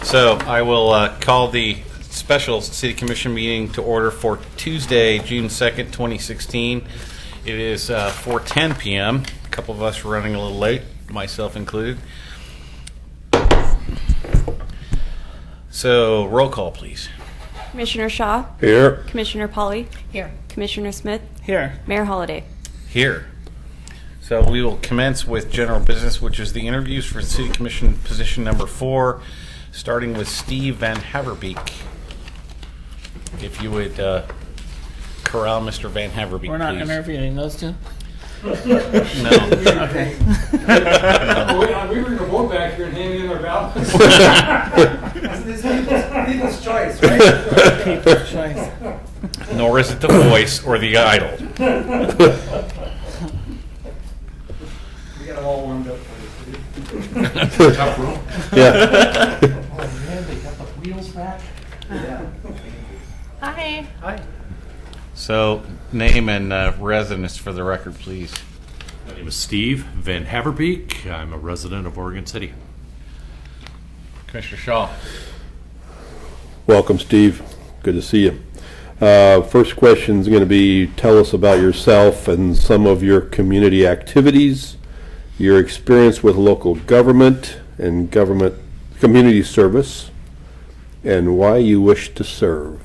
So I will call the special City Commission meeting to order for Tuesday, June 2nd, 2016. It is 4:10 p.m. A couple of us are running a little late, myself included. So roll call, please. Commissioner Shaw? Here. Commissioner Polly? Here. Commissioner Smith? Here. Mayor Holliday? Here. So we will commence with general business, which is the interviews for City Commission position number 4, starting with Steve Van Haverbeek. If you would corral Mr. Van Haverbeek, We're not please. interviewing those two? No. Okay. We were going to vote back here and hand in our ballots. This is people's choice, right? People's choice. Nor is it the voice or the idol. We got them all warmed up for this. Tough room. Yeah. Oh man, they got the wheels back. Yeah. Hi. Hi. So, name and residence for the record, please. My name is Steve Van Haverbeek. I'm a resident of Oregon City. Commissioner Shaw. Welcome, Steve. Good to see you. First question is going to be, tell us about yourself and some of your community activities, your experience with local government and government community service, and why you wish to serve.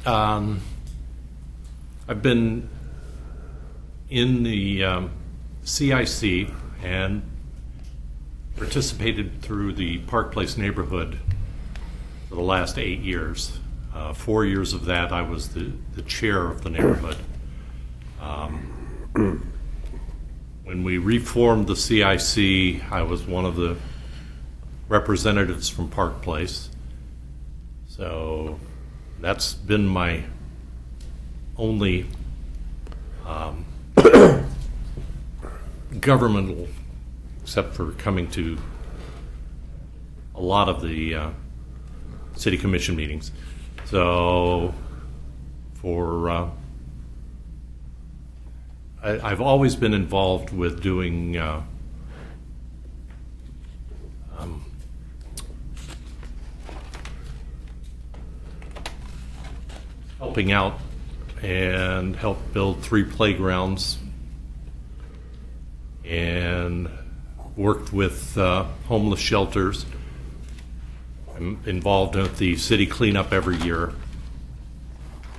I've been in the CIC and participated through the Park Place neighborhood for the last 8 years. 4 years of that, I was the chair of the neighborhood. When we reformed the CIC, I was one of the representatives from Park Place. So that's been my only governmental, except for coming to a lot of the city commission meetings. So I've always been involved with doing helping out and helped build 3 playgrounds and worked with homeless shelters. I'm involved in the city cleanup every year.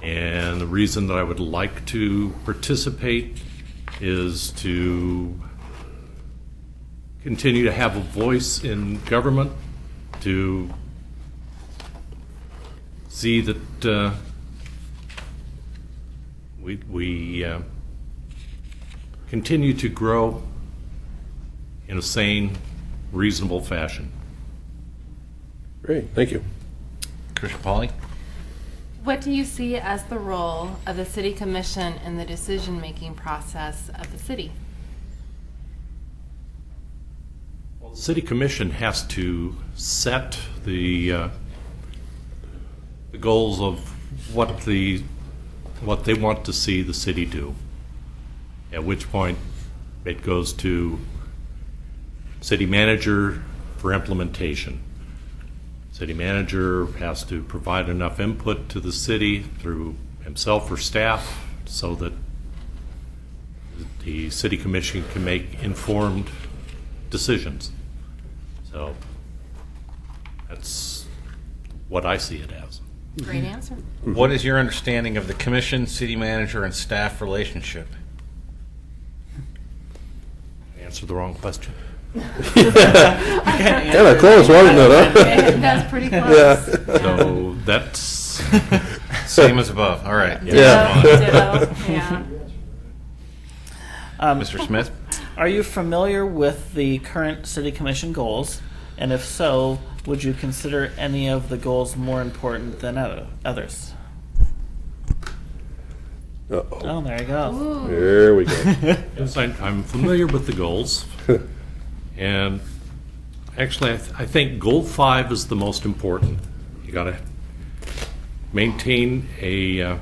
And the reason that I would like to participate is to continue to have a voice in government, to see that we continue to grow in a sane, reasonable fashion. Great, thank you. Commissioner Polly. What do you see as the role of the City Commission in the decision-making process of the city? Well, the City Commission has to set the goals of what they want to see the city do, at which point it goes to city manager for implementation. City manager has to provide enough input to the city through himself or staff so that the city commission can make informed decisions. So that's what I see it as. Great answer. What is your understanding of the commission, city manager, and staff relationship? Answer the wrong question. Kind of close, wasn't it, huh? That's pretty close. Yeah. So that's Same as above. All right. Yeah. Ditto. Yeah. Mr. Smith. Are you familiar with the current City Commission goals? And if so, would you consider any of the goals more important than others? Uh-oh. Oh, there you go. There we go. Yes, I'm familiar with the goals. And actually, I think goal 5 is the most important. You got to maintain a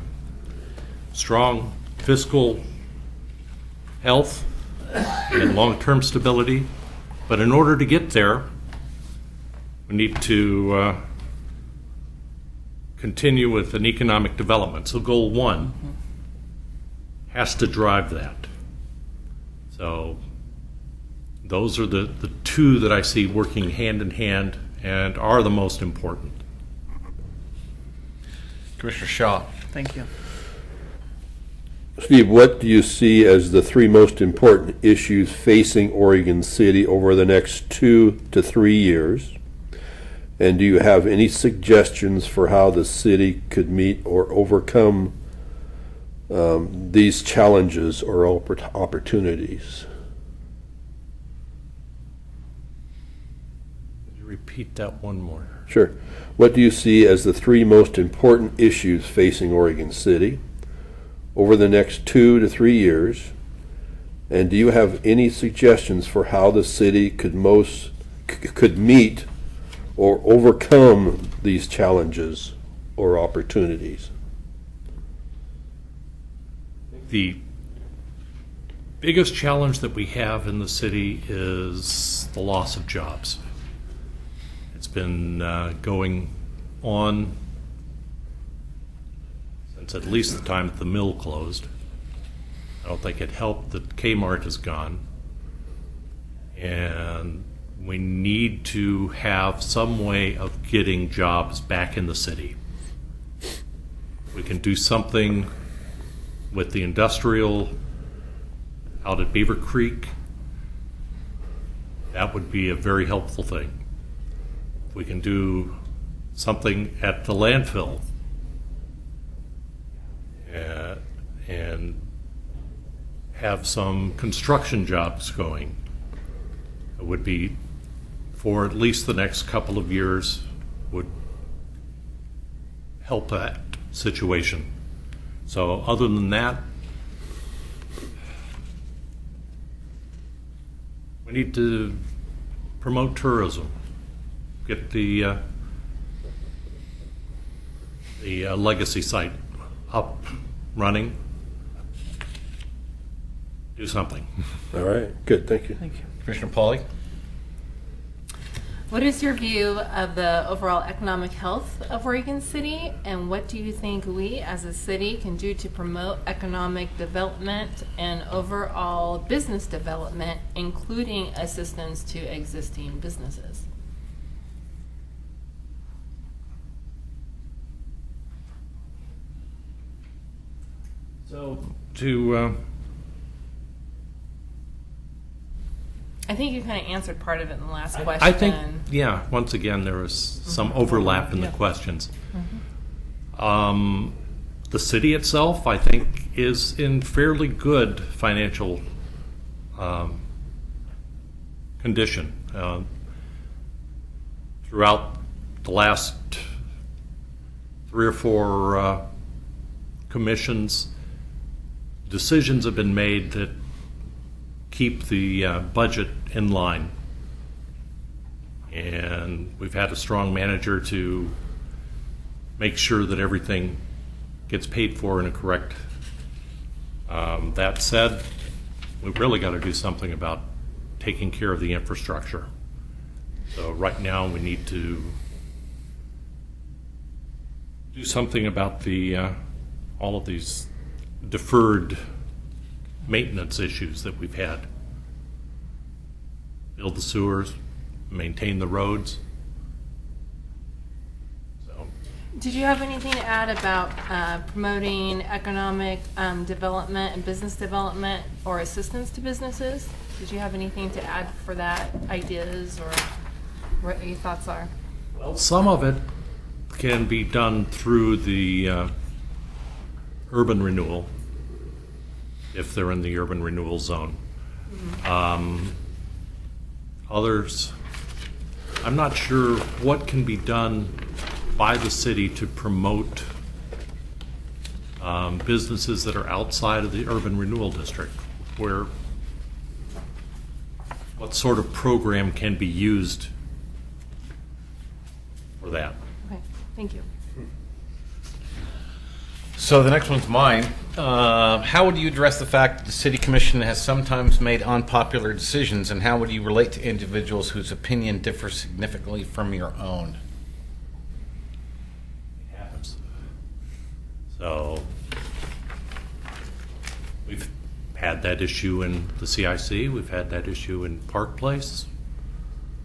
strong fiscal health and long-term stability. But in order to get there, We need to continue with an economic development. So goal 1 has to drive that. So those are the two that I see working hand in hand and are the most important. Commissioner Shaw. Thank you. Steve, what do you see as the 3 most important issues facing Oregon City over the next 2 to 3 years? And do you have any suggestions for how the city could meet or overcome these challenges or opportunities? Could you repeat that one more? Sure. What do you see as the 3 most important issues facing Oregon City over the next 2 to 3 years? And do you have any suggestions for how the city could meet or overcome these challenges or opportunities? The biggest challenge that we have in the city is the loss of jobs. It's been going on since at least the time that the mill closed. I don't think it helped that Kmart is gone. And we need to have some way of getting jobs back in the city. We can do something with the industrial out at Beaver Creek. That would be a very helpful thing. We can do something at the landfill and have some construction jobs going. It would be, for at least the next couple of years, would help that situation. So other than that, we need to promote tourism, get the legacy site up, running, do something. All right, good, thank you. Thank you. Commissioner Pauly. What is your view of the overall economic health of Oregon City, and what do you think we as a city can do to promote economic development and overall business development, including assistance to existing businesses? So to I think you kind of answered part of it in the last question. I think, yeah, once again, there was some overlap in the questions. The city itself, I think, is in fairly good financial condition. Throughout the last 3 or 4 commissions, decisions have been made that keep the budget in line. And we've had a strong manager to make sure that everything gets paid for in a correct. That said, we've really got to do something about taking care of the infrastructure. So right now we need to do something about the all of these deferred maintenance issues that we've had. Build the sewers, maintain the roads. So, Did you have anything to add about promoting economic development and business development or assistance to businesses? Did you have anything to add for that, ideas or what your thoughts are? well, some of it can be done through the urban renewal, if they're in the urban renewal zone. Others, I'm not sure what can be done by the city to promote businesses that are outside of the urban renewal district, where what sort of program can be used for that. Okay, thank you. So the next one's mine. How would you address the fact that the city commission has sometimes made unpopular decisions, and how would you relate to individuals whose opinion differs significantly from your own? Happens. So we've had that issue in the CIC. We've had that issue in Park Place.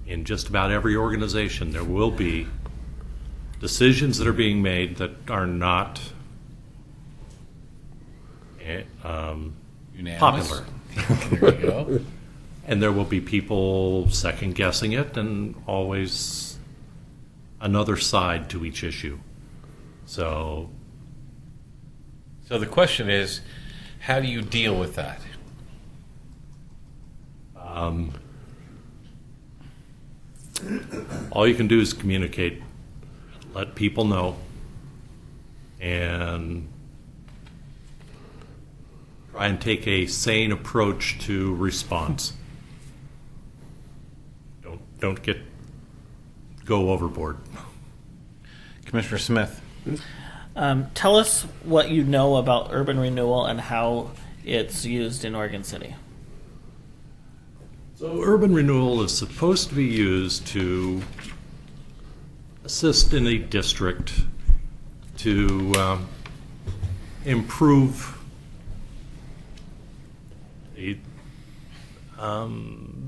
In just about every organization, there will be decisions that are being made that are not Unanimous? popular. There you go. And there will be people second guessing it, and always another side to each issue. So So the question is, how do you deal with that? all you can do is communicate, let people know, and try and take a sane approach to response. Don't go overboard. Commissioner Smith. Tell us what you know about urban renewal and how it's used in Oregon City. So urban renewal is supposed to be used to assist in a district to improve the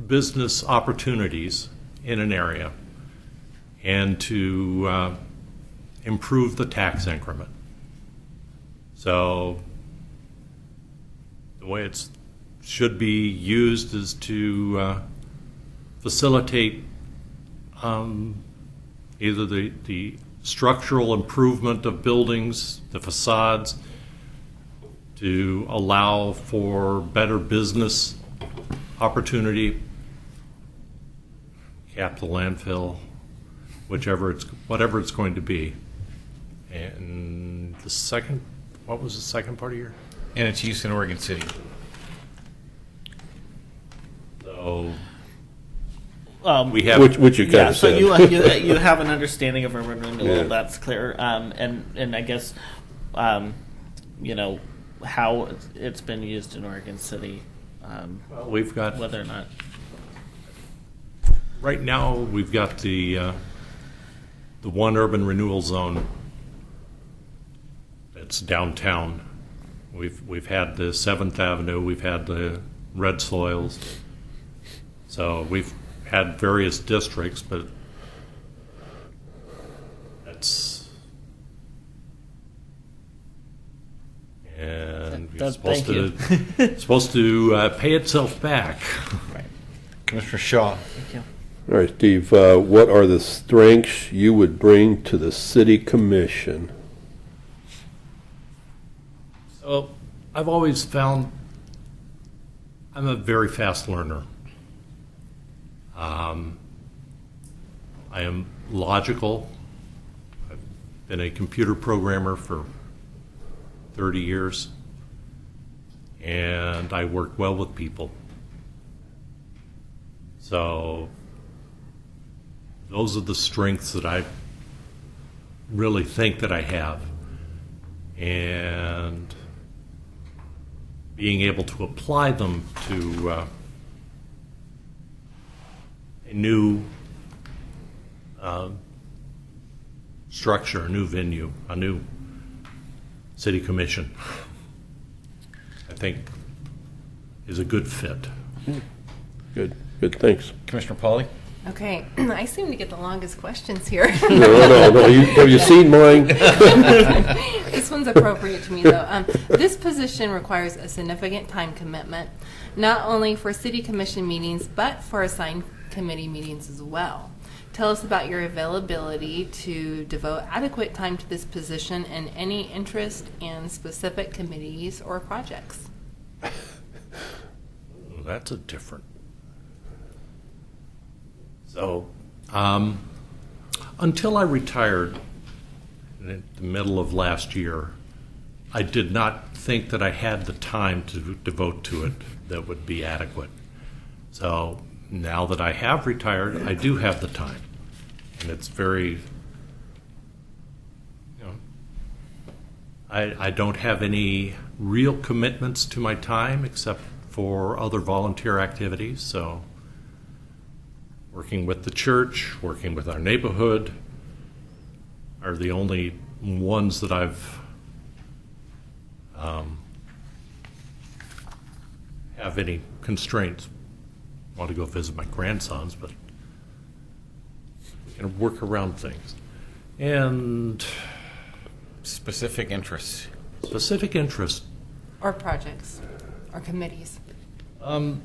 business opportunities in an area and to improve the tax increment. So the way it should be used is to facilitate either the structural improvement of buildings, the facades, to allow for better business opportunity, cap the landfill, whatever it's going to be. And what was the second part of your? And its use in Oregon City. So we have Which you kind of so said. you have an understanding of urban renewal. Yeah. That's clear. And I guess how it's been used in Oregon City. we've got Whether or not. right now we've got the one urban renewal zone that's downtown. We've had the 7th Avenue, we've had the red soils. So we've had various districts, but that's and it's Thank you. supposed to pay itself back. Commissioner Shaw. Thank you. All right, Steve, what are the strengths you would bring to the city commission? So I've always found I'm a very fast learner. I am logical. I've been a computer programmer for 30 years, and I work well with people. So those are the strengths that I really think that I have. And being able to apply them to a new structure, a new venue, a new city commission, I think is a good fit. Good, thanks. Commissioner Pauly. Okay, I seem to get the longest questions here. No, have you seen mine? This one's appropriate to me, though. This position requires a significant time commitment, not only for city commission meetings, but for assigned committee meetings as well. Tell us about your availability to devote adequate time to this position and any interest in specific committees or projects. That's a different. So, until I retired in the middle of last year, I did not think that I had the time to devote to it that would be adequate. So now that I have retired, I do have the time. And it's very, I don't have any real commitments to my time except for other volunteer activities. So working with the church, working with our neighborhood are the only ones that I've have any constraints. I want to go visit my grandsons, but we can work around things. And Specific interests. specific interest. Or projects, or committees. So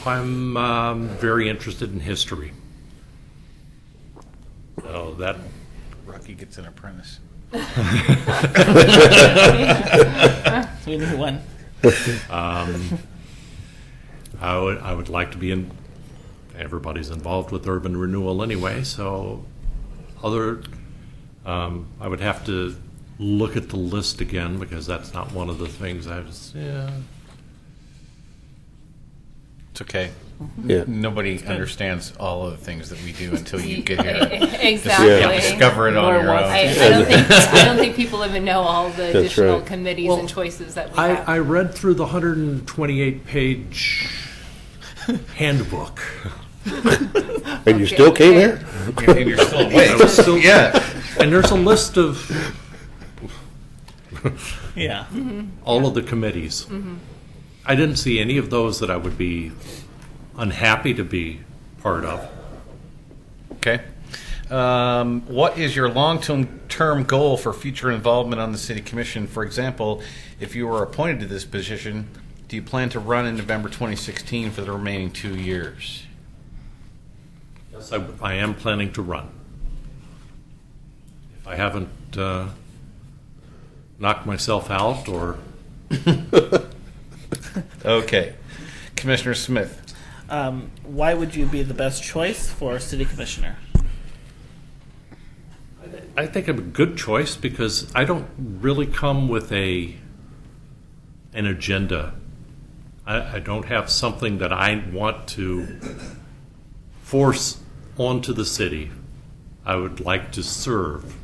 I'm very interested in history. So that Rocky gets an apprentice. We need one. I would like to be in. Everybody's involved with urban renewal anyway, so I would have to look at the list again because that's not one of the things I was. Yeah. It's okay. Yeah. Nobody understands all of the things that we do until you get here. Exactly. You'll discover it on Nor your wants own. I don't think people even know all the That's additional right. committees Well, and choices that we have. I read through the 128-page handbook. And you still came here? And you're still awake. I was still- Yeah. And there's a list of Yeah. all of the committees. I didn't see any of those that I would be unhappy to be part of. Okay. What is your long-term goal for future involvement on the city commission? For example, if you were appointed to this position, do you plan to run in November 2016 for the remaining 2 years? Yes, I am planning to run. If I haven't knocked myself out or Okay. Commissioner Smith. Why would you be the best choice for city commissioner? I think I'm a good choice because I don't really come with an agenda. I don't have something that I want to force onto the city. I would like to serve.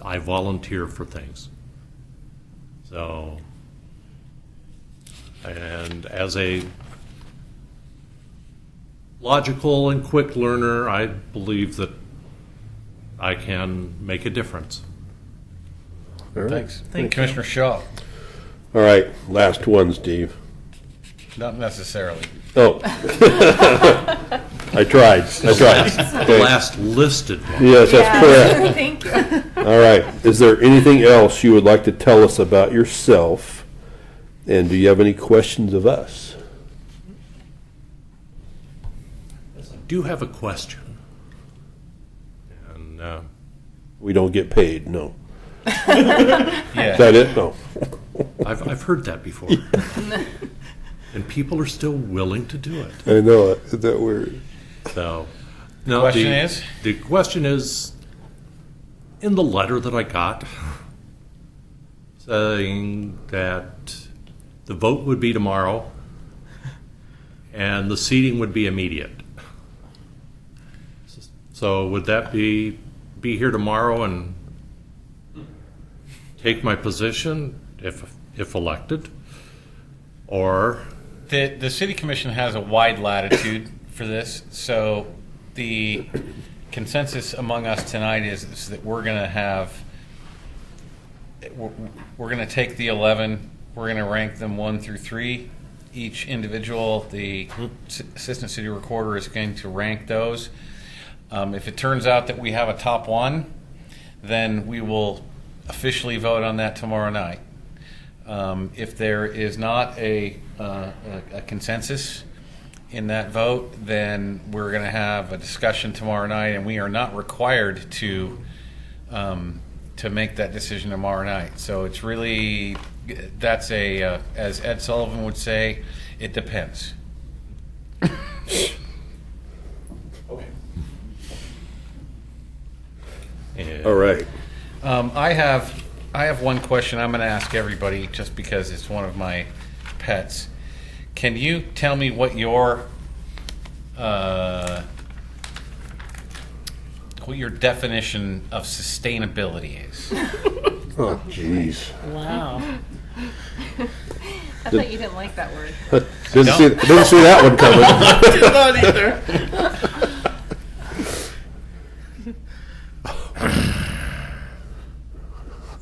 I volunteer for things. So, and as a logical and quick learner, I believe that I can make a difference. All right. Thanks. Thank you. Commissioner Shaw. All right, last one, Steve. Not necessarily. Oh. I tried. The Okay. last listed one. Yes, that's correct. Thank you. All right. Is there anything else you would like to tell us about yourself? And do you have any questions of us? I do have a question. And We don't get paid, no. Yeah. Is that it? No. I've heard that before. And people are still willing to do it. I know it. Is that weird? So, no, Question is? The question is, in the letter that I got, saying that the vote would be tomorrow and the seating would be immediate. So would that be here tomorrow and take my position if elected? Or The city commission has a wide latitude for this, so the consensus among us tonight is that we're going to take the 11, we're going to rank them 1 through 3. Each individual, the assistant city recorder is going to rank those. If it turns out that we have a top 1, then we will officially vote on that tomorrow night. If there is not a consensus in that vote, then we're going to have a discussion tomorrow night, and we are not required to make that decision tomorrow night. So it's really, that's as Ed Sullivan would say, it depends. All right. I have one question I'm going to ask everybody just because it's one of my pets. Can you tell me what what your definition of sustainability is. Oh, jeez. Wow. I thought you didn't like that word. Didn't see that one coming. Not either.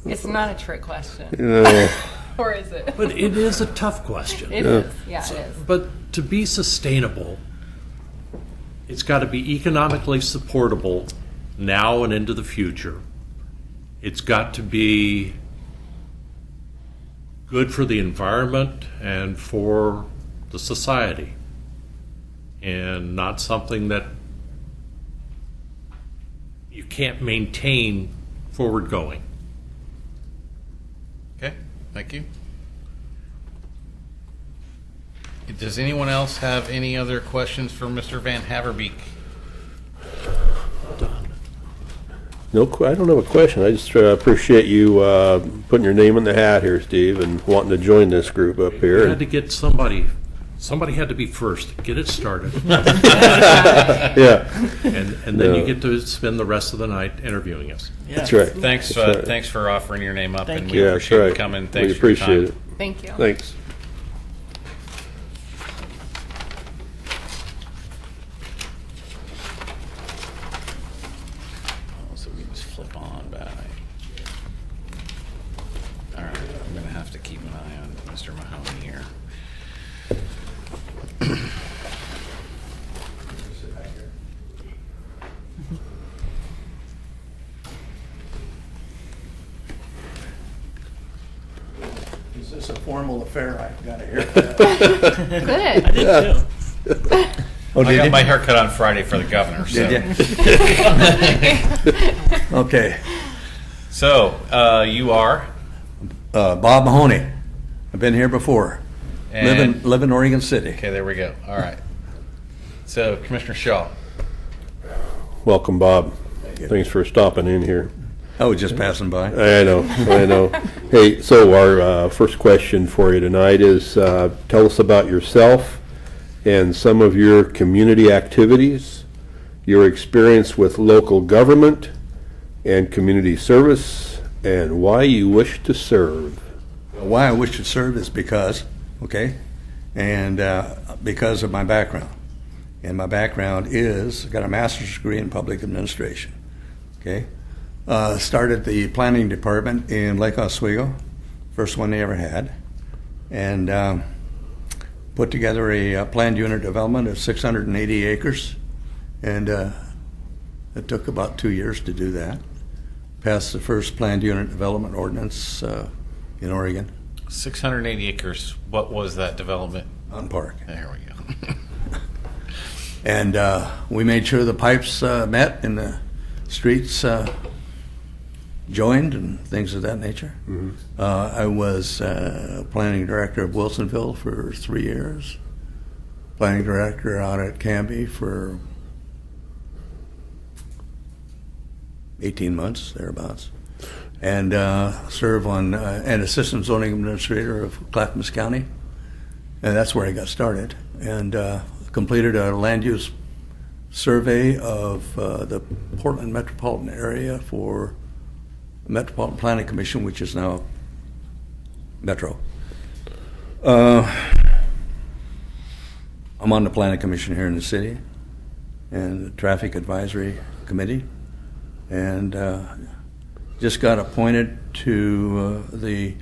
It's not a trick question. No. Or is it? But it is a tough question. It is. Yeah, it is. But to be sustainable, it's got to be economically supportable now and into the future. It's got to be good for the environment and for the society, and not something that you can't maintain forward going. Okay, thank you. Does anyone else have any other questions for Mr. Van Haverbeek? No, I don't have a question. I just appreciate you putting your name in the hat here, Steve, and wanting to join this group up We here. had to get somebody had to be first, get it started, Yeah, and then Yeah. you get to spend the rest of the night interviewing us. that's right. Thanks, That's right. thanks for offering your name up, Thank and you. we Yeah, that's appreciate you right. coming. We Thanks for your appreciate time. it. Thank you. Thanks. So we just flip on by. All right, I'm going to have to keep an eye on Mr. Mahoney here. Is this a formal affair? I've got to hear that. Good. I did too. I got my hair cut on Friday for the governor. So, Okay, so you are Bob Mahoney. I've been here before. and Live in Oregon City. okay, there we go. All right. So Commissioner Shaw. Welcome, Bob. Thanks for stopping in here. I was just passing by. I know. Hey, so our first question for you tonight is tell us about yourself and some of your community activities, your experience with local government and community service, and why you wish to serve. Why I wish to serve is because, and because of my background. And my background is, I got a master's degree in public administration, started the planning department in Lake Oswego, first one they ever had, and put together a planned unit development of 680 acres, and it took about 2 years to do that. Passed the first planned unit development ordinance in Oregon 680 acres. What was that development? on Park. There we go. And we made sure the pipes met and the streets joined and things of that nature. I was planning director of Wilsonville for 3 years, planning director out at Canby for 18 months, thereabouts, and serve on, and assistant zoning administrator of Clackamas County. And that's where I got started, and completed a land use survey of the Portland metropolitan area for the Metropolitan Planning Commission, which is now Metro. I'm on the Planning Commission here in the city and the Traffic Advisory Committee, and just got appointed to the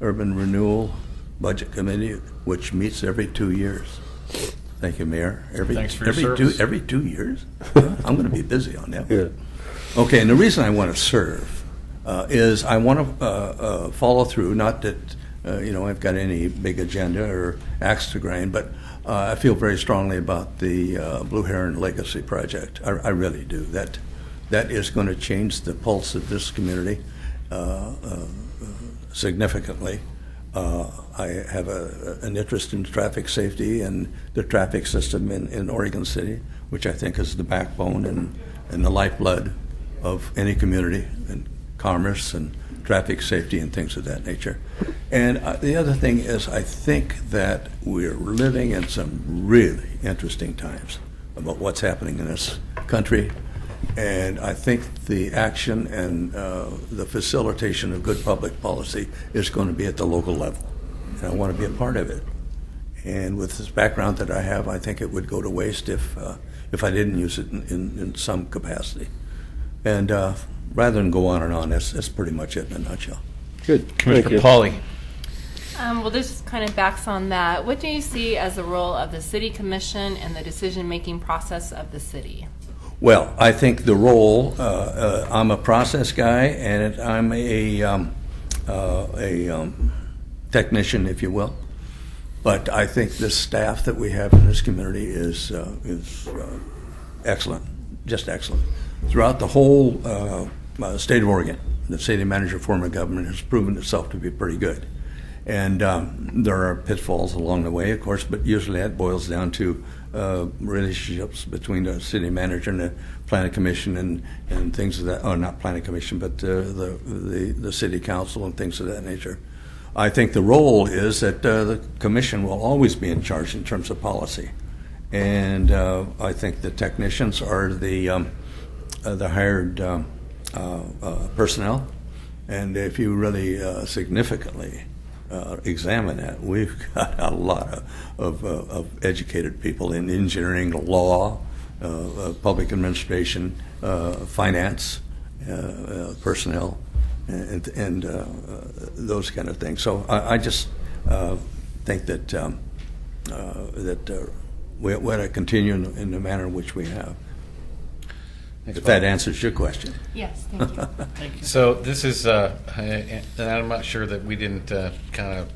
Urban Renewal Budget Committee, which meets every 2 years. Thank you, Mayor. Thanks for your service. Every 2 years? I'm going to be busy on that. Yeah. Okay, and the reason I want to serve is I want to follow through, not that, I've got any big agenda or axe to grind, but I feel very strongly about the Blue Heron Legacy Project. I really do. That is going to change the pulse of this community significantly. I have an interest in traffic safety and the traffic system in Oregon City, which I think is the backbone and the lifeblood of any community, and commerce and traffic safety and things of that nature. And the other thing is, I think that we're living in some really interesting times about what's happening in this country. And I think the action and the facilitation of good public policy is going to be at the local level. And I want to be a part of it. And with this background that I have, I think it would go to waste if I didn't use it in some capacity. And rather than go on and on, that's pretty much it in a nutshell. Good. Thank Commissioner you. Pauly. Well, this kind of backs on that. What do you see as the role of the city commission and the decision-making process of the city? Well, I think the role, I'm a process guy, and I'm a technician, if you will. But I think the staff that we have in this community is excellent, just excellent. Throughout the whole state of Oregon, the city manager form of government has proven itself to be pretty good. And there are pitfalls along the way, of course, but usually that boils down to relationships between the city manager and the planning commission and things of that, or not planning commission, but the city council and things of that nature. I think the role is that the commission will always be in charge in terms of policy. And I think the technicians are the hired personnel. And if you really significantly examine that, we've got a lot of educated people in engineering, law, public administration, finance, personnel, and those kind of things. So I just think that we ought to continue in the manner in which we have. If that answers your question. Yes, thank you. Thank you. So this is, and I'm not sure that we didn't kind of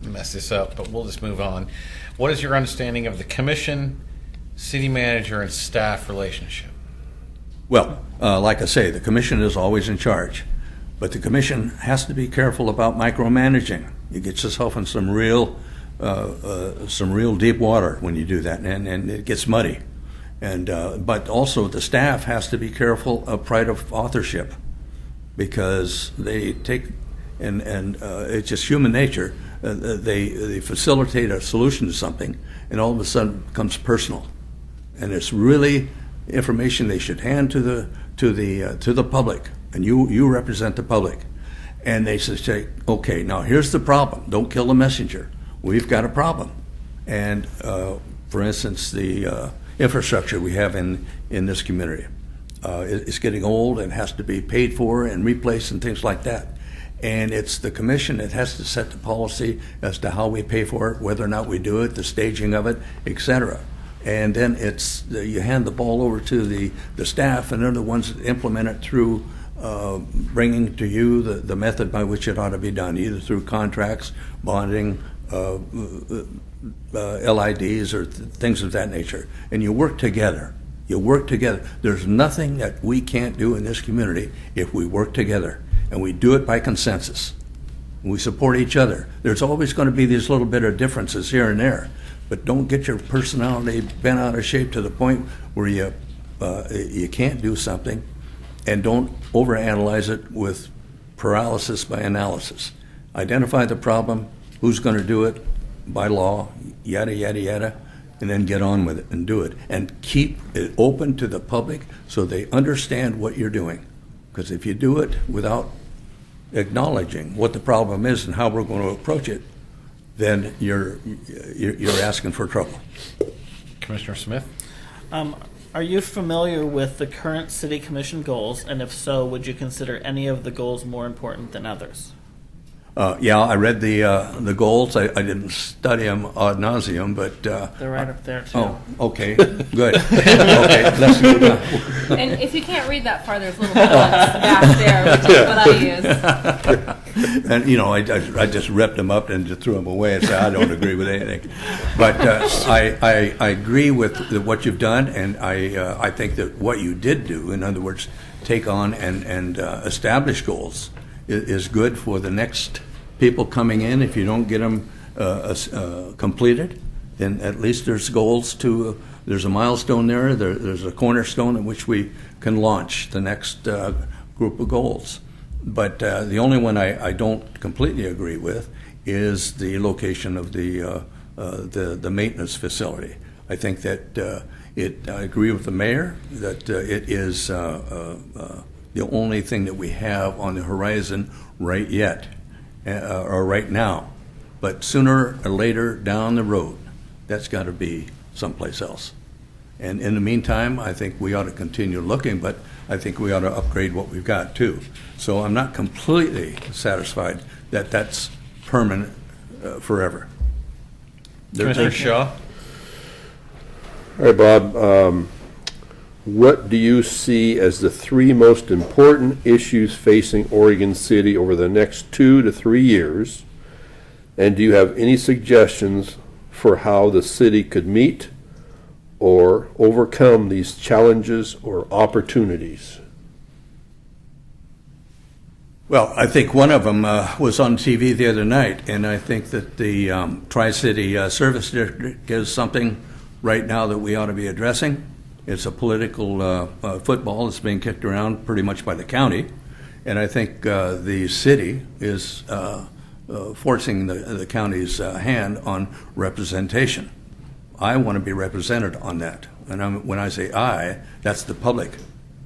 mess this up, but we'll just move on. What is your understanding of the commission, city manager, and staff relationship? Well, like I say, the commission is always in charge, but the commission has to be careful about micromanaging. You get yourself in some real deep water when you do that, and it gets muddy. And but also the staff has to be careful of pride of authorship, because they take and it's just human nature. They facilitate a solution to something, and all of a sudden it becomes personal, and it's really information they should hand to the public, and you represent the public, and they say, okay, now here's the problem. Don't kill the messenger. We've got a problem, and for instance, the infrastructure we have in this community is getting old and has to be paid for and replaced and things like that. And it's the commission that has to set the policy as to how we pay for it, whether or not we do it, the staging of it, etc. And then you hand the ball over to the staff, and they're the ones that implement it through bringing to you the method by which it ought to be done, either through contracts, bonding, LIDs, or things of that nature. And you work together. You work together. There's nothing that we can't do in this community if we work together. And we do it by consensus. We support each other. There's always going to be these little bit of differences here and there, but don't get your personality bent out of shape to the point where you can't do something, and don't overanalyze it with paralysis by analysis. Identify the problem, who's going to do it by law, yada, yada, yada, and then get on with it and do it. And keep it open to the public so they understand what you're doing. Because if you do it without acknowledging what the problem is and how we're going to approach it, then you're asking for trouble. Commissioner Smith? Are you familiar with the current city commission goals, and if so, would you consider any of the goals more important than others? Yeah, I read the goals. I didn't study them ad nauseum, but They're right up there, too. oh, okay, good. Okay, let's move on. And if you can't read that far, there's little bullets back there, which is what I use. And I just ripped them up and just threw them away and said I don't agree with anything. But I agree with what you've done, and I think that what you did do, in other words, take on and establish goals, is good for the next people coming in. If you don't get them completed, then at least there's goals to. There's a milestone there. There's a cornerstone in which we can launch the next group of goals. But the only one I don't completely agree with is the location of the maintenance facility. I think that I agree with the mayor that it is the only thing that we have on the horizon right yet, or right now. But sooner or later down the road, that's got to be someplace else. And in the meantime, I think we ought to continue looking, but I think we ought to upgrade what we've got too. So I'm not completely satisfied that that's permanent forever. Commissioner Shaw? All right, Bob, what do you see as the three most important issues facing Oregon City over the next 2 to 3 years? And do you have any suggestions for how the city could meet or overcome these challenges or opportunities? Well, I think one of them was on TV the other night, and I think that the Tri-City Service District is something right now that we ought to be addressing. It's a political football that's being kicked around pretty much by the county, and I think the city is forcing the county's hand on representation. I want to be represented on that, and when I say I, that's the public.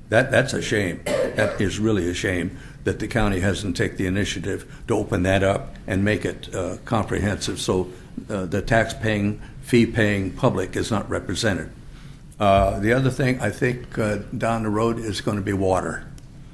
That's a shame. That is really a shame that the county hasn't taken the initiative to open that up and make it comprehensive, so the tax-paying, fee-paying public is not represented. The other thing I think down the road is going to be water.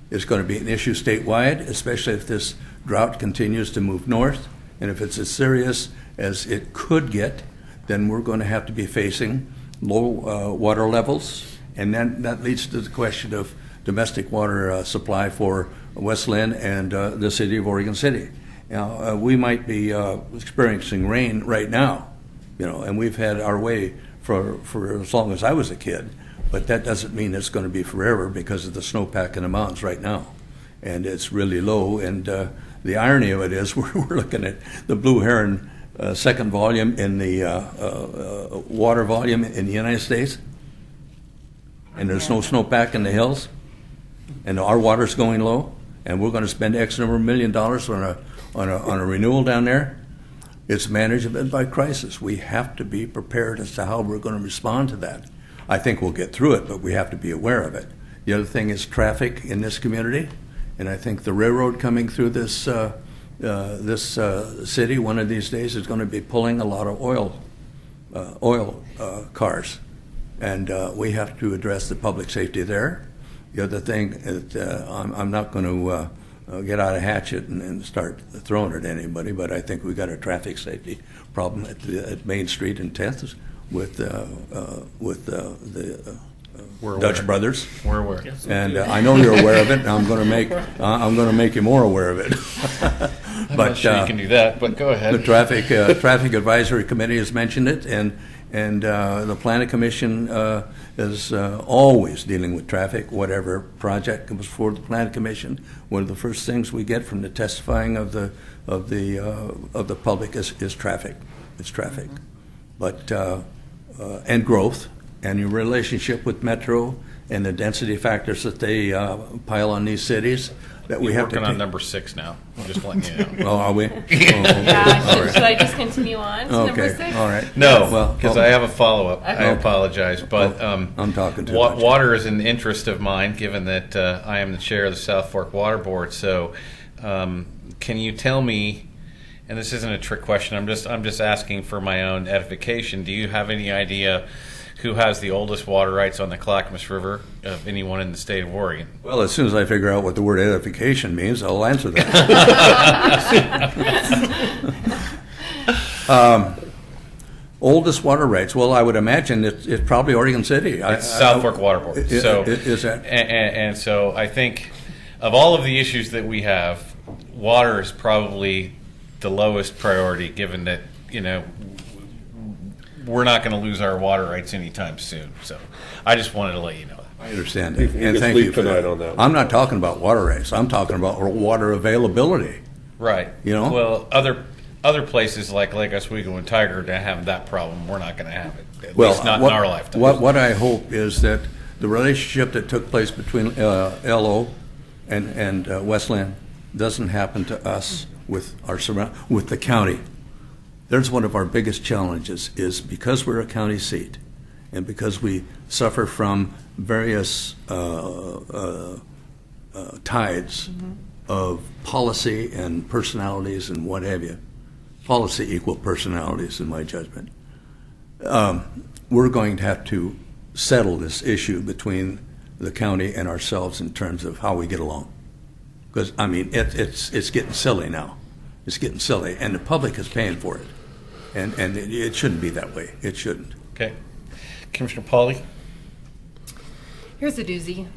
It's going to be an issue statewide, especially if this drought continues to move north, and if it's as serious as it could get, then we're going to have to be facing low water levels, and then that leads to the question of domestic water supply for West Linn and the city of Oregon City. Now, we might be experiencing rain right now, and we've had our way for as long as I was a kid, but that doesn't mean it's going to be forever because of the snowpack in the mountains right now, and it's really low. And the irony of it is we're looking at the Blue Heron second volume in the water volume in the United States, and there's no snowpack in the hills, and our water's going low, and we're going to spend X number of $1 million on a renewal down there. It's management by crisis. We have to be prepared as to how we're going to respond to that. I think we'll get through it, but we have to be aware of it. The other thing is traffic in this community, and I think the railroad coming through this city one of these days is going to be pulling a lot of oil cars, and we have to address the public safety there. The other thing is I'm not going to get out a hatchet and start throwing it at anybody, but I think we've got a traffic safety problem at Main Street and 10th with the Dutch brothers. We're aware. And I know you're aware of it, and I'm going to make you more aware of it. I'm not sure you can do that, but go ahead. The traffic advisory committee has mentioned it, and the planning commission is always dealing with traffic. Whatever project comes before the planning commission, one of the first things we get from the testifying of the public is traffic. It's traffic, but and growth, and your relationship with Metro and the density factors that they pile on these cities. That we have working on number 6 now. I'm just letting you know. Oh, are we? Yeah, should I just continue on to number 6? All right. No, because I have a follow-up. Okay. I apologize, but I'm talking too much. Water is an interest of mine, given that I am the chair of the South Fork Water Board. So, can you tell me? And this isn't a trick question. I'm just asking for my own edification. Do you have any idea who has the oldest water rights on the Clackamas River of anyone in the state of Oregon? Well, as soon as I figure out what the word edification means, I'll answer that. Oldest water rights? Well, I would imagine it's probably Oregon City. It's South Fork Water Board. Is that? And so I think of all of the issues that we have, water is probably the lowest priority, given that, we're not going to lose our water rights anytime soon. So I just wanted to let you know that. I understand You that. can And thank sleep you for tonight that. on that. I'm not talking about water rights. I'm talking about water availability. Right. Well, other places like Lake Oswego and Tiger are going to have that problem. We're not going to have it. At least not in our lifetime. What I hope is that the relationship that took place between LO and West Linn doesn't happen to us with the county. There's one of our biggest challenges is because we're a county seat and because we suffer from various tides of policy and personalities and what have you. Policy equal personalities, in my judgment. We're going to have to settle this issue between the county and ourselves in terms of how we get along. Because, I mean, it's getting silly now. It's getting silly, and the public is paying for it. And it shouldn't be that way. It shouldn't. Okay. Commissioner Pauly? Here's a doozy.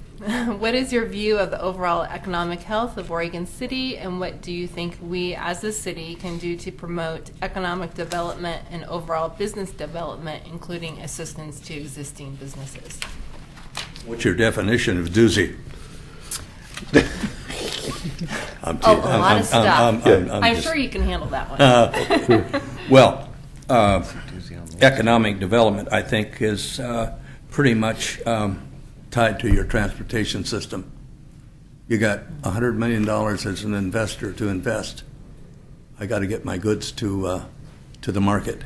What is your view of the overall economic health of Oregon City, and what do you think we as a city can do to promote economic development and overall business development, including assistance to existing businesses? What's your definition of doozy? I'm Oh, a lot of stuff. I'm just- sure you can handle that one. Well, economic development, I think, is pretty much tied to your transportation system. You got $100 million as an investor to invest. I got to get my goods to the market.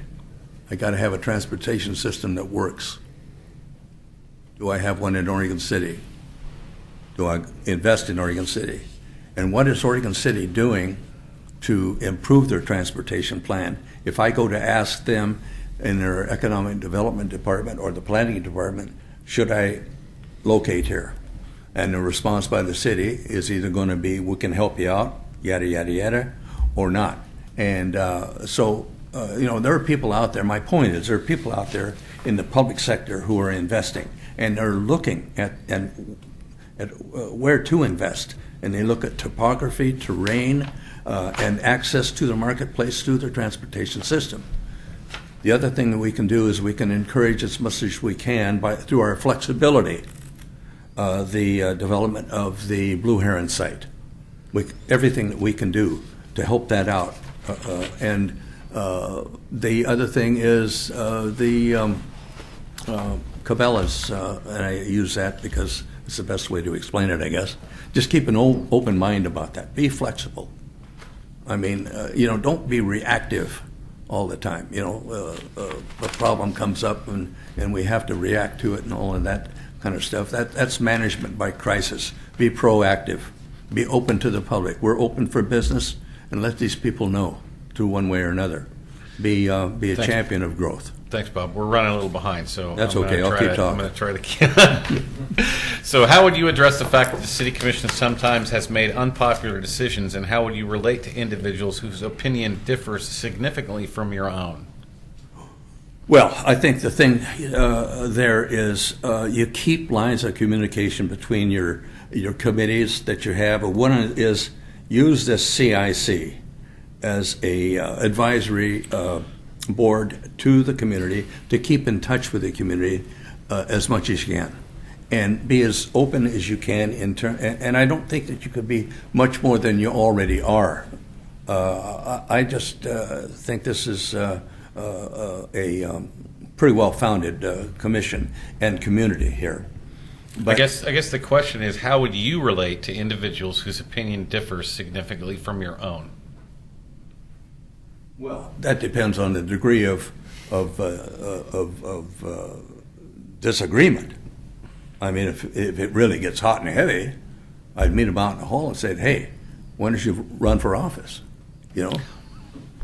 I got to have a transportation system that works. Do I have one in Oregon City? Do I invest in Oregon City? And what is Oregon City doing to improve their transportation plan? If I go to ask them in their economic development department or the planning department, should I locate here? And the response by the city is either going to be, we can help you out, yada, yada, yada, or not. And there are people out there, my point is, there are people out there in the public sector who are investing, and they're looking at where to invest. And they look at topography, terrain, and access to the marketplace through their transportation system. The other thing that we can do is we can encourage as much as we can through our flexibility the development of the Blue Heron site. Everything that we can do to help that out. And the other thing is the Cabela's, and I use that because it's the best way to explain it, I guess. Just keep an open mind about that. Be flexible. I mean, don't be reactive all the time. A problem comes up and we have to react to it and all of that kind of stuff. That's management by crisis. Be proactive. Be open to the public. We're open for business, and let these people know through one way or another. Be a champion of growth. Thanks, Bob. We're running a little behind, so that's I'm okay. gonna I'll keep I'm talking. going to try to. So, how would you address the fact that the City Commission sometimes has made unpopular decisions, and how would you relate to individuals whose opinion differs significantly from your own? Well, I think the thing there is you keep lines of communication between your committees that you have. One is use this CIC as a advisory board to the community to keep in touch with the community as much as you can, and be as open as you can and I don't think that you could be much more than you already are. I just think this is a pretty well-founded commission and community here. But I guess the question is, how would you relate to individuals whose opinion differs significantly from your own? Well, that depends on the degree of disagreement. I mean, if it really gets hot and heavy, I'd meet them out in the hall and say, "Hey, when did you run for office?"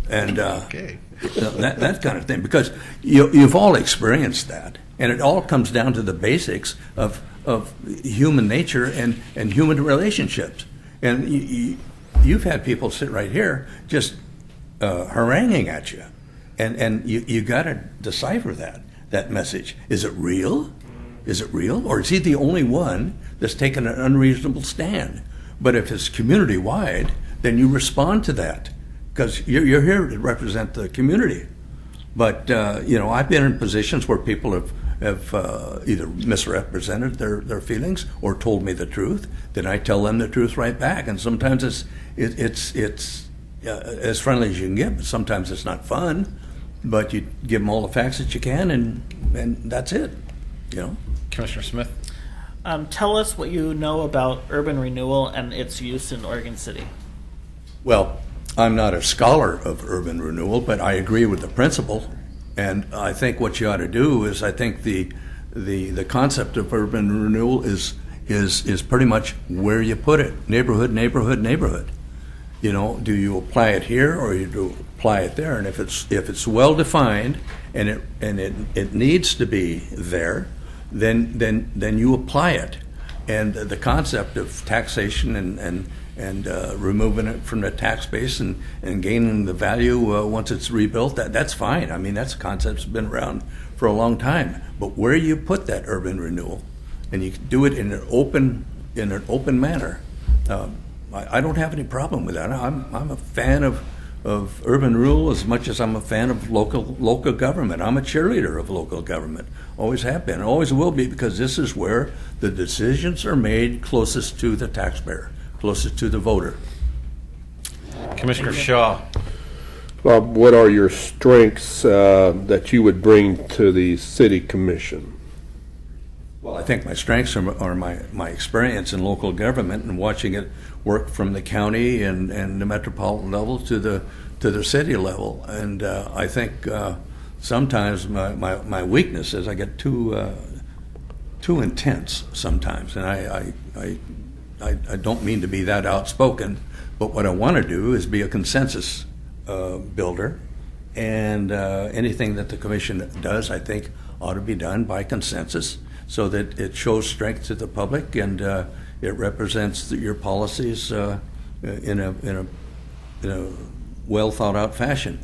And Okay. that kind of thing, because you've all experienced that, and it all comes down to the basics of human nature and human relationships. And you've had people sit right here just haranguing at you, and you got to decipher that message. Is it real? Is it real, or is he the only one that's taken an unreasonable stand? But if it's community wide, then you respond to that, because you're here to represent the community. But I've been in positions where people have either misrepresented their feelings or told me the truth. Then I tell them the truth right back, and sometimes it's as friendly as you can get, but sometimes it's not fun. But you give them all the facts that you can, and that's it. Commissioner Smith? Tell us what you know about urban renewal and its use in Oregon City. Well, I'm not a scholar of urban renewal, but I agree with the principle. And I think what you ought to do is, I think the the concept of urban renewal is pretty much where you put it, neighborhood, neighborhood, neighborhood. You know, do you apply it here or you do apply it there? And if it's well defined and it needs to be there, then you apply it. And the concept of taxation and removing it from the tax base and gaining the value once it's rebuilt, that's fine. I mean, that's a concept that's been around for a long time. But where you put that urban renewal, and you can do it in an open manner, I don't have any problem with that. I'm a fan of urban renewal as much as I'm a fan of local government. I'm a cheerleader of local government. Always have been, always will be, because this is where the decisions are made closest to the taxpayer, closest to the voter. Commissioner Shaw. Bob, what are your strengths that you would bring to the city commission? Well, I think my strengths are my experience in local government and watching it work from the county and the metropolitan level to the city level. And I think sometimes my weakness is I get too intense sometimes, and I don't mean to be that outspoken, but what I want to do is be a consensus builder, and anything that the commission does, I think, ought to be done by consensus, so that it shows strength to the public and it represents your policies in a well thought out fashion.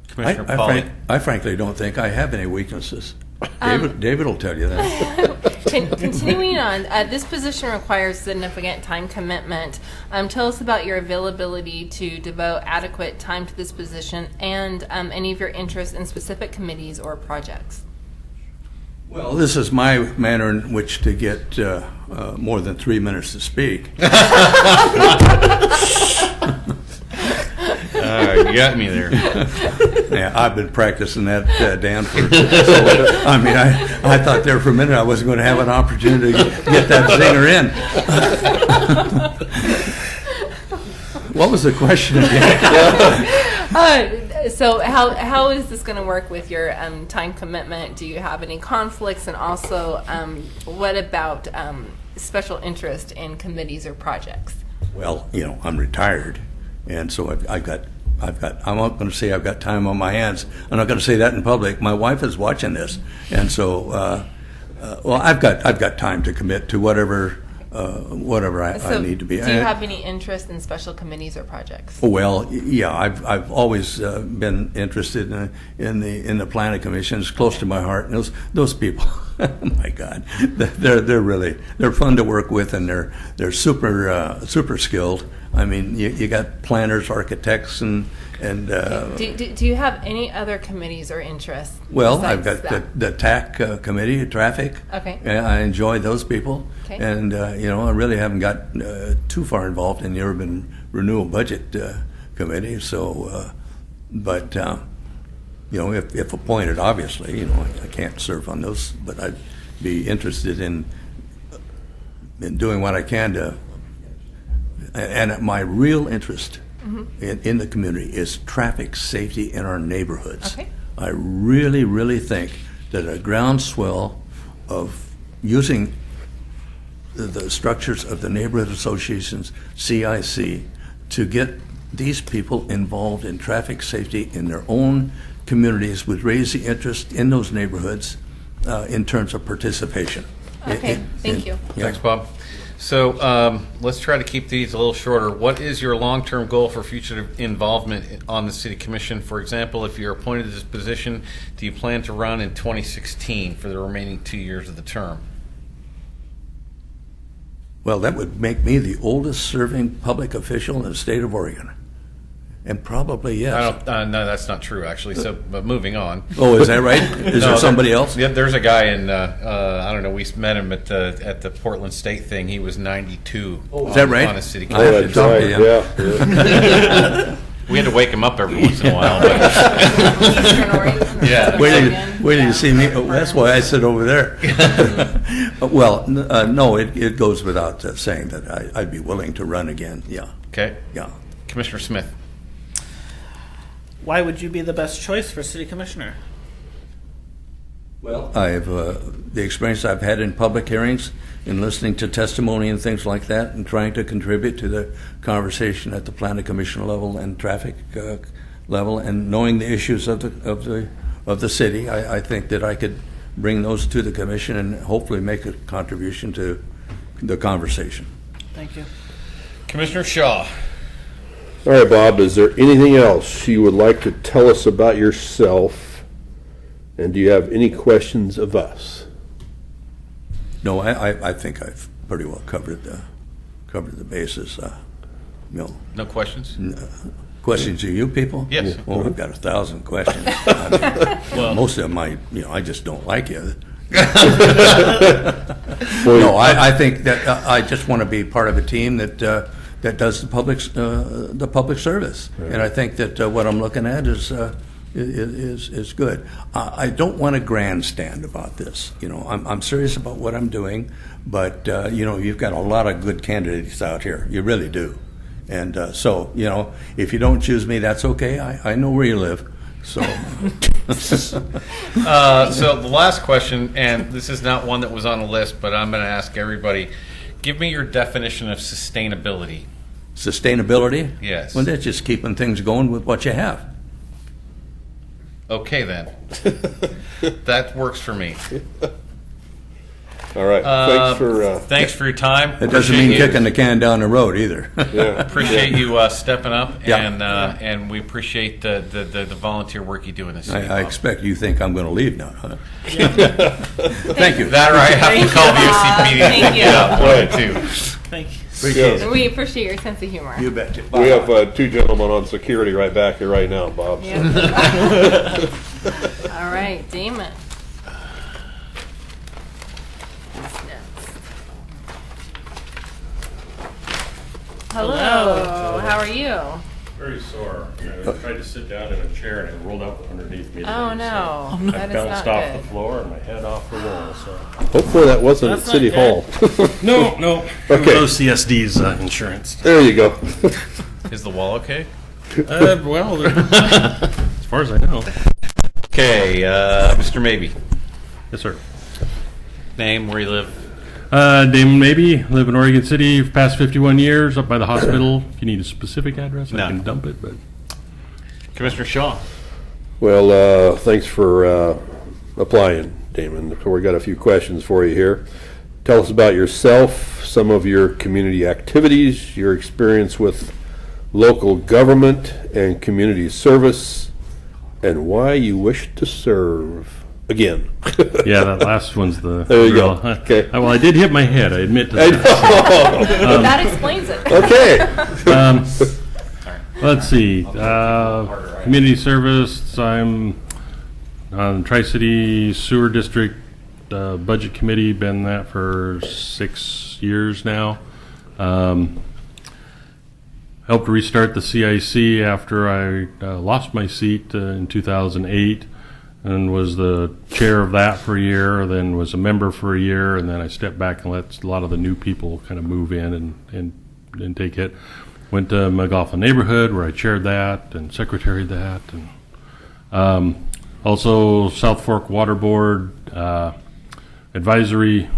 Commissioner Pauly. I frankly don't think I have any weaknesses. David will tell you that. Continuing on, this position requires significant time commitment. Tell us about your availability to devote adequate time to this position and any of your interest in specific committees or projects. Well, this is my manner in which to get more than 3 minutes to speak. You got me there. Yeah, I've been practicing that, Dan. I mean, I thought there for a minute I wasn't going to have an opportunity to get that zinger in. What was the question again? So how is this going to work with your time commitment? Do you have any conflicts? And also, what about special interest in committees or projects? Well, you know, I'm retired, and so I've got. I'm not going to say I've got time on my hands. I'm not going to say that in public. My wife is watching this, and so well, I've got time to commit to whatever I need to be. Do you have any interest in special committees or projects? Well, yeah, I've always been interested in the planning commission. It's close to my heart. And those people, oh my God, they're fun to work with, and they're super skilled. I mean, you got planners, architects, and. Do you have any other committees or interests? Well, I've got the TAC committee, traffic. Okay. I enjoy those people. Okay. And, you know, I really haven't got too far involved in the urban renewal budget committee. So, but, you know, if appointed, obviously, you know, I can't serve on those, but I'd be interested in doing what I can to, and my real interest in the community is traffic safety in our neighborhoods. Okay. I really, really think that a groundswell of using the structures of the neighborhood associations, CIC, to get these people involved in traffic safety in their own communities would raise the interest in those neighborhoods in terms of participation. Okay, thank you. Yeah. Thanks, Bob. So let's try to keep these a little shorter. What is your long-term goal for future involvement on the City Commission? For example, if you're appointed to this position, do you plan to run in 2016 for the remaining 2 years of the term? Well, that would make me the oldest serving public official in the state of Oregon. And probably, yes. No, that's not true, actually. So, but moving on. Oh, is that right? Is there somebody else? Yeah, there's a guy in, I don't know, we met him at the Portland State thing. He was 92. Is that right? On a city I have to commission. talk to him. Yeah. We had to wake him up every once in a while. But Eastern Oregon. Yeah. Wait till you see me. Oh, that's why I sit over there. Well, no, it goes without saying that I'd be willing to run again. Yeah. Okay. Yeah. Commissioner Smith. Why would you be the best choice for city commissioner? Well, I've the experience I've had in public hearings, in listening to testimony and things like that, and trying to contribute to the conversation at the planning commission level and traffic level, and knowing the issues of the city. I think that I could bring those to the commission and hopefully make a contribution to the conversation. Thank you. Commissioner Shaw. All right, Bob, is there anything else you would like to tell us about yourself? And do you have any questions of us? No, I think I've pretty well covered the bases. No No questions? questions to you people? Yes. Oh, I've got 1,000 questions. Most of them, I just don't like you. No, I think that I just want to be part of a team that does the public service, and I think that what I'm looking at is good. I don't want to grandstand about this. I'm serious about what I'm doing, but you've got a lot of good candidates out here. You really do, and so if you don't choose me, that's okay. I know where you live. So, So the last question, and this is not one that was on the list, but I'm going to ask everybody, give me your definition of sustainability. Sustainability? Yes. Well, that's just keeping things going with what you have. Okay, then. That works for me. All right, Thanks for your time. That doesn't mean kicking the can down the road either. Appreciate you stepping up, Yeah. and we appreciate the volunteer work you do in this city. I expect you think I'm going to leave now, huh? Thank you. That or I have to call the OCPD to Thank pick you you. up. One or two. Thank you. Appreciate it. We appreciate your sense of humor. You betcha. We have two gentlemen on security right back here right now, Bob. so. Yep. All right, Damon. Who's next? Hello. How are you? Very sore. I tried to sit down in a chair and it rolled up underneath me. Oh no, I that is bounced not off good. the floor and my head off the wall. So Hopefully that wasn't That's at City not Hall. no. Okay. OCSD's insurance. There you go. Is the wall okay? Well, as far as I know. Okay, Mr. Maybe. Yes, sir. Name, where you live. Damon Maybe, live in Oregon City for past 51 years, up by the hospital. If you need a specific address, No. I can dump it. But Commissioner Shaw. Well, thanks for applying, Damon. So we got a few questions for you here. Tell us about yourself, some of your community activities, your experience with local government and community service, and why you wish to serve. Again. yeah, that last one's the. There you real, go. Okay. Well, I did hit my head. I admit to I that. know. That explains it. Okay. Let's see. Community service. I'm on Tri-City Sewer District Budget Committee. Been that for 6 years now. Helped restart the CIC after I lost my seat in 2008, and was the chair of that for a year. Then was a member for a year, and then I stepped back and let a lot of the new people kind of move in and take it. Went to McLaughlin Neighborhood where I chaired that and secretaried that, and also South Fork Water Board advisory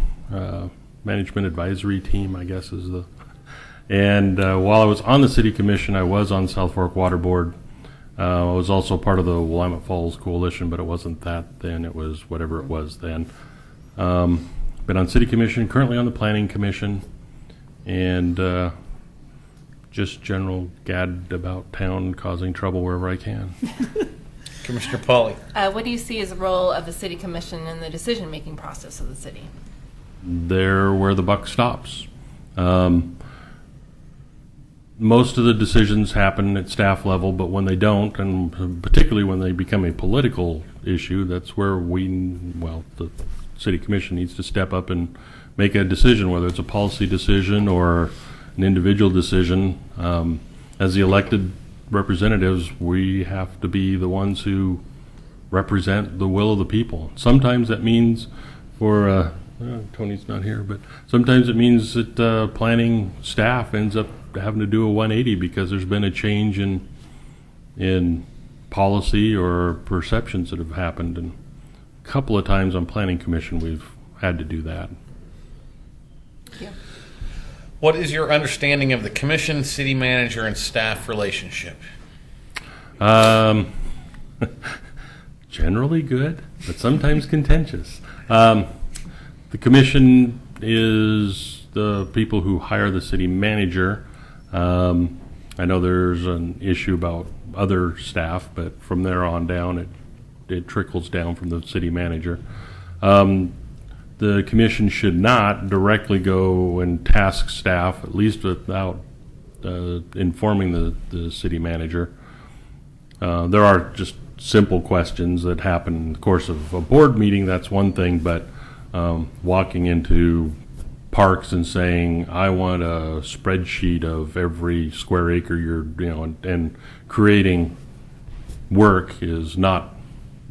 management advisory team, I guess is the. And while I was on the city commission, I was on South Fork Water Board. I was also part of the Willamette Falls Coalition, but it wasn't that then. It was whatever it was then. Been on city commission, currently on the planning commission, and just general gad about town, causing trouble wherever I can. Commissioner Pauly. What do you see as the role of the city commission in the decision-making process of the city? They're where the buck stops. Most of the decisions happen at staff level, but when they don't, and particularly when they become a political issue, that's where the city commission needs to step up and make a decision, whether it's a policy decision or an individual decision. As the elected representatives, we have to be the ones who represent the will of the people. Sometimes that means Tony's not here, but sometimes it means that planning staff ends up having to do a 180 because there's been a change in policy or perceptions that have happened, and couple of times on Planning Commission we've had to do that. What is your understanding of the commission, city manager, and staff relationship? Generally good, but sometimes contentious. The commission is the people who hire the city manager. I know there's an issue about other staff, but from there on down, it trickles down from the city manager. The commission should not directly go and task staff, at least without informing the city manager. There are just simple questions that happen in the course of a board meeting. That's one thing, but walking into parks and saying, I want a spreadsheet of every square acre and creating work is not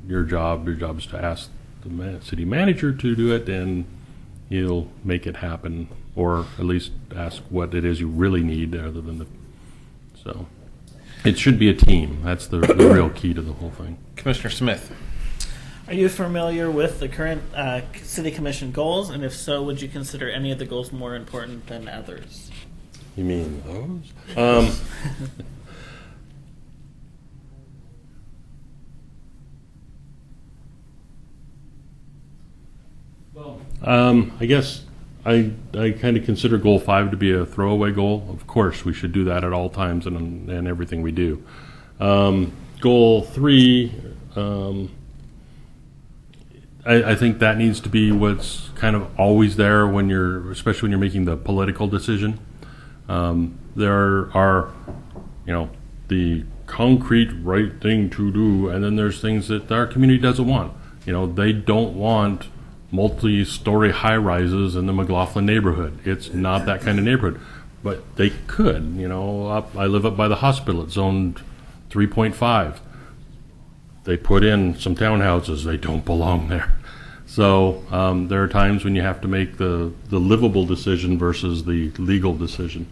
your job. Your job is to ask the city manager to do it, and he'll make it happen, or at least ask what it is you really need other than so it should be a team. That's the real key to the whole thing. Commissioner Smith. Are you familiar with the current city commission goals? And if so, would you consider any of the goals more important than others? You mean those? I guess I kind of consider goal 5 to be a throwaway goal. Of course, we should do that at all times and everything we do. Goal 3, I think that needs to be what's kind of always there especially when you're making the political decision. There are, the concrete right thing to do, and then there's things that our community doesn't want. They don't want multi-story high-rises in the McLaughlin neighborhood. It's not that kind of neighborhood, but they could. I live up by the hospital. It's zoned 3.5. They put in some townhouses. They don't belong there. So there are times when you have to make the livable decision versus the legal decision.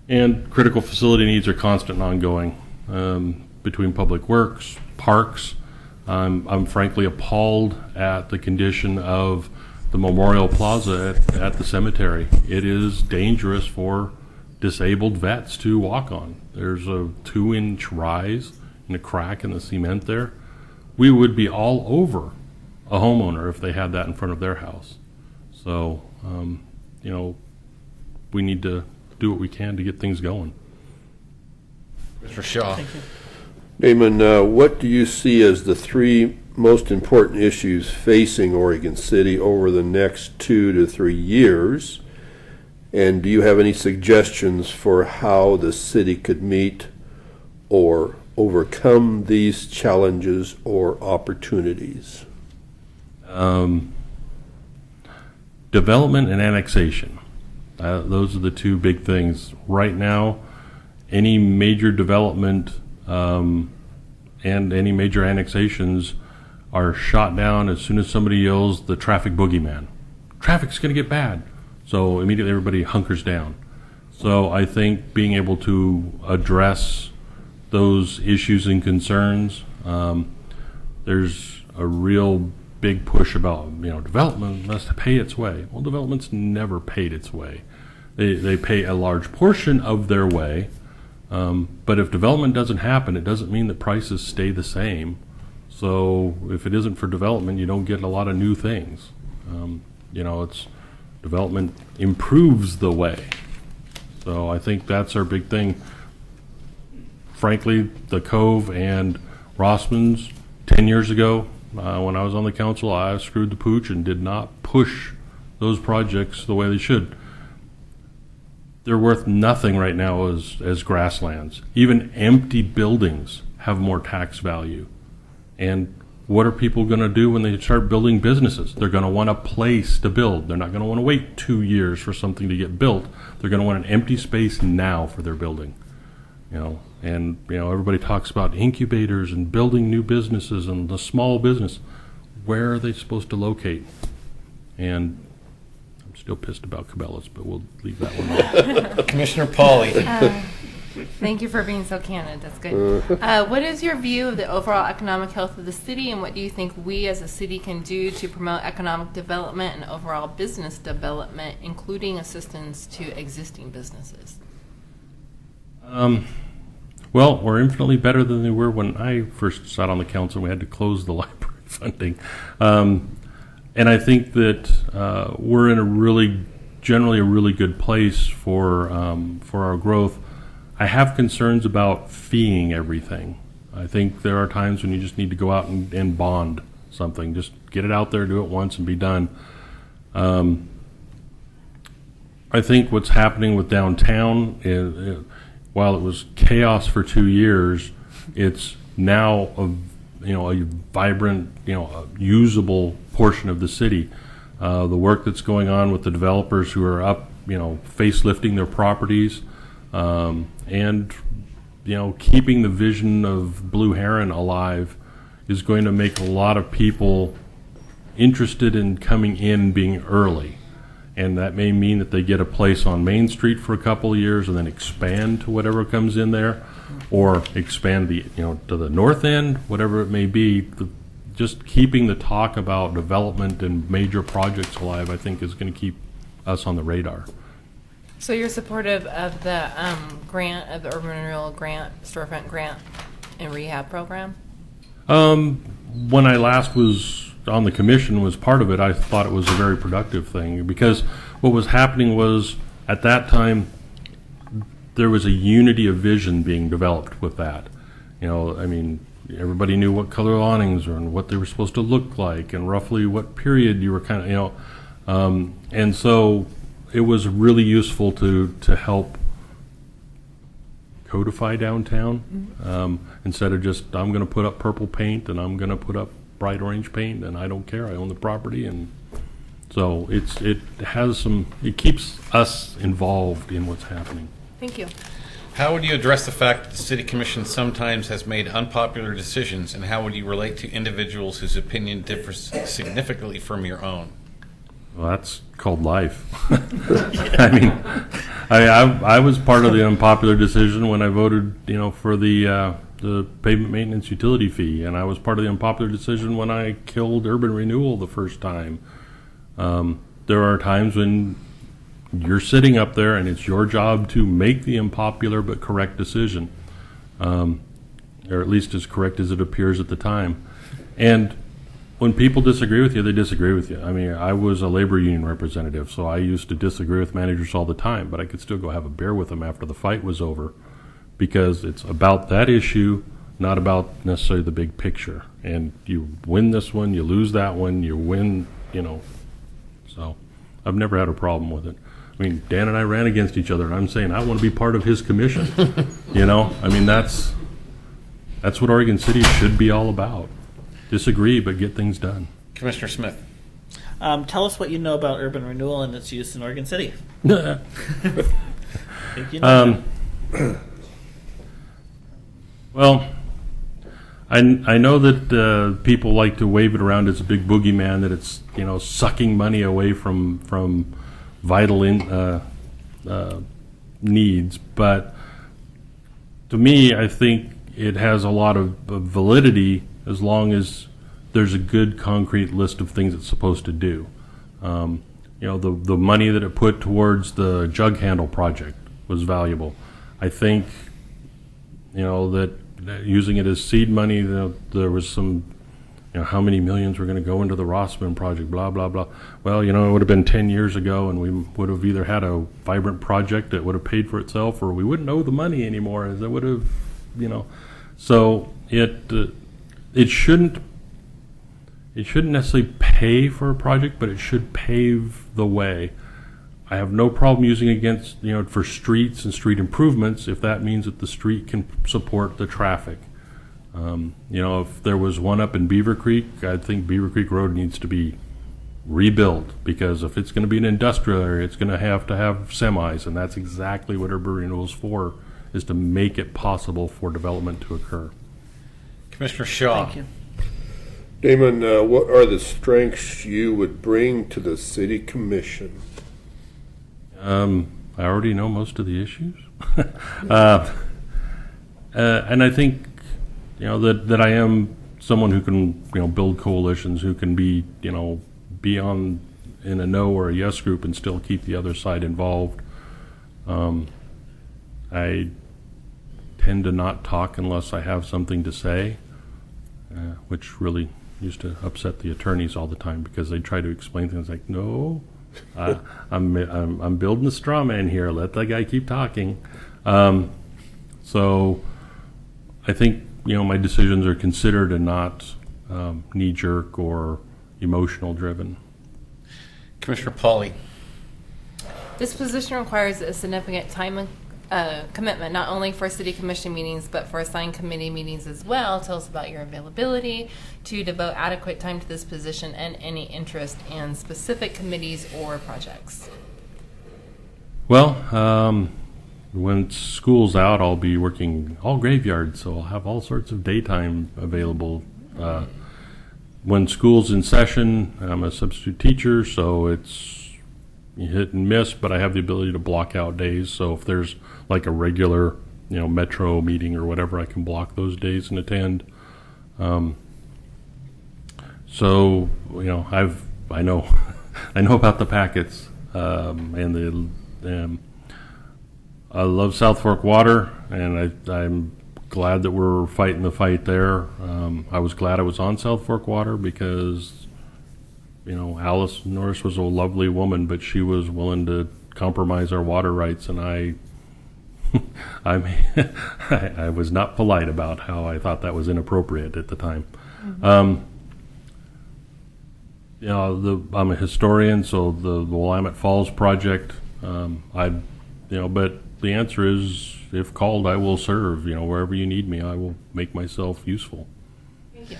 And critical facility needs are constant and ongoing between public works, parks. I'm frankly appalled at the condition of the Memorial Plaza at the cemetery. It is dangerous for disabled vets to walk on. There's a 2-inch rise in a crack in the cement there. We would be all over a homeowner if they had that in front of their house. So, we need to do what we can to get things going. Mr. Shaw. Thank you. Damon, what do you see as the 3 most important issues facing Oregon City over the next 2 to 3 years? And do you have any suggestions for how the city could meet or overcome these challenges or opportunities? Development and annexation. Those are the 2 big things. Right now, any major development and any major annexations are shot down as soon as somebody yells the traffic boogeyman. Traffic's going to get bad. So immediately everybody hunkers down. So I think being able to address those issues and concerns, there's a real big push about, development must pay its way. Well, development's never paid its way. They pay a large portion of their way. But if development doesn't happen, it doesn't mean that prices stay the same. So if it isn't for development, you don't get a lot of new things. It's development improves the way. So I think that's our big thing. Frankly, the Cove and Rossman's 10 years ago, when I was on the council, I screwed the pooch and did not push those projects the way they should. They're worth nothing right now as grasslands. Even empty buildings have more tax value. And what are people going to do when they start building businesses? They're going to want a place to build. They're not going to want to wait 2 years for something to get built. They're going to want an empty space now for their building. Everybody talks about incubators and building new businesses and the small business. Where are they supposed to locate? And I'm still pissed about Cabela's, but we'll leave that one off. Commissioner Pauly. Thank you for being so candid. That's good. What is your view of the overall economic health of the city, and what do you think we as a city can do to promote economic development and overall business development, including assistance to existing businesses? Well, we're infinitely better than they were when I first sat on the council. We had to close the library funding. And I think that we're in generally a really good place for our growth. I have concerns about feeing everything. I think there are times when you just need to go out and bond something. Just get it out there, do it once, and be done. I think what's happening with downtown is, while it was chaos for 2 years, it's now a vibrant, usable portion of the city. The work that's going on with the developers who are up, facelifting their properties, and keeping the vision of Blue Heron alive is going to make a lot of people interested in coming in, being early. And that may mean that they get a place on Main Street for a couple of years and then expand to whatever comes in there, or expand to the north end, whatever it may be. Just keeping the talk about development and major projects alive, I think, is going to keep us on the radar. So you're supportive of the grant, of the Urban Renewal Grant, Storefront Grant and Rehab Program? When I last was on the commission, was part of it, I thought it was a very productive thing, because what was happening was, at that time, there was a unity of vision being developed with that. Everybody knew what color awnings were and what they were supposed to look like and roughly what period you were kind of, and so it was really useful to help codify downtown, instead of just, I'm going to put up purple paint and I'm going to put up bright orange paint and I don't care, I own the property. And so it keeps us involved in what's happening. Thank you. How would you address the fact that the City Commission sometimes has made unpopular decisions, and how would you relate to individuals whose opinion differs significantly from your own? Well, that's called life. I was part of the unpopular decision when I voted, for the pavement maintenance utility fee, and I was part of the unpopular decision when I killed urban renewal the first time. There are times when you're sitting up there and it's your job to make the unpopular but correct decision, or at least as correct as it appears at the time. And when people disagree with you, they disagree with you. I was a labor union representative, so I used to disagree with managers all the time, but I could still go have a beer with them after the fight was over, because it's about that issue, not about necessarily the big picture. And you win this one, you lose that one, you win, So I've never had a problem with it. Dan and I ran against each other, and I'm saying I want to be part of his commission. That's what Oregon City should be all about. Disagree, but get things done. Commissioner Smith. Tell us what you know about urban renewal and its use in Oregon City. Well, I know that people like to wave it around as a big boogeyman, that it's sucking money away from vital needs, but to me, I think it has a lot of validity as long as there's a good concrete list of things it's supposed to do. The money that it put towards the jug handle project was valuable. I think that using it as seed money, there was some, how many millions were going to go into the Rossman project, blah, blah, blah. Well, it would have been 10 years ago, and we would have either had a vibrant project that would have paid for itself, or we wouldn't owe the money anymore, as it would have, So it shouldn't necessarily pay for a project, but it should pave the way. I have no problem using it against, for streets and street improvements, if that means that the street can support the traffic. If there was one up in Beaver Creek, I think Beaver Creek Road needs to be rebuilt, because if it's going to be an industrial area, it's going to have semis, and that's exactly what urban renewal is for, is to make it possible for development to occur. Commissioner Shaw. Thank you. Damon, what are the strengths you would bring to the city commission? I I already know most of the issues. And I think, that I am someone who can, build coalitions, who can be, be on in a no or a yes group and still keep the other side involved. I tend to not talk unless I have something to say, which really used to upset the attorneys all the time because they try to explain things like, no, I'm building a straw man here. Let that guy keep talking. So I think, my decisions are considered and not knee-jerk or emotional driven. Commissioner Pauly. This position requires a significant time commitment, not only for city commission meetings, but for assigned committee meetings as well. Tell us about your availability to devote adequate time to this position and any interest in specific committees or projects. Well, when school's out, I'll be working all graveyards, so I'll have all sorts of daytime available. When school's in session, I'm a substitute teacher, so it's hit and miss, but I have the ability to block out days. So if there's like a regular, metro meeting or whatever, I can block those days and attend. So, I know about the packets, and I love South Fork Water, and I'm glad that we're fighting the fight there. I was glad I was on South Fork Water because, Alice Norris was a lovely woman, but she was willing to compromise our water rights, and I was not polite about how I thought that was inappropriate at the time. Mm-hmm. I'm a historian, so the Willamette Falls project, but the answer is, if called, I will serve. Wherever you need me, I will make myself useful. Thank you.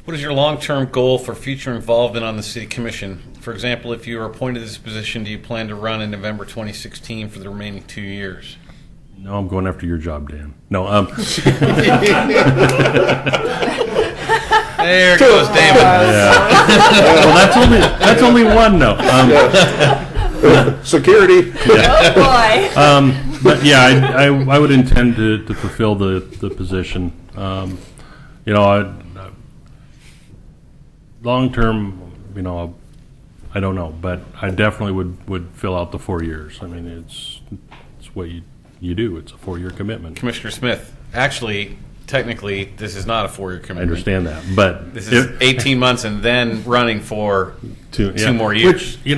What is your long-term goal for future involvement on the City Commission? For example, if you are appointed to this position, do you plan to run in November 2016 for the remaining 2 years? No, I'm going after your job, Dan. No, There goes Damon. Well, that's only one no. Security. Oh boy. But yeah, I would intend to fulfill the position. Long term, I don't know, but I definitely would fill out the 4 years. I mean, it's what you do. It's a 4-year commitment. Commissioner Smith, actually, technically, this is not a 4-year commitment. I understand that, but This is 18 months and then running for two more years. Which,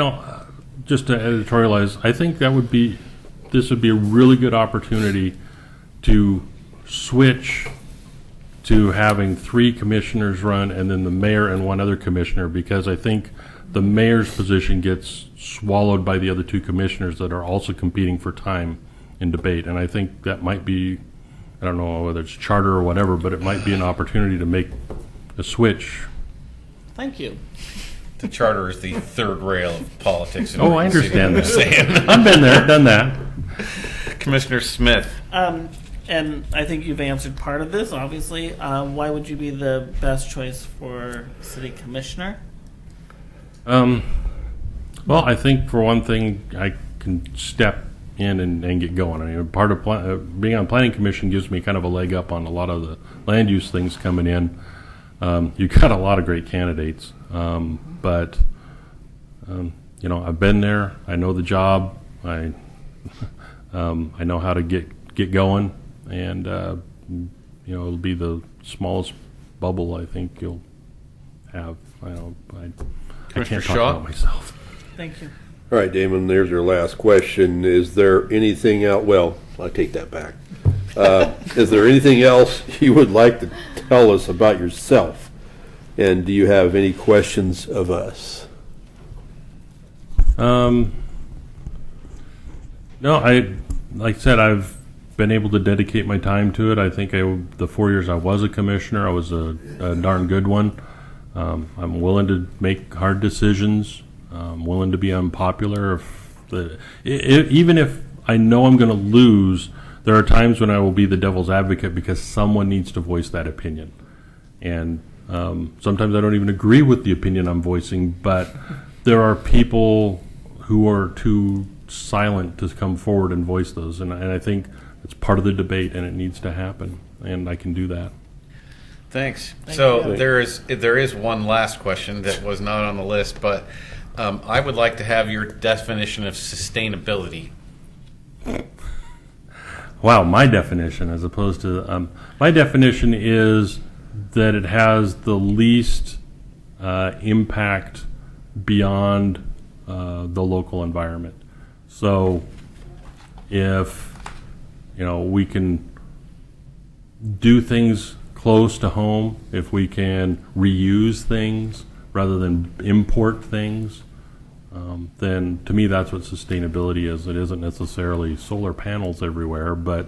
just to editorialize, I think this would be a really good opportunity to switch to having 3 commissioners run and then the mayor and 1 other commissioner, because I think the mayor's position gets swallowed by the other 2 commissioners that are also competing for time in debate. And I think that might be, I don't know whether it's charter or whatever, but it might be an opportunity to make a switch. Thank you. The charter is the third rail of politics. Oh, I understand that. I've been there, done that. Commissioner Smith. And I think you've answered part of this, obviously. Why would you be the best choice for city commissioner? Well, I think for one thing, I can step in and get going. I mean, part of being on planning commission gives me kind of a leg up on a lot of the land use things coming in. You've got a lot of great candidates, but I've been there. I know the job. I know how to get going, and it'll be the smallest bubble I think you'll have. I can't talk about myself. Thank you. All right, Damon, there's your last question. Is there anything else? Well, I take that back. Is there anything else you would like to tell us about yourself? And do you have any questions of us? No, like I said, I've been able to dedicate my time to it. I think the 4 years I was a commissioner, I was a darn good one. I'm willing to make hard decisions. I'm willing to be unpopular. Even if I know I'm going to lose, there are times when I will be the devil's advocate because someone needs to voice that opinion. And sometimes I don't even agree with the opinion I'm voicing, but there are people who are too silent to come forward and voice those. And I think it's part of the debate, and it needs to happen. And I can do that. Thanks. Thank So you. there is one last question that was not on the list, but I would like to have your definition of sustainability. Wow, my definition, as opposed to my definition is that it has the least impact beyond the local environment. So if we can do things close to home, if we can reuse things rather than import things, then to me that's what sustainability is. It isn't necessarily solar panels everywhere, but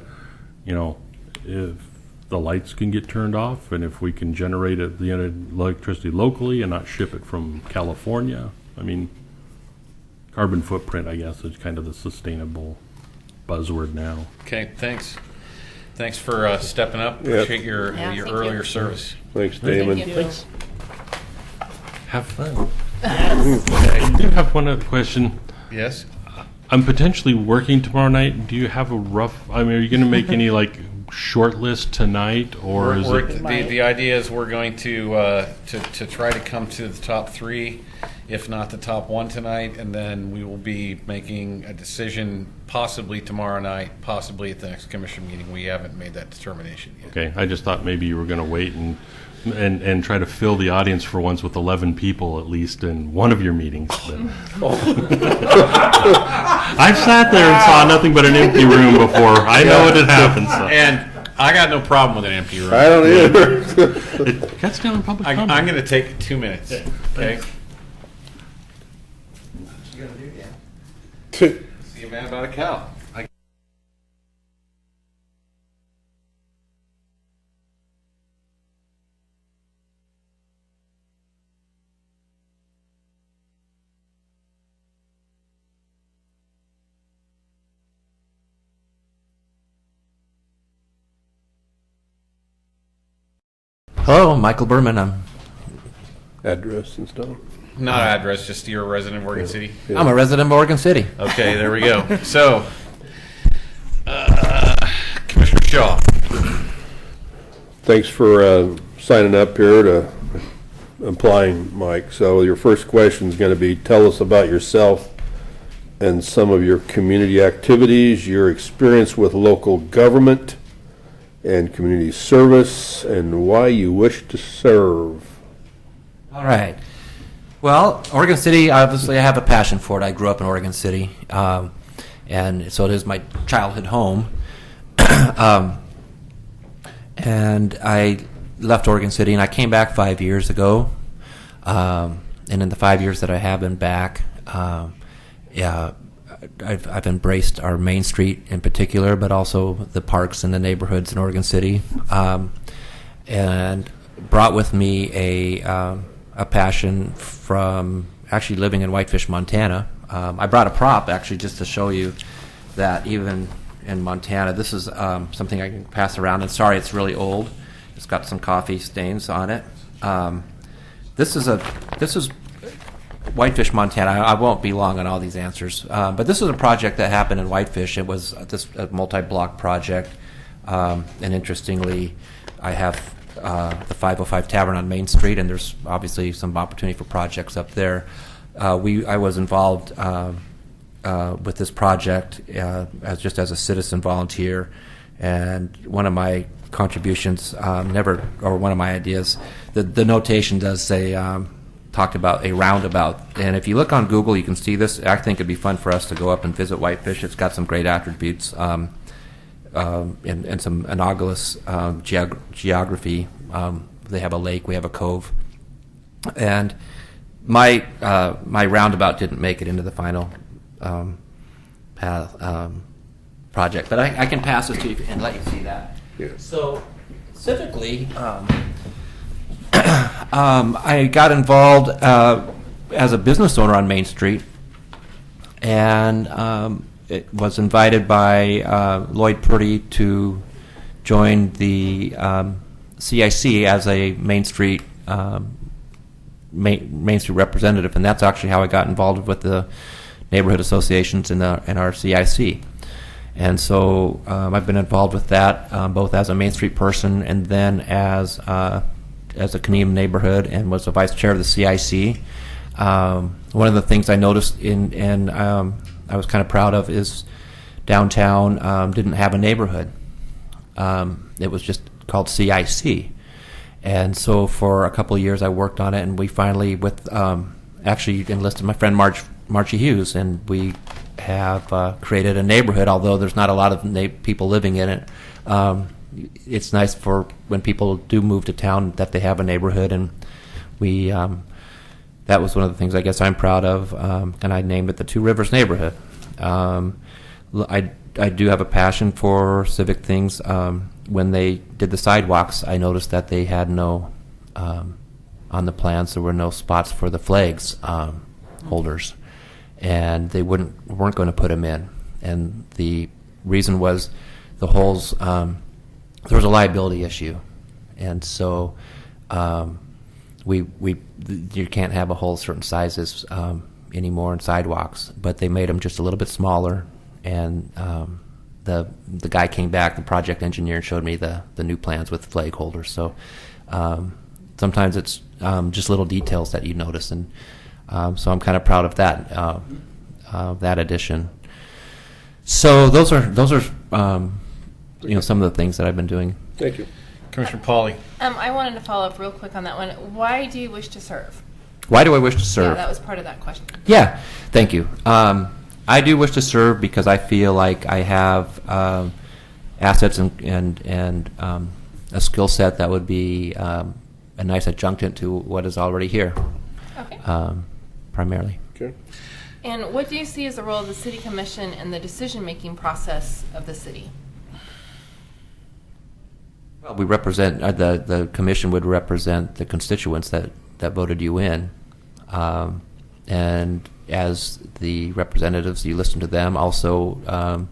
if the lights can get turned off, and if we can generate the electricity locally and not ship it from California, I mean, carbon footprint, I guess, is kind of the sustainable buzzword now. Okay, thanks. Thanks for stepping up. Yeah. Appreciate your Yeah, thank earlier you. service. Thanks, Damon. Thank you. Thanks. Have fun. I do have one other question. Yes? I'm potentially working tomorrow night. Do you have a rough? I mean, are you going to make any short list tonight, or is it? The idea is we're going to try to come to the top 3, if not the top 1 tonight, and then we will be making a decision possibly tomorrow night, possibly at the next commission meeting. We haven't made that determination yet. Okay, I just thought maybe you were going to wait and try to fill the audience for once with 11 people at least in one of your meetings. But I've sat there and saw nothing but an empty room before. I know it had happened. So. And I got no problem with an empty room. I don't either. That's down in public I'm comment. going to take 2 minutes. Okay? See a man about a cow. Hello, Michael Berman. Address and stuff. Not address, just you're a resident of Oregon City. I'm a resident of Oregon City. Okay, there we go. So, Commissioner Shaw. Thanks for signing up here to applying, Mike. So your first question is going to be, tell us about yourself and some of your community activities, your experience with local government and community service, and why you wish to serve. All right. Well, Oregon City, obviously I have a passion for it. I grew up in Oregon City, and so it is my childhood home. And I left Oregon City, and I came back 5 years ago. And in the 5 years that I have been back, I've embraced our Main Street in particular, but also the parks and the neighborhoods in Oregon City, and brought with me a passion from actually living in Whitefish, Montana. I brought a prop actually just to show you that even in Montana, this is something I can pass around. And sorry, it's really old. It's got some coffee stains on it. This is Whitefish, Montana. I won't be long on all these answers, but this is a project that happened in Whitefish. It was a multi-block project, and interestingly, I have the 505 Tavern on Main Street, and there's obviously some opportunity for projects up there. I was involved with this project as a citizen volunteer, and one of my contributions, one of my ideas, the notation does say. Talked about a roundabout, and if you look on Google, you can see this. I think it'd be fun for us to go up and visit Whitefish. It's got some great attributes and some analogous geography. They have a lake, we have a cove, and my roundabout didn't make it into the final project, but I can pass this to you and let you see that. Yeah. So, specifically. I got involved as a business owner on Main Street, and it was invited by Lloyd Purdy to join the CIC as a Main Street Main Street representative, and that's actually how I got involved with the neighborhood associations in our CIC. And so I've been involved with that both as a Main Street person and then as a Kaneem neighborhood, and was the vice chair of the CIC. One of the things I noticed and I was kind of proud of is downtown didn't have a neighborhood. It was just called CIC. And so for a couple of years I worked on it, and we finally, with actually enlisted my friend Margie Hughes, and we have created a neighborhood, although there's not a lot of people living in it. It's nice for when people do move to town that they have a neighborhood, and we that was one of the things I guess I'm proud of, and I named it the Two Rivers neighborhood. I do have a passion for civic things. When they did the sidewalks, I noticed that they had no on the plans. There were no spots for the flags holders, and they weren't going to put them in. And the reason was the holes. There was a liability issue, and so you can't have a hole certain sizes anymore in sidewalks. But they made them just a little bit smaller, and the guy came back, the project engineer, and showed me the new plans with flag holders. So sometimes it's just little details that you notice, and so I'm kind of proud of that addition. So those are some of the things that I've been doing. Thank you. Commissioner Pauly. I wanted to follow up real quick on that one. Why do you wish to serve? Why do I wish to serve? Yeah, that was part of that question. Yeah, thank you. I do wish to serve because I feel like I have assets and a skill set that would be a nice adjunct to what is already here. Okay. Primarily. Okay. And what do you see as the role of the City Commission in the decision-making process of the city? Well, we represent the commission would represent the constituents that voted you in, and as the representatives, you listen to them. Also,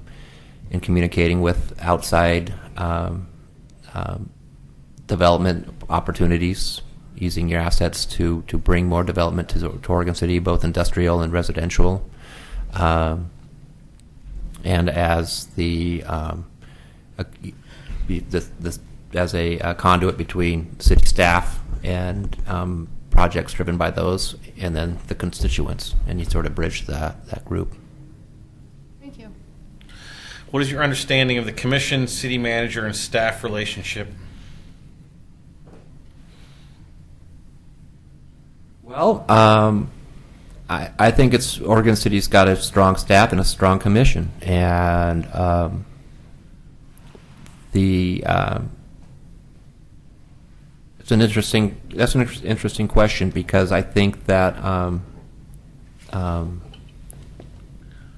in communicating with outside development opportunities, using your assets to bring more development to Oregon City, both industrial and residential, and as as a conduit between city staff and projects driven by those, and then the constituents, and you sort of bridge that group. Thank you. What is your understanding of the commission, city manager, and staff relationship? Well, I think Oregon City's got a strong staff and a strong commission, and that's an interesting question, because I think that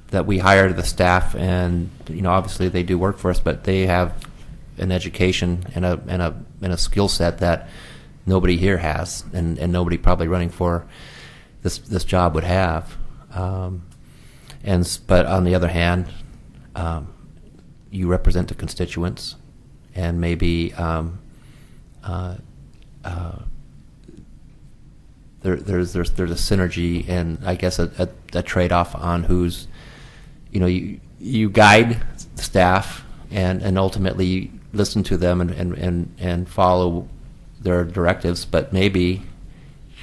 that we hired the staff, and obviously they do work for us, but they have an education and a skill set that nobody here has, and nobody probably running for this job would have. But on the other hand, you represent the constituents, and maybe there's a synergy, and I guess a trade-off on who's, you guide the staff and ultimately listen to them and follow their directives, but maybe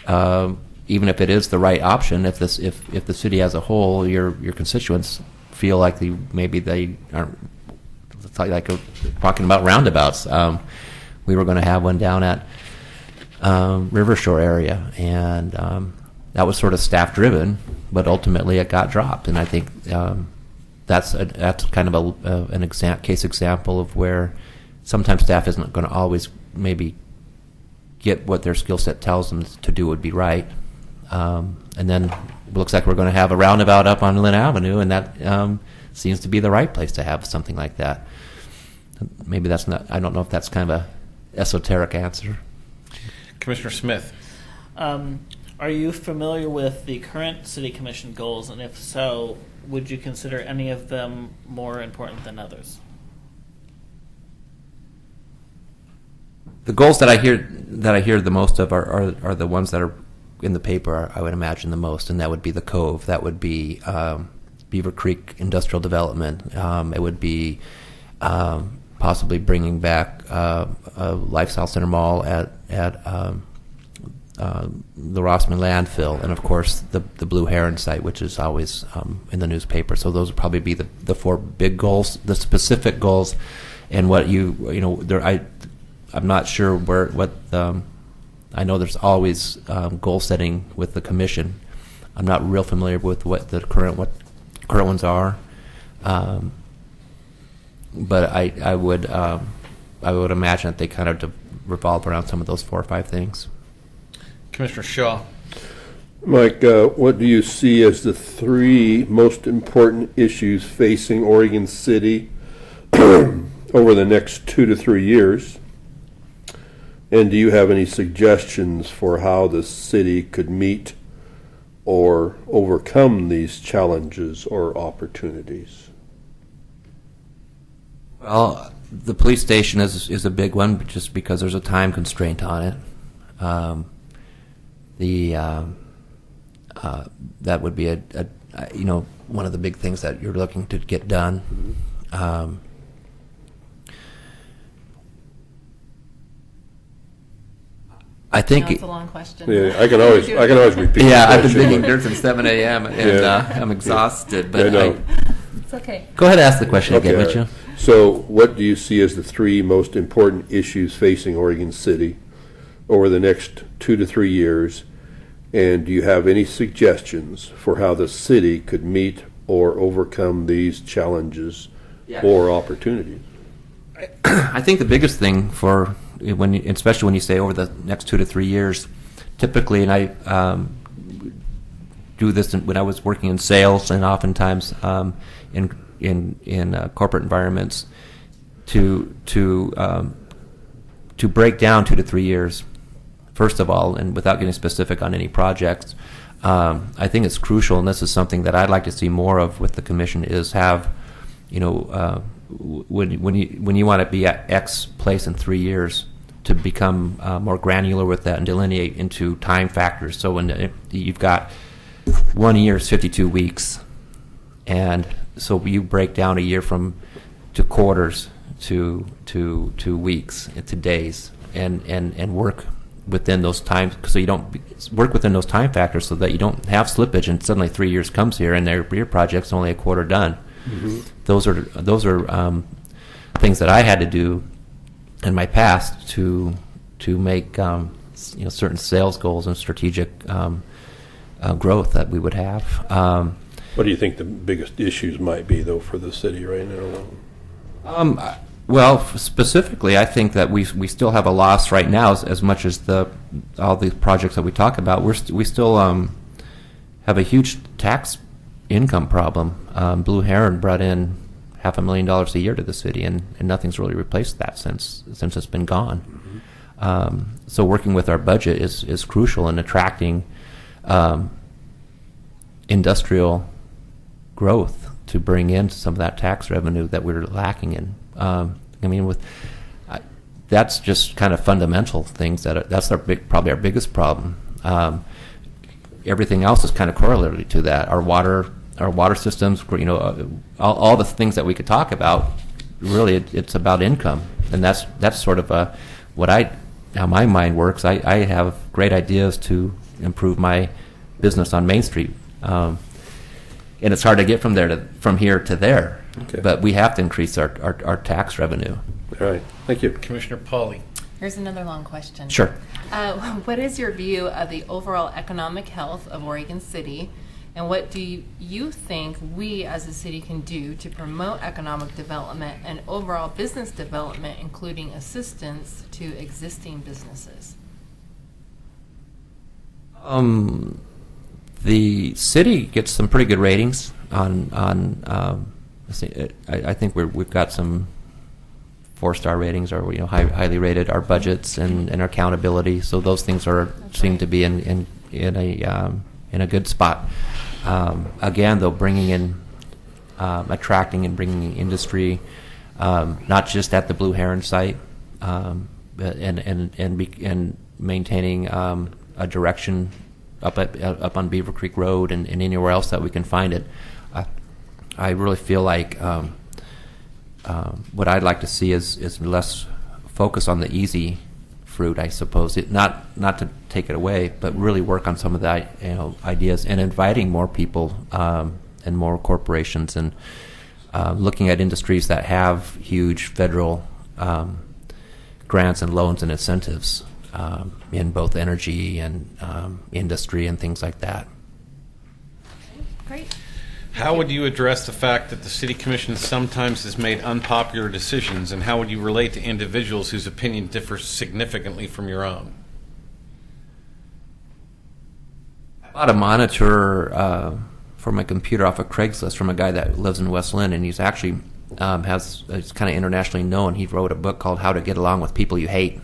even if it is the right option, if the city as a whole, your constituents feel like maybe they aren't, it's like talking about roundabouts. We were going to have one down at River Shore area, and that was sort of staff driven, but ultimately it got dropped. And I think that's kind of an case example of where sometimes staff isn't going to always maybe get what their skill set tells them to do would be right. And then it looks like we're going to have a roundabout up on Lynn Avenue, and that seems to be the right place to have something like that. Maybe that's not, I don't know if that's kind of a esoteric answer. Commissioner Smith. Are you familiar with the current City Commission goals, and if so, would you consider any of them more important than others? The goals that I hear the most of are the ones that are in the paper, I would imagine the most, and that would be the Cove. That would be Beaver Creek Industrial Development. It would be possibly bringing back a Lifestyle Center Mall at the Rossman landfill, and of course the Blue Heron site, which is always in the newspaper. So those would probably be the four big goals, the specific goals, and what I'm not sure what I know. There's always goal setting with the commission. I'm not real familiar with what the current ones are, but I would imagine that they kind of revolve around some of those 4 or 5 things. Commissioner Shaw. Mike, what do you see as the 3 most important issues facing Oregon City over the next 2 to 3 years? And do you have any suggestions for how the city could meet or overcome these challenges or opportunities? Well, the police station is a big one, just because there's a time constraint on it. That would be one of the big things that you're looking to get done. I think That's a long question. Yeah, I can always repeat. Yeah, the I've been question. thinking there since 7 a.m. and I'm exhausted. But I know. It's okay. Go ahead and ask the question again, Okay, would you? So what do you see as the 3 most important issues facing Oregon City over the next 2 to 3 years? And do you have any suggestions for how the city could meet or overcome these challenges or opportunities? I think the biggest thing for especially when you say over the next 2 to 3 years, typically, and I do this when I was working in sales, and oftentimes in corporate environments, to break down 2 to 3 years. First of all, and without getting specific on any projects, I think it's crucial, and this is something that I'd like to see more of with the commission, is have, when you want to be at X place in 3 years, to become more granular with that and delineate into time factors. So when you've got 1 year is 52 weeks, and so you break down a year to quarters, to weeks, to days, and work within those times, so you don't work within those time factors, so that you don't have slippage and suddenly 3 years comes here and your project's only a quarter done. Mm-hmm. Those are things that I had to do in my past to make certain sales goals and strategic growth that we would have. What do you think the biggest issues might be, though, for the city right now? Well, specifically, I think that we still have a loss right now, as much as all the projects that we talk about. We still have a huge tax income problem. Blue Heron brought in $500,000 a year to the city, and nothing's really replaced that since it's been gone. Mm-hmm. So working with our budget is crucial in attracting industrial growth to bring in some of that tax revenue that we're lacking in. That's just kind of fundamental things that's probably our biggest problem. Everything else is kind of corollary to that. Our water systems, all the things that we could talk about. Really, it's about income, and that's sort of how my mind works. I have great ideas to improve my business on Main Street, and it's hard to get from here to there. Okay. But we have to increase our tax revenue. All right. Thank you. Commissioner Pauly. Here's another long question. Sure. What is your view of the overall economic health of Oregon City, and what do you think we as a city can do to promote economic development and overall business development, including assistance to existing businesses? The city gets some pretty good ratings on I think we've got some 4-star ratings, or highly rated. Our budgets and our accountability, so those things seem to be in a good spot. Again, though, bringing in, attracting and bringing in industry, not just at the Blue Heron site, and maintaining a direction up on Beaver Creek Road and anywhere else that we can find it. I really feel like what I'd like to see is less focus on the easy fruit, I suppose. Not to take it away, but really work on some of the ideas and inviting more people and more corporations and looking at industries that have huge federal grants and loans and incentives in both energy and industry and things like that. Great. How would you address the fact that the City Commission sometimes has made unpopular decisions, and how would you relate to individuals whose opinion differs significantly from your own? I bought a monitor for my computer off of Craigslist from a guy that lives in West Lynn, and he's actually it's kind of internationally known. He wrote a book called How to Get Along with People You Hate.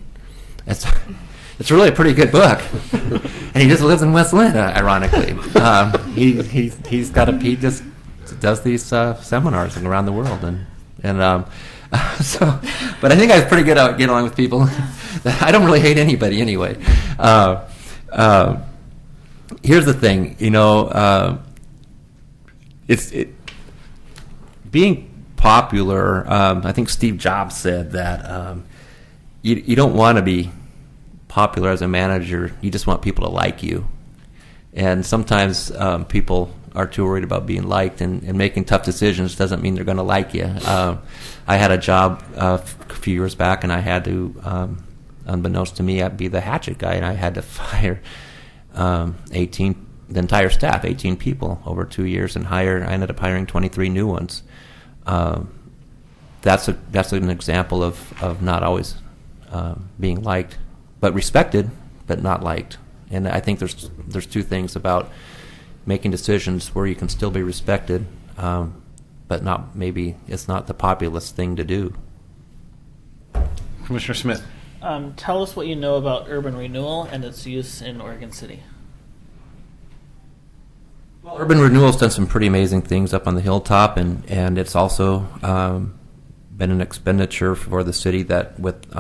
It's really a pretty good book, and he just lives in West Lynn. Ironically, he just does these seminars around the world, and so. But I think I was pretty good at getting along with people. I don't really hate anybody anyway. Here's the thing, being popular. I think Steve Jobs said that you don't want to be popular as a manager. You just want people to like you, and sometimes people are too worried about being liked, and making tough decisions doesn't mean they're going to like you. I had a job a few years back, and I had to, unbeknownst to me, I'd be the hatchet guy, and I had to fire the entire staff, 18 people over 2 years, and I ended up hiring 23 new ones. That's an example of not always being liked, but respected, but not liked. And I think there's two things about making decisions where you can still be respected, but maybe it's not the populist thing to do. Commissioner Smith. Tell us what you know about urban renewal and its use in Oregon City. Well, urban renewal's done some pretty amazing things up on the hilltop, and it's also been an expenditure for the city that with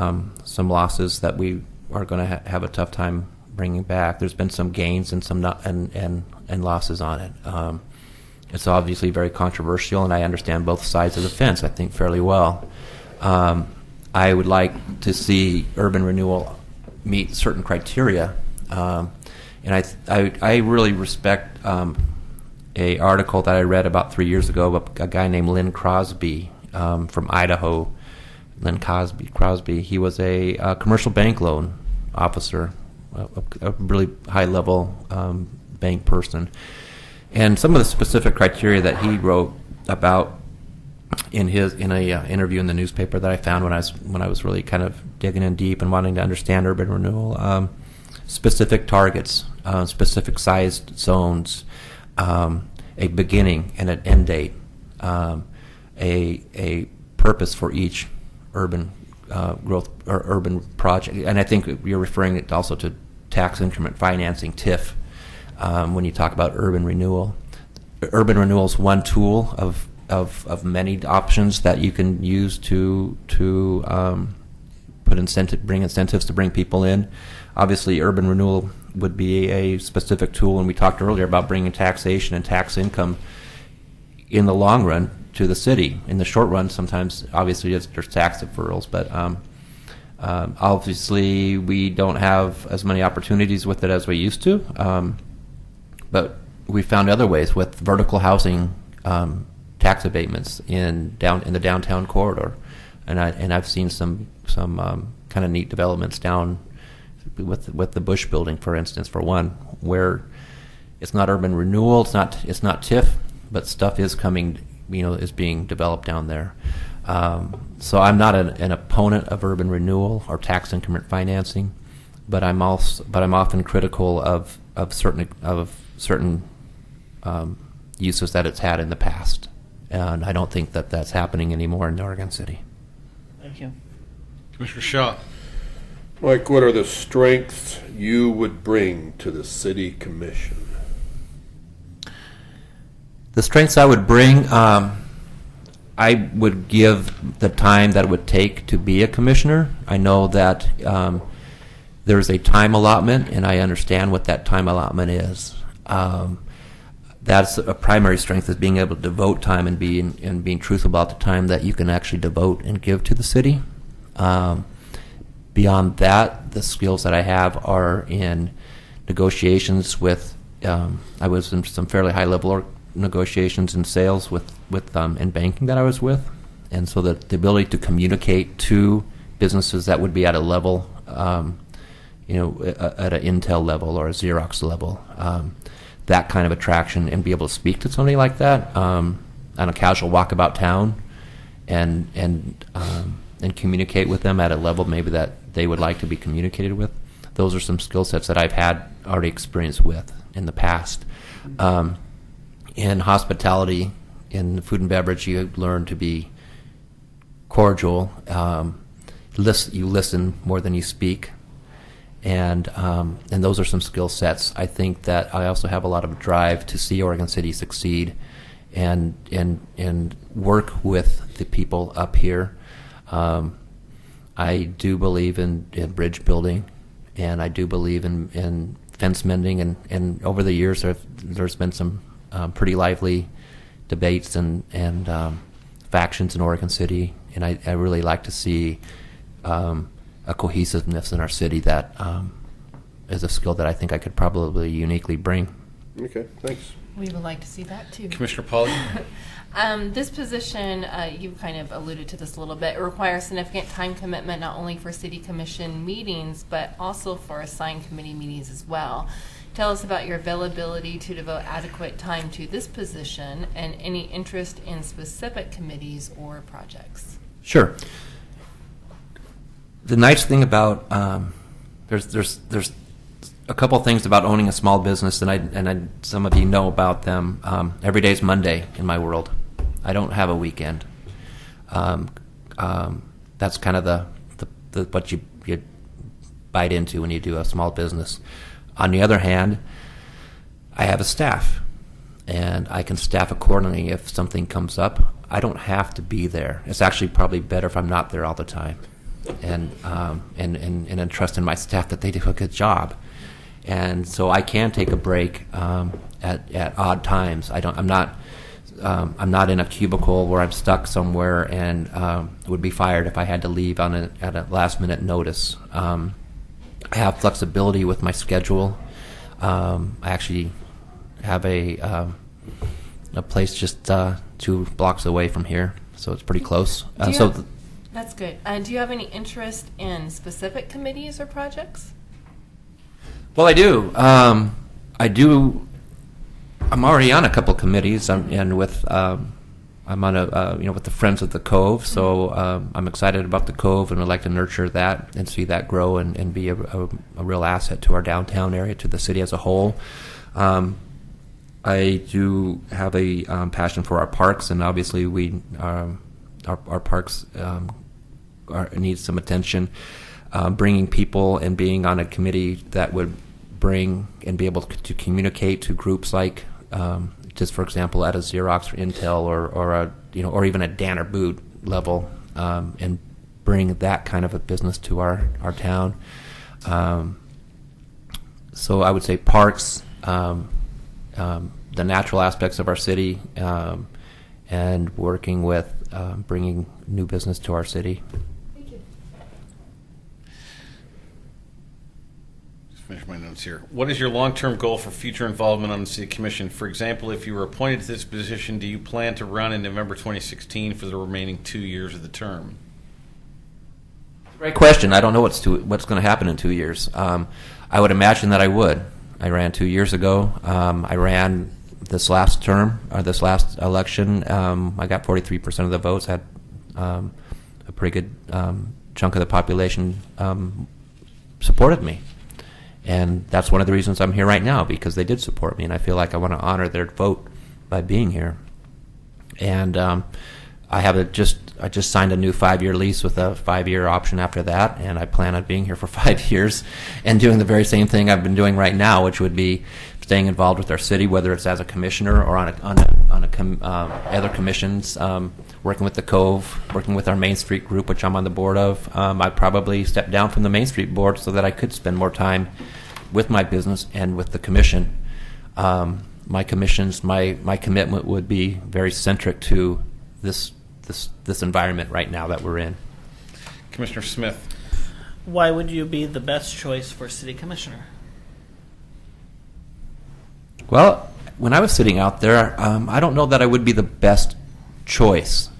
some losses that we are going to have a tough time bringing back. There's been some gains and some and losses on it. It's obviously very controversial, and I understand both sides of the fence, I think, fairly well. I would like to see urban renewal meet certain criteria, and I really respect a article that I read about 3 years ago about a guy named Lynn Crosby from Idaho. Lynn Crosby. He was a commercial bank loan officer, a really high-level bank person. And some of the specific criteria that he wrote about in a interview in the newspaper that I found when I was really kind of digging in deep and wanting to understand urban renewal, specific targets, specific sized zones, a beginning and an end date, a purpose for each urban growth or urban project. And I think you're referring it also to tax increment financing, TIF, when you talk about urban renewal. Urban renewal is one tool of many options that you can use to bring incentives to bring people in. Obviously, urban renewal would be a specific tool, and we talked earlier about bringing taxation and tax income in the long run to the city. In the short run, sometimes, obviously, there's tax deferrals, but obviously we don't have as many opportunities with it as we used to. But we found other ways with vertical housing tax abatements in the downtown corridor, and I've seen some kind of neat developments down with the Bush Building, for instance, for one, where it's not urban renewal, it's not TIF, but stuff is coming, is being developed down there. So I'm not an opponent of urban renewal or tax increment financing, but I'm often critical of certain uses that it's had in the past, and I don't think that that's happening anymore in Oregon City. Thank you. Commissioner Shaw. Mike, what are the strengths you would bring to the city commission? The strengths I would bring, I would give the time that it would take to be a commissioner. I know that there's a time allotment, and I understand what that time allotment is. That's a primary strength, is being able to devote time and being truthful about the time that you can actually devote and give to the city. Beyond that, the skills that I have are in negotiations with. I was in some fairly high level negotiations in sales with in banking that I was with, and so the ability to communicate to businesses that would be at a level, at an Intel level or a Xerox level. That kind of attraction, and be able to speak to somebody like that on a casual walk about town, and communicate with them at a level maybe that they would like to be communicated with. Those are some skill sets that I've had already experience with in the past. In hospitality, in food and beverage, you learn to be cordial. You listen more than you speak. And those are some skill sets. I think that I also have a lot of drive to see Oregon City succeed, and work with the people up here. I do believe in bridge building, and I do believe in fence mending. And over the years, there's been some pretty lively debates and factions in Oregon City, and I really like to see a cohesiveness in our city that is a skill that I think I could probably uniquely bring. Okay, thanks. We would like to see that too. Commissioner Pauly? This position, you kind of alluded to this a little bit, it requires significant time commitment not only for city commission meetings, but also for assigned committee meetings as well. Tell us about your availability to devote adequate time to this position and any interest in specific committees or projects. Sure. The nice thing about there's a couple things about owning a small business, and some of you know about them. Every day is Monday in my world. I don't have a weekend. That's kind of the what you bite into when you do a small business. On the other hand, I have a staff, and I can staff accordingly if something comes up. I don't have to be there. It's actually probably better if I'm not there all the time, and trust in my staff that they do a good job. And so I can take a break at odd times. I'm not in a cubicle where I'm stuck somewhere and would be fired if I had to leave at a last minute notice. I have flexibility with my schedule. I actually have a place just 2 blocks away from here, so it's pretty close. That's good. Do you have any interest in specific committees or projects? Well, I do. I'm already on a couple committees, and with I'm on with the Friends of the Cove. So I'm excited about the Cove, and would like to nurture that and see that grow and be a real asset to our downtown area, to the city as a whole. I do have a passion for our parks, and obviously our parks need some attention. Bringing people and being on a committee that would bring and be able to communicate to groups like, just for example, at a Xerox or Intel or even a Danner Boot level, and bring that kind of a business to our town. So I would say parks, the natural aspects of our city, and working with bringing new business to our city. Finish my notes here. What is your long-term goal for future involvement on the City Commission? For example, if you were appointed to this position, do you plan to run in November 2016 for the remaining 2 years of the term? Great question. I don't know what's going to happen in 2 years. I would imagine that I would. I ran 2 years ago. I ran this last term, or this last election. I got 43% of the votes. Had a pretty good chunk of the population supported me. And that's one of the reasons I'm here right now, because they did support me, and I feel like I want to honor their vote by being here. And I just signed a new 5-year lease with a 5-year option after that, and I plan on being here for 5 years and doing the very same thing I've been doing right now, which would be staying involved with our city, whether it's as a commissioner or on other commissions, working with the Cove, working with our Main Street group, which I'm on the board of. I'd probably step down from the Main Street board so that I could spend more time with my business and with the commission. My commissions, my commitment would be very centric to this environment right now that we're in. Commissioner Smith. Why would you be the best choice for city commissioner? Well, when I was sitting out there, I don't know that I would be the best choice.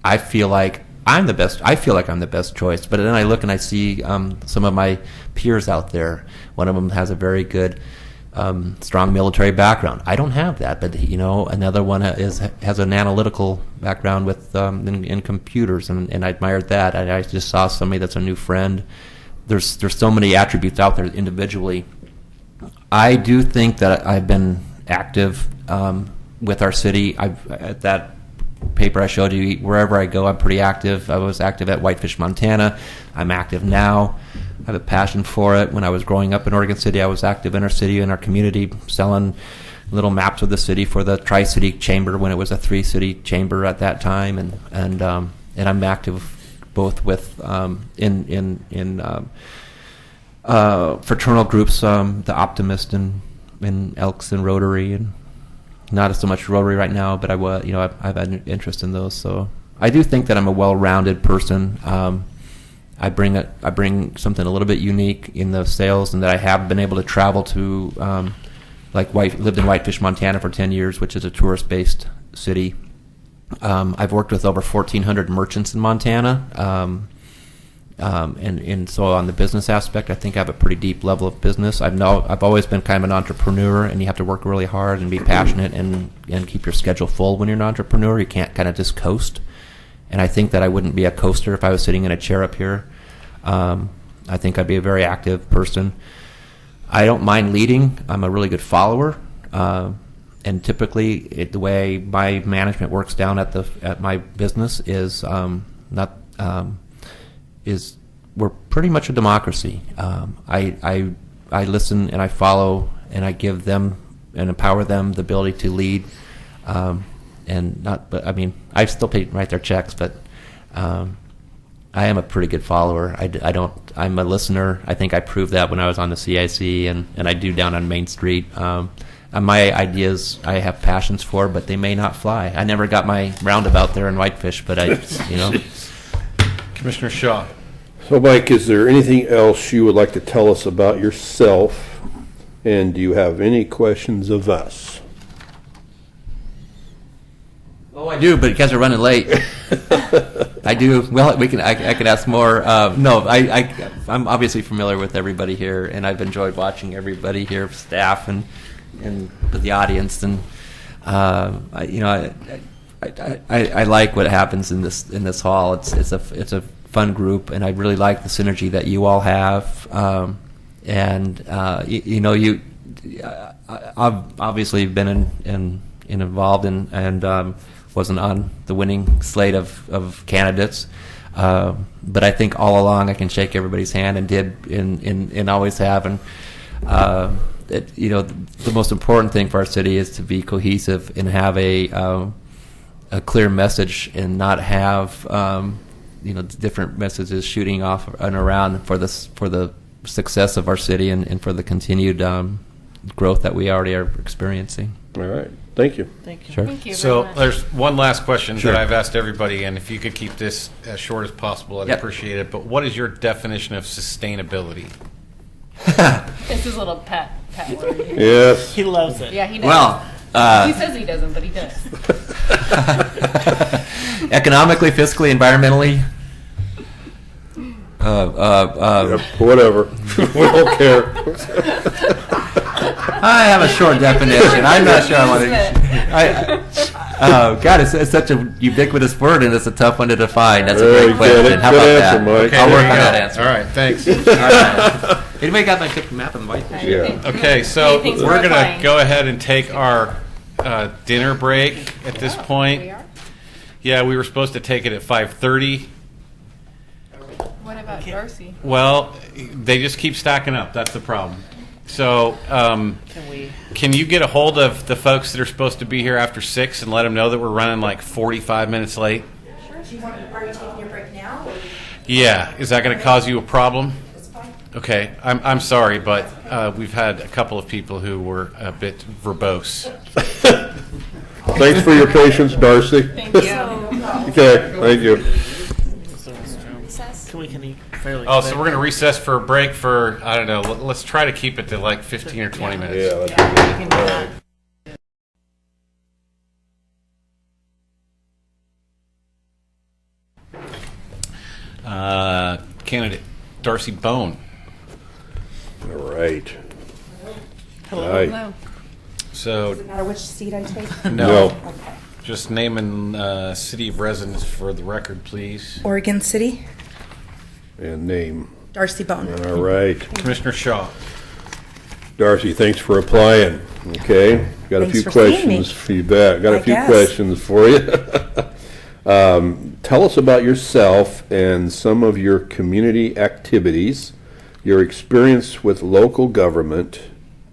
I feel like I'm the best. I feel like I'm the best choice. But then I look and I see some of my peers out there. One of them has a very good, strong military background. I don't have that, but another one has an analytical background with in computers, and I admired that. I just saw somebody that's a new friend. There's so many attributes out there individually. I do think that I've been active with our city. At that paper I showed you, wherever I go, I'm pretty active. I was active at Whitefish, Montana. I'm active now. I have a passion for it. When I was growing up in Oregon City, I was active in our city, in our community, selling little maps of the city for the Tri-City Chamber when it was a 3-city chamber at that time, and I'm active both with fraternal groups, the Optimist and Elks and Rotary, and not so much Rotary right now, but I've had an interest in those. So I do think that I'm a well-rounded person. I bring something a little bit unique in the sales, and that I have been able to travel to, lived in Whitefish, Montana for 10 years, which is a tourist-based city. I've worked with over 1,400 merchants in Montana. And so on the business aspect, I think I have a pretty deep level of business. I've always been kind of an entrepreneur, and you have to work really hard and be passionate and keep your schedule full when you're an entrepreneur. You can't kind of just coast. And I think that I wouldn't be a coaster if I was sitting in a chair up here. I think I'd be a very active person. I don't mind leading. I'm a really good follower. And typically, the way my management works down at my business is we're pretty much a democracy. I listen and I follow, and I give them and empower them the ability to lead, I still write their checks, but I am a pretty good follower. I'm a listener. I think I proved that when I was on the CIC, and I do down on Main Street. My ideas I have passions for, but they may not fly. I never got my roundabout there in Whitefish, but Commissioner Shaw. So, Mike, is there anything else you would like to tell us about yourself? And do you have any questions of us? Oh, I do, but you guys are running late. I do. Well, I can ask more. No, I'm obviously familiar with everybody here, and I've enjoyed watching everybody here, staff and the audience, and I like what happens in this hall. It's a fun group, and I really like the synergy that you all have. I've obviously been involved and wasn't on the winning slate of candidates, but I think all along I can shake everybody's hand and did and always have, and the most important thing for our city is to be cohesive and have a clear message, and not have different messages shooting off and around for the success of our city and for the continued growth that we already are experiencing. All right. Thank you. Thank you. Sure. Thank you very So much. there's one last question Sure. that I've asked everybody, and if you could keep this as short as possible, I'd Yep. appreciate it. But what is your definition of sustainability? It's his little pet word. Yes. He loves it. Yeah, he does. Well, he says he doesn't, but he does. economically, fiscally, environmentally. Whatever. We don't care. I have a short definition. I'm not sure I want to. God, it's such a ubiquitous word, and it's a tough one to define. That's a Very great question. good. How Good about answer, that? Mike. Okay, I'll there work you on go. that answer. All right, thanks. All right. Anybody got my picture map on the white? Yeah. Okay, so Thanks for we're going to applying. go ahead and take our dinner break at this point. We are? Yeah, we were supposed to take it at 5:30. What about Darcy? Well, they just keep stacking up. That's the problem. So, Can we? can you get a hold of the folks that are supposed to be here after 6 and let them know that we're running like 45 minutes late? Sure. Are you taking your break now? Yeah. Is that going to cause you a problem? Okay. I'm sorry, but we've had a couple of people who were a bit verbose. Thanks for your patience, Darcy. Thank you. Okay, thank you. Can we fairly? Oh, so we're going to recess for a break for, I don't know, let's try to keep it to like 15 or 20 minutes. Yeah, that's good. We can do that. Candidate Darcy Bone. All right. Hello. Hi. Hello. So, Does it matter which seat I take? No. Okay. just name and city of residence for the record, please. Oregon City, And name. Darcy Bone. All right. Commissioner Shaw. Darcy, thanks for applying. Okay, got a Thanks few for seeing me. questions for you back. Got a I few guess. questions for you. Tell us about yourself and some of your community activities, your experience with local government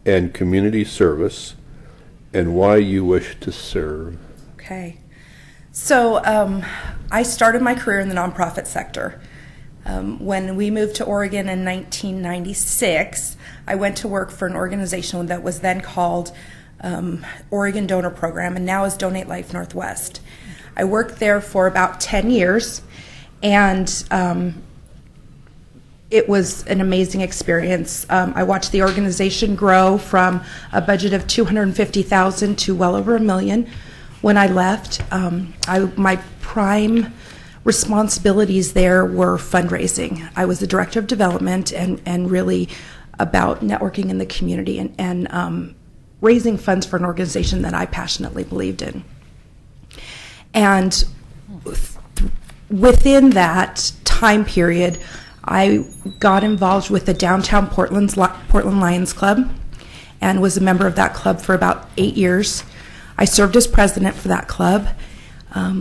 and community service, and why you wish to serve. Okay. So I started my career in the nonprofit sector. When we moved to Oregon in 1996, I went to work for an organization that was then called Oregon Donor Program and now is Donate Life Northwest. I worked there for about 10 years, and it was an amazing experience. I watched the organization grow from a budget of $250,000 to well over $1 million. When I left, my prime responsibilities there were fundraising. I was the director of development and really about networking in the community and raising funds for an organization that I passionately believed in. And within that time period, I got involved with the Downtown Portland Lions Club and was a member of that club for about 8 years. I served as president for that club.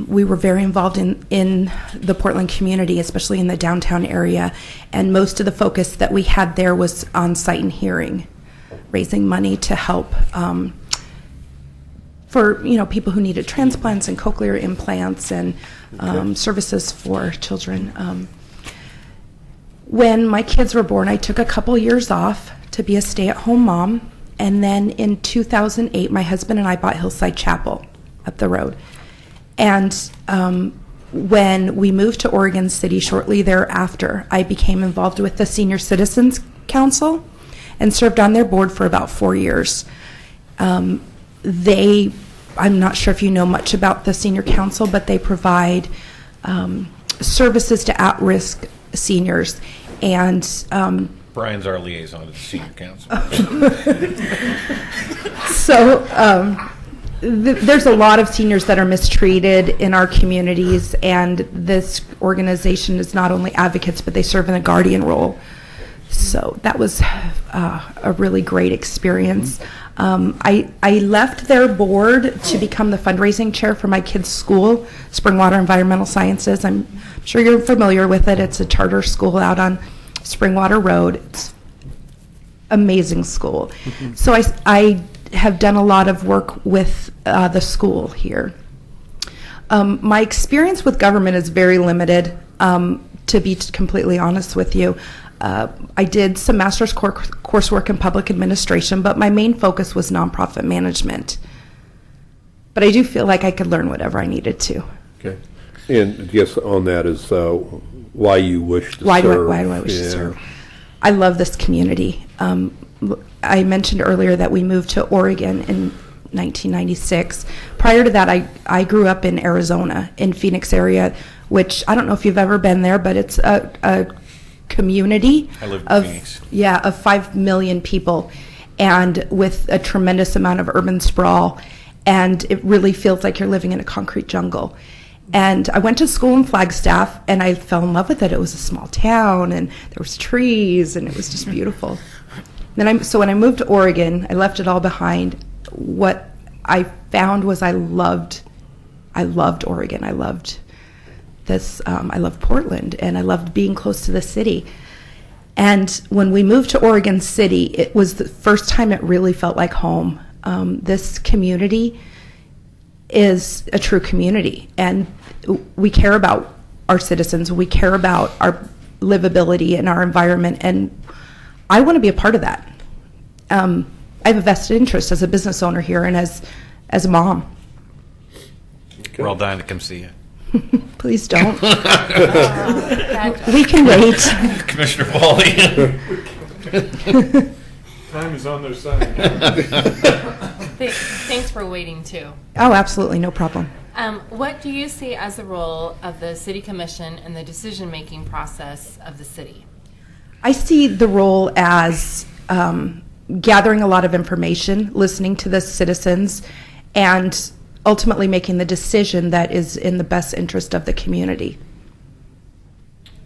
We were very involved in the Portland community, especially in the downtown area, and most of the focus that we had there was on sight and hearing, raising money to help for people who needed transplants and cochlear implants and services for children. When my kids were born, I took a couple years off to be a stay-at-home mom, and then in 2008, my husband and I bought Hillside Chapel up the road. And when we moved to Oregon City shortly thereafter, I became involved with the Senior Citizens Council and served on their board for about 4 years. I'm not sure if you know much about the Senior Council, but they provide services to at-risk seniors. And Brian's our liaison to the senior council. so there's a lot of seniors that are mistreated in our communities, and this organization is not only advocates, but they serve in a guardian role. So that was a really great experience. I left their board to become the fundraising chair for my kids' school, Springwater Environmental Sciences. I'm sure you're familiar with it. It's a charter school out on Springwater Road. It's amazing school. So I have done a lot of work with the school here. My experience with government is very limited, to be completely honest with you. I did some master's coursework in public administration, but my main focus was nonprofit management. But I do feel like I could learn whatever I needed to. Okay. And yes, on that is why you wish to Why serve. do I wish to serve? I love this community. I mentioned earlier that we moved to Oregon in 1996. Prior to that, I grew up in Arizona, in Phoenix area, which I don't know if you've ever been there, but it's a community I live in of Phoenix. of 5 million people, and with a tremendous amount of urban sprawl, and it really feels like you're living in a concrete jungle. And I went to school in Flagstaff, and I fell in love with it. It was a small town, and there was trees, and it was just beautiful. So when I moved to Oregon, I left it all behind. What I found was I loved Oregon. I loved this. I loved Portland, and I loved being close to the city. And when we moved to Oregon City, it was the first time it really felt like home. This community is a true community, and we care about our citizens. We care about our livability and our environment, and I want to be a part of that. I have a vested interest as a business owner here and as a mom. We're all dying to come see you. Please don't. We can wait. Commissioner Pauly. Time is on their side. Thanks for waiting too. Oh, absolutely, no problem. What do you see as the role of the city commission in the decision-making process of the city? I see the role as gathering a lot of information, listening to the citizens, and ultimately making the decision that is in the best interest of the community.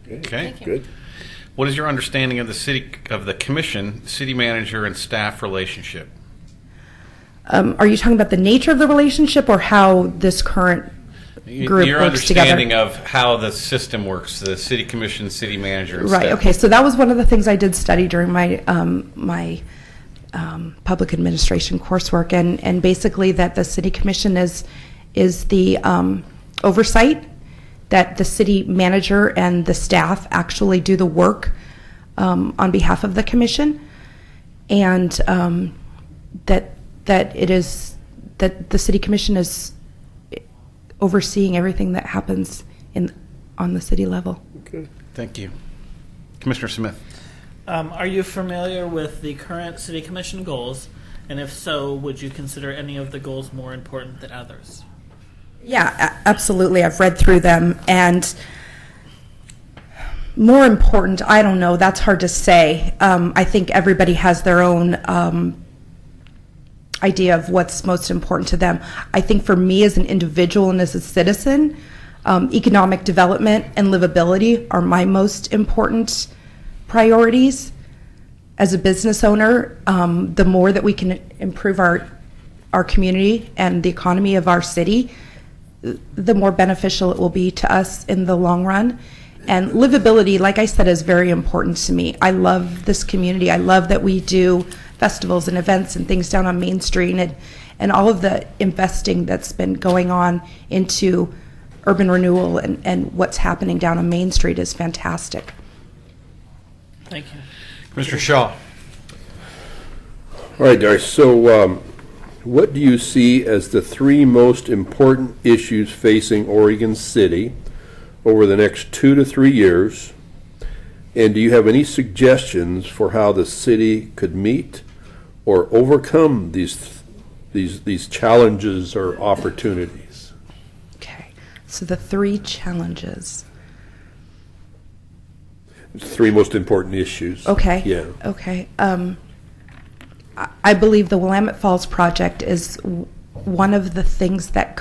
Okay. Thank you. Good. What is your understanding of the commission, city manager, and staff relationship? Are you talking about the nature of the relationship or how this current group Your works together? understanding of how the system works, the city commission, city manager, and Right. staff. Okay. So that was one of the things I did study during my public administration coursework, and basically that the city commission is the oversight, that the city manager and the staff actually do the work on behalf of the commission, and that the city commission is overseeing everything that happens on the city level. Okay. Thank you. Commissioner Smith. Are you familiar with the current city commission goals? And if so, would you consider any of the goals more important than others? Yeah, absolutely. I've read through them, and more important, I don't know. That's hard to say. I think everybody has their own idea of what's most important to them. I think for me as an individual and as a citizen, economic development and livability are my most important priorities. As a business owner, the more that we can improve our community and the economy of our city, the more beneficial it will be to us in the long run. And livability, like I said, is very important to me. I love this community. I love that we do festivals and events and things down on Main Street, and all of the investing that's been going on into urban renewal and what's happening down on Main Street is fantastic. Thank you. Mr. Shaw. All right, Darcy. So, what do you see as the three most important issues facing Oregon City over the next 2 to 3 years? And do you have any suggestions for how the city could meet or overcome these challenges or opportunities? Okay, so the three challenges. Three most important issues. Okay. Yeah. Okay. I believe the Willamette Falls project is one of the things that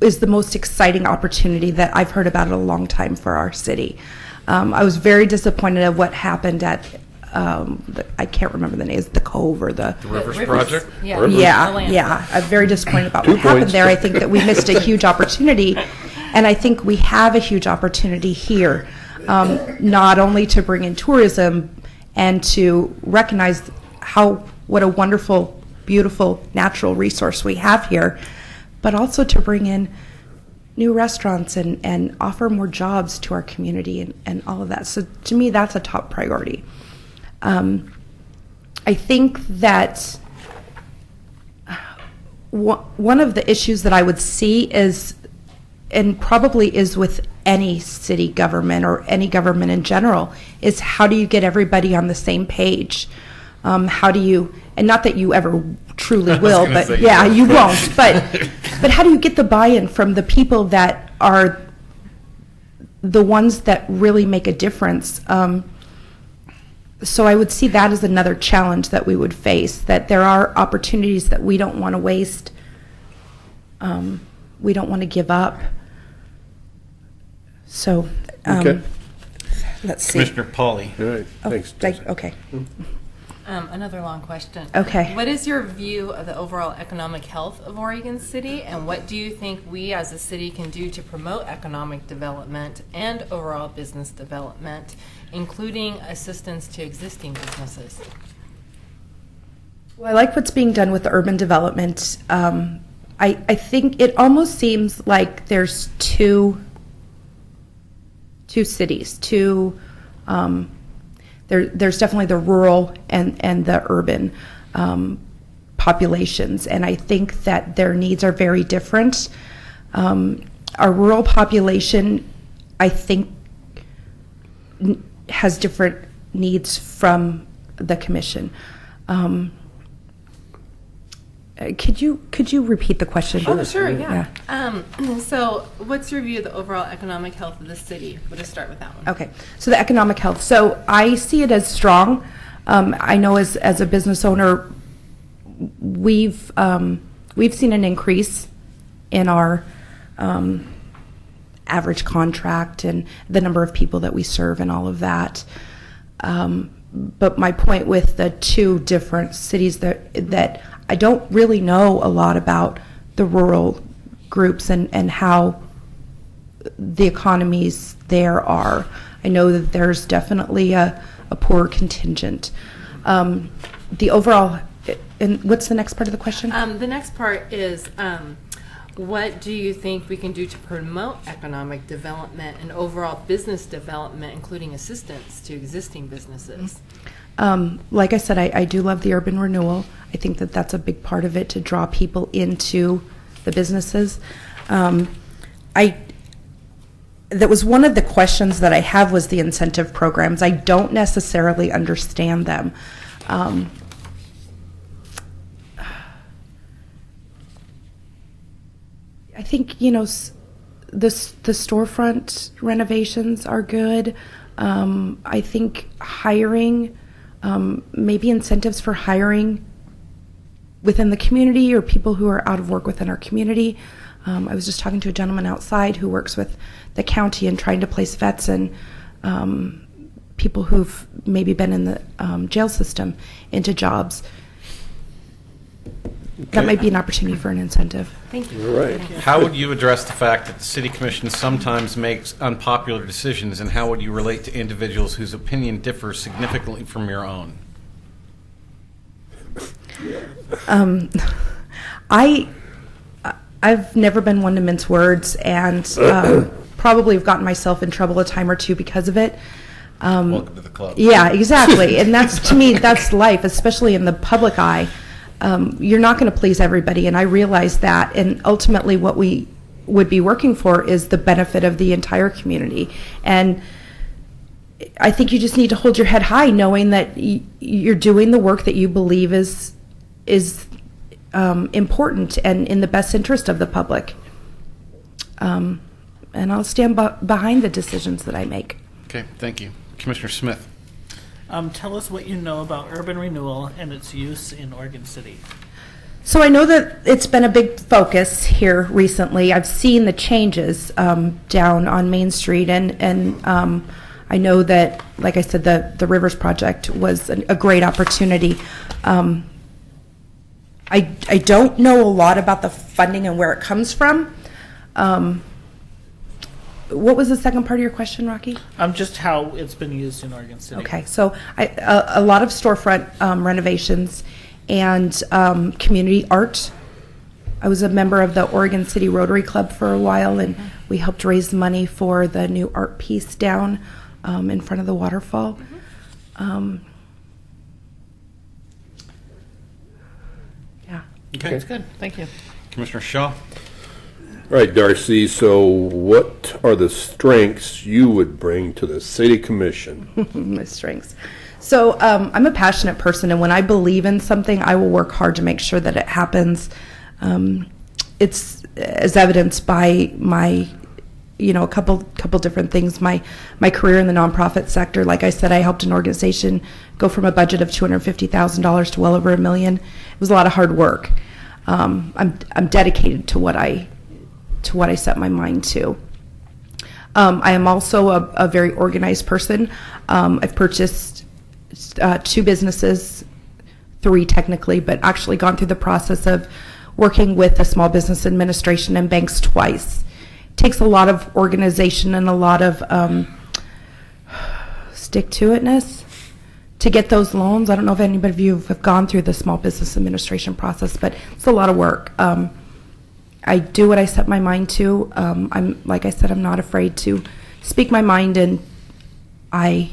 is the most exciting opportunity that I've heard about in a long time for our city. I was very disappointed at what happened at, I can't remember the names, the Cove or the Rivers Project? Yeah. Yeah. I'm very disappointed about what happened there. I think that we missed a huge opportunity, and I think we have a huge opportunity here, not only to bring in tourism and to recognize what a wonderful, beautiful natural resource we have here, but also to bring in new restaurants and offer more jobs to our community and all of that. So to me, that's a top priority. I think that one of the issues that I would see is, and probably is with any city government or any government in general, is how do you get everybody on the same page? How do you, and not that you ever truly will, but yeah, you won't, but how do you get the buy-in from the people that are the ones that really make a difference? So I would see that as another challenge that we would face, that there are opportunities that we don't want to waste, we don't want to give up. So, Okay. let's see. Commissioner Pauly. All right. Thanks. Okay. Another long question. Okay. What is your view of the overall economic health of Oregon City, and what do you think we as a city can do to promote economic development and overall business development, including assistance to existing businesses? Well, I like what's being done with the urban development. I think it almost seems like there's two cities, there's definitely the rural and the urban populations, and I think that their needs are very different. Our rural population, I think, has different needs from the commission. Could you repeat the question? Oh, sure, yeah. So what's your view of the overall economic health of the city? We'll just start with that one. Okay, so the economic health. So I see it as strong. I know as a business owner, we've seen an increase in our average contract and the number of people that we serve and all of that. But my point with the two different cities that I don't really know a lot about the rural groups and how the economies there are. I know that there's definitely a poor contingent. The overall, and what's the next part of the question? The next part is, what do you think we can do to promote economic development and overall business development, including assistance to existing businesses? Like I said, I do love the urban renewal. I think that that's a big part of it to draw people into the businesses. That was one of the questions that I have was the incentive programs. I don't necessarily understand them. I think, the storefront renovations are good. I think hiring, maybe incentives for hiring within the community or people who are out of work within our community. I was just talking to a gentleman outside who works with the county and trying to place vets and people who've maybe been in the jail system into jobs. That might be an opportunity for an incentive. Thank you. All right. How would you address the fact that the City Commission sometimes makes unpopular decisions, and how would you relate to individuals whose opinion differs significantly from your own? I've never been one to mince words, and probably have gotten myself in trouble a time or two because of it. Welcome to the club. Yeah, exactly. And that's, to me, that's life, especially in the public eye. You're not going to please everybody, and I realize that. And ultimately, what we would be working for is the benefit of the entire community. And I think you just need to hold your head high, knowing that you're doing the work that you believe is important and in the best interest of the public. And I'll stand behind the decisions that I make. Okay, thank you. Commissioner Smith. Tell us what you know about urban renewal and its use in Oregon City. So I know that it's been a big focus here recently. I've seen the changes down on Main Street, and I know that, like I said, the Rivers Project was a great opportunity. I don't know a lot about the funding and where it comes from. What was the second part of your question, Rocky? Just how it's been used in Oregon City. Okay, so a lot of storefront renovations and community art. I was a member of the Oregon City Rotary Club for a while, and we helped raise money for the new art piece down in front of the waterfall. Yeah. Okay. That's good. Thank you. Commissioner Shaw. All right, Darcy, so what are the strengths you would bring to the City Commission? My strengths. So I'm a passionate person, and when I believe in something, I will work hard to make sure that it happens. It's as evidenced by my, a couple different things. My career in the nonprofit sector, like I said, I helped an organization go from a budget of $250,000 to well over $1 million. It was a lot of hard work. I'm dedicated to what I set my mind to. I am also a very organized person. I've purchased 2 businesses 3 technically, but actually gone through the process of working with the Small Business Administration and banks twice. It takes a lot of organization and a lot of stick-to-itness to get those loans. I don't know if anybody of you have gone through the Small Business Administration process, but it's a lot of work. I do what I set my mind to. I'm, like I said, I'm not afraid to speak my mind, and I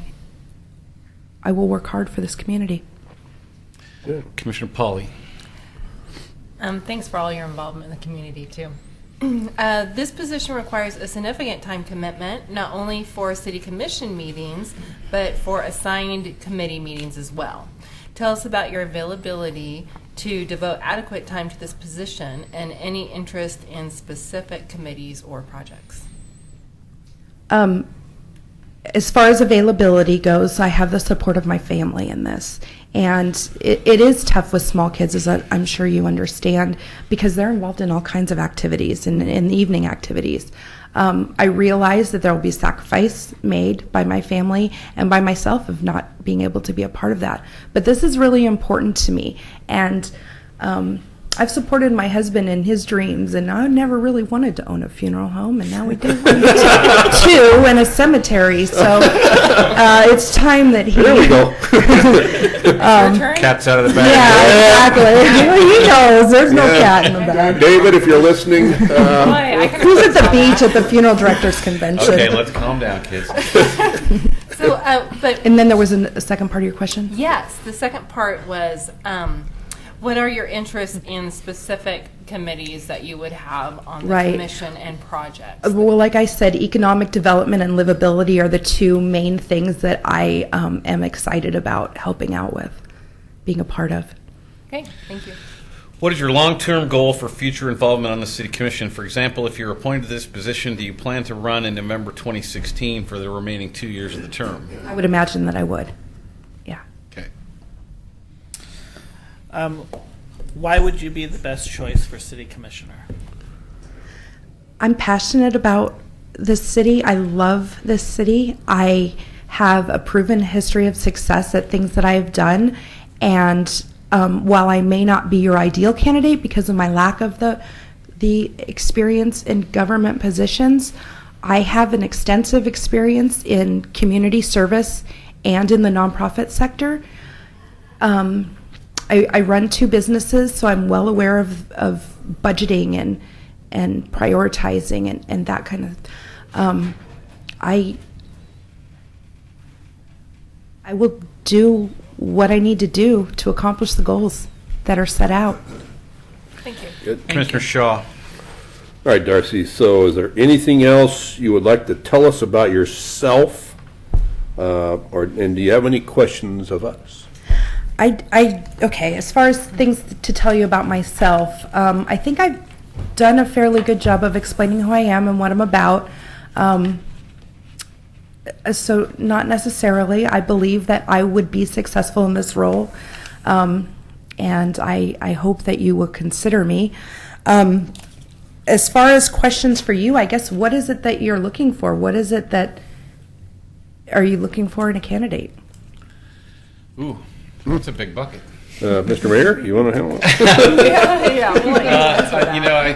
will work hard for this community. Commissioner Pauly. Thanks for all your involvement in the community, too. This position requires a significant time commitment, not only for city commission meetings, but for assigned committee meetings as well. Tell us about your availability to devote adequate time to this position and any interest in specific committees or projects. As far as availability goes, I have the support of my family in this. And it is tough with small kids, as I'm sure you understand, because they're involved in all kinds of activities and in the evening activities. I realize that there will be sacrifice made by my family and by myself of not being able to be a part of that. But this is really important to me. And I've supported my husband in his dreams, and I never really wanted to own a funeral home, and now we do. 2 and a cemetery, so it's time that he... There we go. Cat's out of the bag. Yeah, exactly. He knows there's no cat in the bag. David, if you're listening, Who's at the beach at the funeral directors convention? Okay, let's calm down, kids. So, but And then there was a second part of your question? yes, the second part was, what are your interests in specific committees that you would have on the Right. commission and projects? Well, like I said, economic development and livability are the 2 main things that I am excited about helping out with, being a part of. Okay, thank you. What is your long-term goal for future involvement on the City Commission? For example, if you're appointed to this position, do you plan to run in November 2016 for the remaining 2 years of the term? I would imagine that I would. Yeah. Okay. Why would you be the best choice for city commissioner? I'm passionate about this city. I love this city. I have a proven history of success at things that I have done. And while I may not be your ideal candidate because of my lack of the experience in government positions, I have an extensive experience in community service and in the nonprofit sector. I run 2 businesses, so I'm well aware of budgeting and prioritizing and that kind of. I will do what I need to do to accomplish the goals that are set out. Thank you. Good. Commissioner Shaw. All right, Darcy, so is there anything else you would like to tell us about yourself? And do you have any questions of us? Okay, as far as things to tell you about myself, I think I've done a fairly good job of explaining who I am and what I'm about. So not necessarily. I believe that I would be successful in this role, and I hope that you will consider me. As far as questions for you, I guess, what is it that you're looking for? What is it that are you looking for in a candidate? Ooh, that's a big bucket. Mr. Mayor, you want to handle it?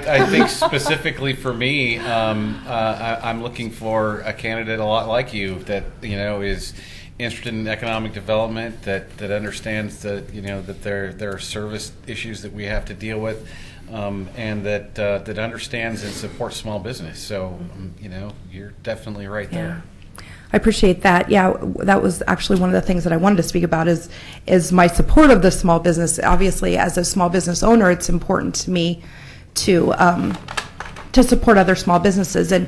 I think specifically for me, I'm looking for a candidate a lot like you that is interested in economic development, that understands that that there are service issues that we have to deal with, and that understands and supports small business. So you're definitely right there. I appreciate that. Yeah, that was actually one of the things that I wanted to speak about is my support of the small business. Obviously, as a small business owner, it's important to me to support other small businesses. And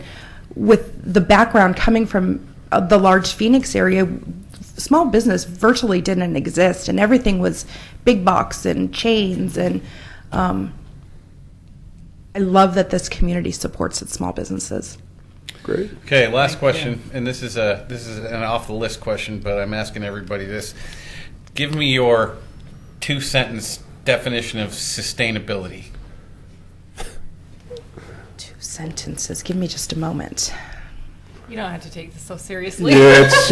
with the background coming from the large Phoenix area, small business virtually didn't exist, and everything was big box and chains. And I love that this community supports its small businesses. Great. Okay, last question, and this is an off the list question, but I'm asking everybody this: give me your 2-sentence definition of sustainability. 2 sentences. Give me just a moment. You don't have to take this so seriously. Yeah, it's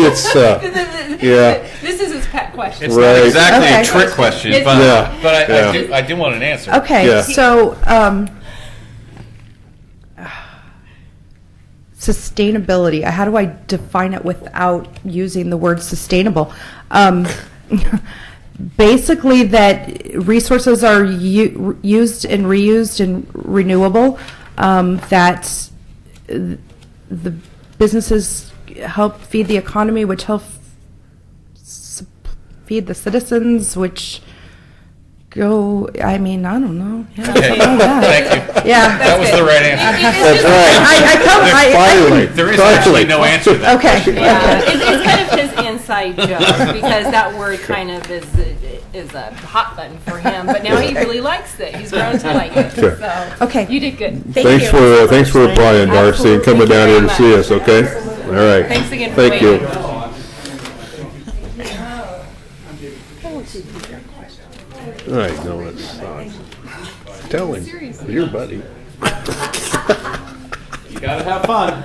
yeah. This is his pet question. It's Right. not exactly Okay. a trick question, It's but, not. I do want an answer. Okay, Yeah. so sustainability. How do I define it without using the word sustainable? Basically, that resources are used and reused and renewable. That the businesses help feed the economy, which help feed the citizens, which go. I mean, I don't know. Yeah, Okay. something like that. Thank you. Yeah. That was the right answer. That's right. Finally. There is Finally. actually no answer to that. Okay. Yeah, it's kind of his inside joke because that word kind of is a hot button for him. But now he really likes it. He's grown to like it. Sure. So Okay. you did good. Thanks for applying, Darcy, and coming down here to see us. Okay. All right. Thanks again for Thank you. waiting. All right, no, it's tell him. Your buddy. You gotta have fun.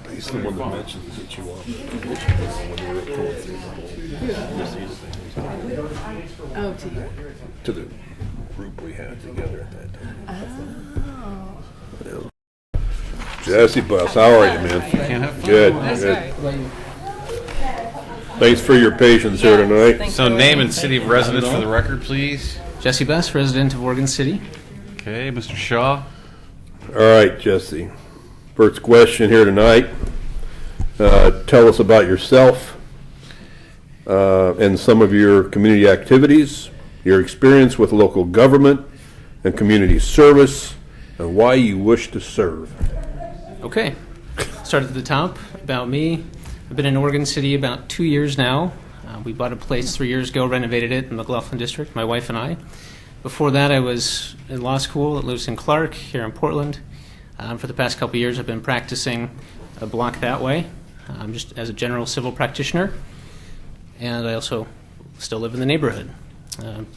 He's the one that mentioned that you want. Oh, to you. To the group we had together at that time. Jesse Bus, how are you, man? Can't have fun. Good. That's Good. right. Thanks for your patience here tonight. Thanks So for name waiting. and city of residence for the record, please. Jesse Best, resident of Oregon City. Okay, Mr. Shaw. All right, Jesse. First question here tonight. Tell us about yourself and some of your community activities, your experience with local government and community service, and why you wish to serve. Okay, start at the top. About me, I've been in Oregon City about 2 years now. We bought a place 3 years ago, renovated it in the McLaughlin District, my wife and I. Before that, I was in law school at Lewis and Clark here in Portland. For the past couple of years, I've been practicing a block that way, just as a general civil practitioner. And I also still live in the neighborhood.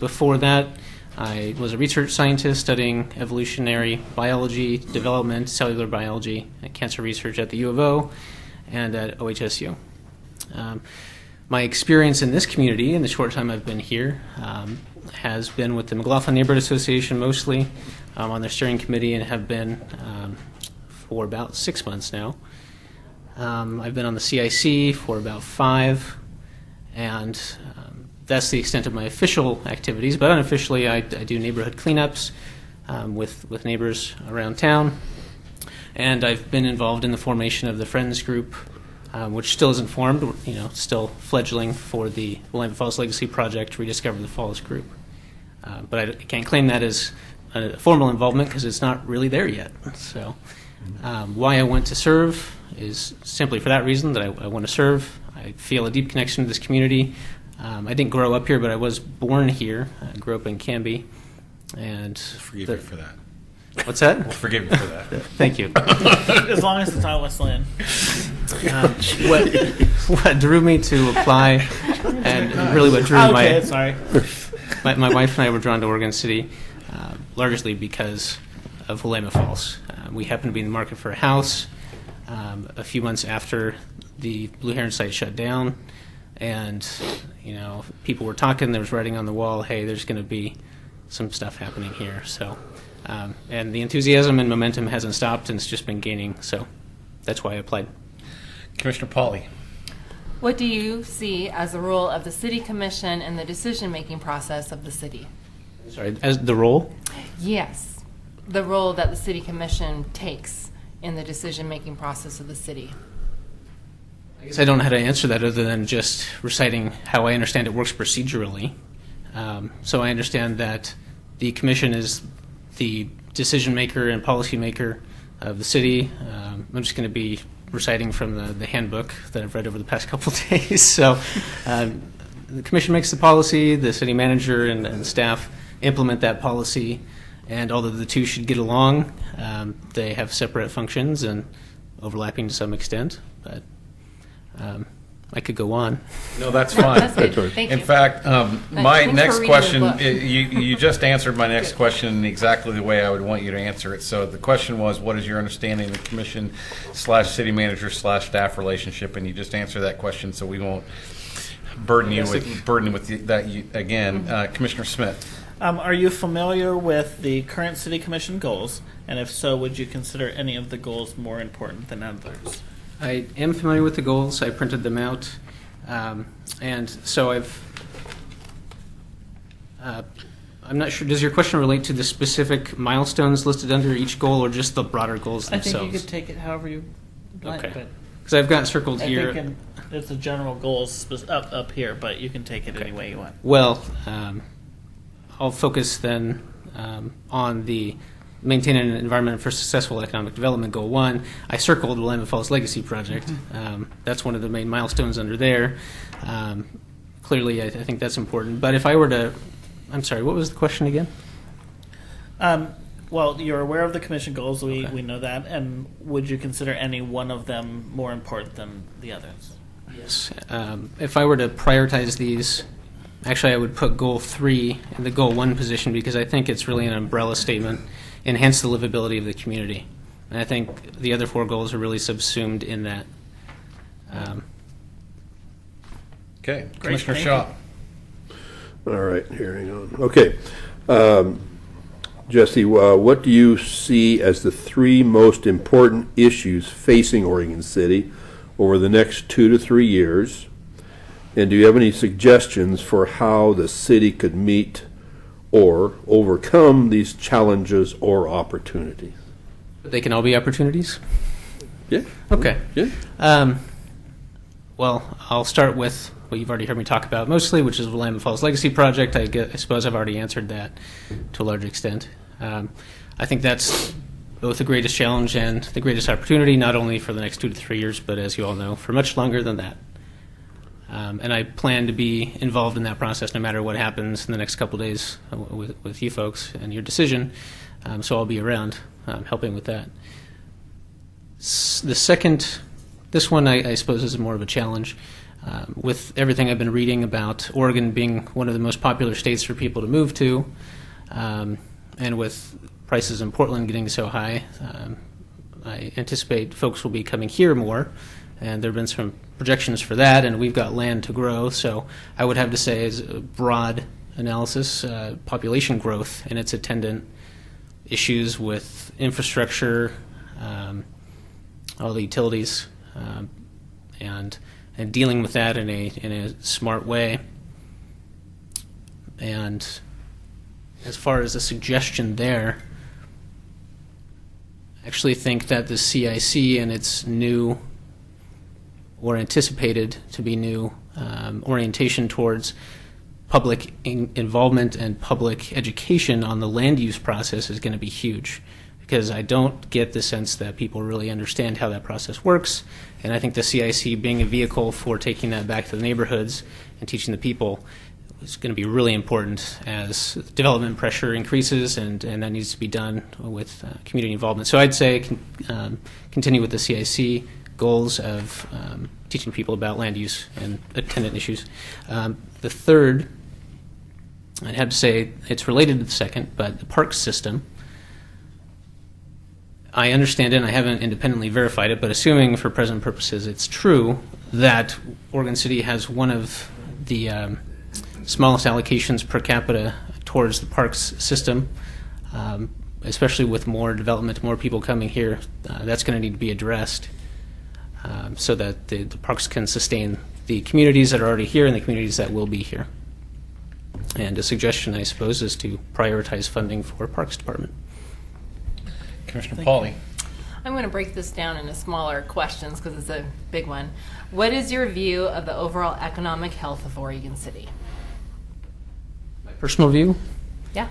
Before that, I was a research scientist studying evolutionary biology, development, cellular biology, and cancer research at the U of O and at OHSU. My experience in this community in the short time I've been here has been with the McLaughlin Neighborhood Association mostly, on their steering committee, and have been for about 6 months now. I've been on the CIC for about 5, and that's the extent of my official activities, but unofficially I do neighborhood cleanups with neighbors around town, and I've been involved in the formation of the Friends Group, which still isn't formed, still fledgling for the Willamette Falls Legacy Project, Rediscover the Falls Group. But I can't claim that as a formal involvement because it's not really there yet. So why I want to serve is simply for that reason, that I want to serve. I feel a deep connection to this community. I didn't grow up here, but I was born here. I grew up in Canby. And Forgive you for that. What's that? We'll forgive you for that. Thank you. As long as it's not Westland. What drew me to apply, and really what drew Sorry. my wife and I were drawn to Oregon City, largely because of Willamette Falls. We happened to be in the market for a house a few months after the Blue Heron site shut down, and people were talking. There was writing on the wall, "Hey, there's going to be some stuff happening here." So, and the enthusiasm and momentum hasn't stopped, and it's just been gaining. So, that's why I applied. Commissioner Pauly. What do you see as the role of the city commission in the decision-making process of the city? Sorry, as the role? Yes, the role that the city commission takes in the decision-making process of the city. I guess I don't know how to answer that other than just reciting how I understand it works procedurally. So I understand that the commission is the decision maker and policy maker of the city. I'm just going to be reciting from the handbook that I've read over the past couple of days. So the commission makes the policy, the city manager and staff implement that policy, and although the two should get along, they have separate functions and overlapping to some extent. But I could go on. No, that's fine. That's good. Thank In you. fact, my Thanks for next reading the question, book. you just answered my next question exactly the way I would want you to answer it. So the question was, what is your understanding of the commission/city manager/staff relationship? And you just answered that question, so we won't burden you with that again. Commissioner Smith. Are you familiar with the current city commission goals? And if so, would you consider any of the goals more important than others? I am familiar with the goals. I printed them out. And so I'm not sure, does your question relate to the specific milestones listed under each goal or just the broader goals I themselves? think you could take it however you like. Okay. Because I've got circled here. I think it's a general goals up here, but you can take it any way you want. Well, I'll focus then on the maintaining an environment for successful economic development, Goal 1. I circled the Willamette Falls Legacy Project. That's one of the main milestones under there. Clearly, I think that's important. But if I were to, I'm sorry, what was the question again? Well, you're aware of the commission goals. We know that. And would you consider any one of them more important than the others? Yes. If I were to prioritize these, actually I would put Goal 3 in the Goal 1 position because I think it's really an umbrella statement. Enhance the livability of the community. And I think the other 4 goals are really subsumed in that. Okay. Great, Commissioner thank Shaw. All right, here, hang on. Okay. Jesse, what do you see as the 3 most important issues facing Oregon City over the next 2 to 3 years? And do you have any suggestions for how the city could meet or overcome these challenges or opportunities? But they can all be opportunities? Yeah. Okay. Yeah. Well, I'll start with what you've already heard me talk about mostly, which is the Willamette Falls Legacy Project. I suppose I've already answered that to a large extent. I think that's both the greatest challenge and the greatest opportunity, not only for the next 2 to 3 years, but as you all know, for much longer than that. And I plan to be involved in that process no matter what happens in the next couple of days with you folks and your decision. So I'll be around helping with that. The second, this one I suppose is more of a challenge. With everything I've been reading about Oregon being one of the most popular states for people to move to, and with prices in Portland getting so high, I anticipate folks will be coming here more. And there have been some projections for that, and we've got land to grow. So I would have to say, as a broad analysis, population growth and its attendant issues with infrastructure, all the utilities, and dealing with that in a smart way. And as far as a suggestion there, I actually think that the CIC and its new or anticipated to be new orientation towards public involvement and public education on the land use process is going to be huge, because I don't get the sense that people really understand how that process works. And I think the CIC being a vehicle for taking that back to the neighborhoods and teaching the people is going to be really important as development pressure increases, and that needs to be done with community involvement. So I'd say continue with the CIC goals of teaching people about land use and attendant issues. The third, I'd have to say it's related to the second, but the park system. I understand it, and I haven't independently verified it, but assuming for present purposes it's true that Oregon City has one of the smallest allocations per capita towards the parks system, especially with more development, more people coming here, that's going to need to be addressed. So that the parks can sustain the communities that are already here and the communities that will be here. And a suggestion, I suppose, is to prioritize funding for Parks Department. Commissioner Pauly. I'm going to break this down into smaller questions because it's a big one. What is your view of the overall economic health of Oregon City? My personal view? Yeah.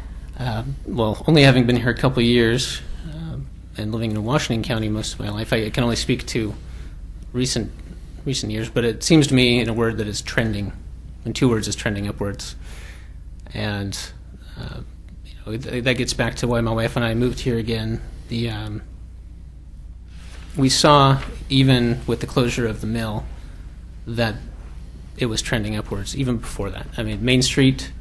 Well, only having been here a couple of years and living in Washington County most of my life, I can only speak to recent years, but it seems to me, in a word, that is trending. In 2 words, is trending upwards. And that gets back to why my wife and I moved here again. We saw, even with the closure of the mill, that it was trending upwards even before that. I mean, Main Street,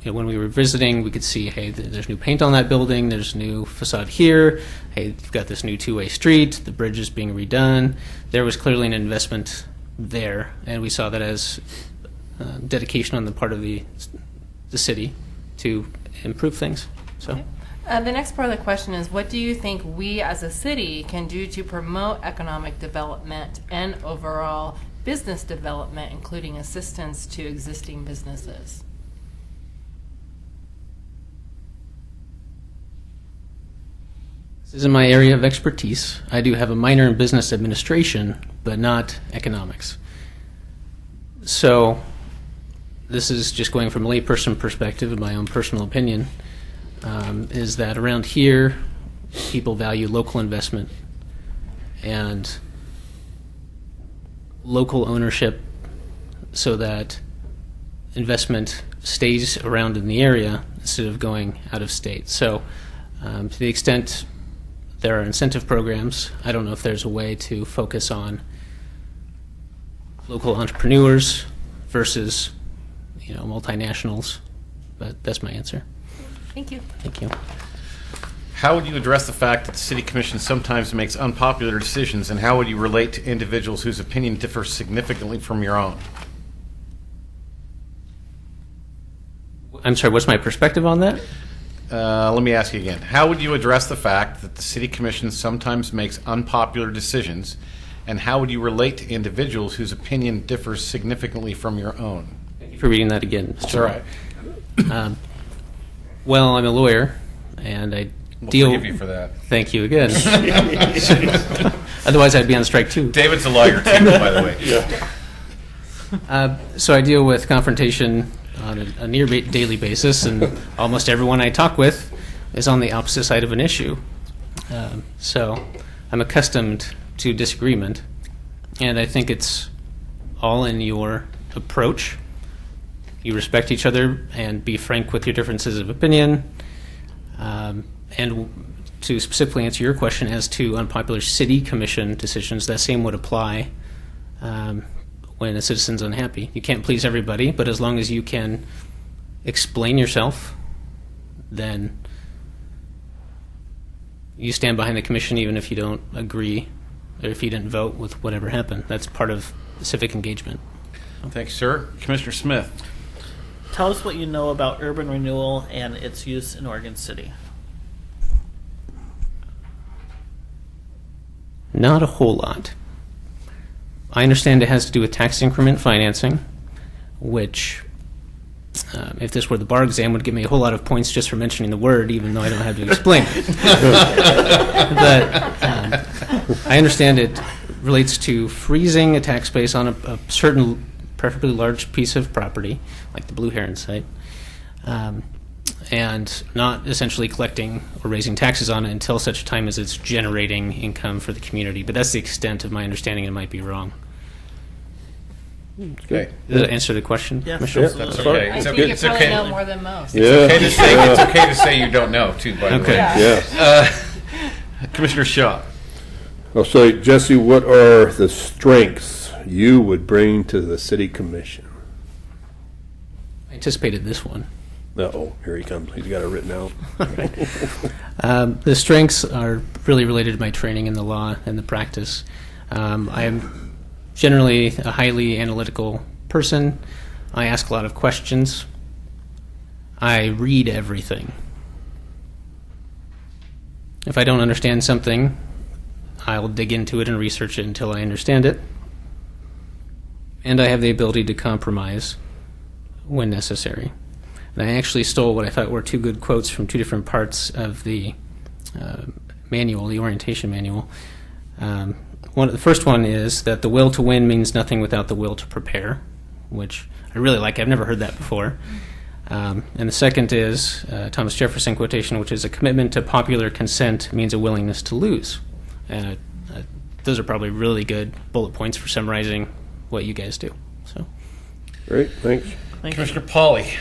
when we were visiting, we could see, hey, there's new paint on that building, there's new facade here, hey, you've got this new two-way street, the bridge is being redone. There was clearly an investment there, and we saw that as dedication on the part of the city to improve things. So. Okay. The next part of the question is, what do you think we as a city can do to promote economic development and overall business development, including assistance to existing businesses? This isn't my area of expertise. I do have a minor in business administration, but not economics. So this is just going from a layperson perspective and my own personal opinion, is that around here, people value local investment and local ownership so that investment stays around in the area instead of going out of state. So to the extent there are incentive programs, I don't know if there's a way to focus on local entrepreneurs versus multinationals, but that's my answer. Thank you. Thank you. How would you address the fact that the City Commission sometimes makes unpopular decisions, and how would you relate to individuals whose opinion differs significantly from your own? I'm sorry, what's my perspective on that? Let me ask you again. How would you address the fact that the City Commission sometimes makes unpopular decisions, and how would you relate to individuals whose opinion differs significantly from your own? Thank you for reading that again, Mr. That's all right. Well, I'm a lawyer, and I We'll deal. forgive you for that. Thank you again. Otherwise, I'd be on strike too. David's a lawyer too, by the way. So I deal with confrontation on a near daily basis, and almost everyone I talk with is on the opposite side of an issue. So I'm accustomed to disagreement, and I think it's all in your approach. You respect each other and be frank with your differences of opinion. And to specifically answer your question as to unpopular city commission decisions, that same would apply when a citizen's unhappy. You can't please everybody, but as long as you can explain yourself, then you stand behind the commission even if you don't agree or if you didn't vote with whatever happened. That's part of civic engagement. Thanks, sir. Commissioner Smith. Tell us what you know about urban renewal and its use in Oregon City. Not a whole lot. I understand it has to do with tax increment financing, which, if this were the bar exam, would give me a whole lot of points just for mentioning the word, even though I don't have to explain it. But I understand it relates to freezing a tax base on a certain, preferably large piece of property, like the Blue Heron site, and not essentially collecting or raising taxes on it until such time as it's generating income for the community. But that's the extent of my understanding. It might be wrong. Okay. Does that answer the question? Yes, Commissioner? absolutely. That's okay. I think It's you probably okay. know more than most. It's okay to say you don't know, too, by the Okay. way. Yes. Commissioner Shaw. So, Jesse, what are the strengths you would bring to the City Commission? I anticipated this one. Uh-oh, here he comes. He's got it written out. The strengths are really related to my training in the law and the practice. I am generally a highly analytical person. I ask a lot of questions. I read everything. If I don't understand something, I'll dig into it and research it until I understand it. And I have the ability to compromise when necessary. And I actually stole what I thought were two good quotes from two different parts of the manual, the orientation manual. The first one is that the will to win means nothing without the will to prepare, which I really like. I've never heard that before. And the second is Thomas Jefferson quotation, which is a commitment to popular consent means a willingness to lose. And those are probably really good bullet points for summarizing what you guys do. So, Great, thanks. Commissioner Pauly.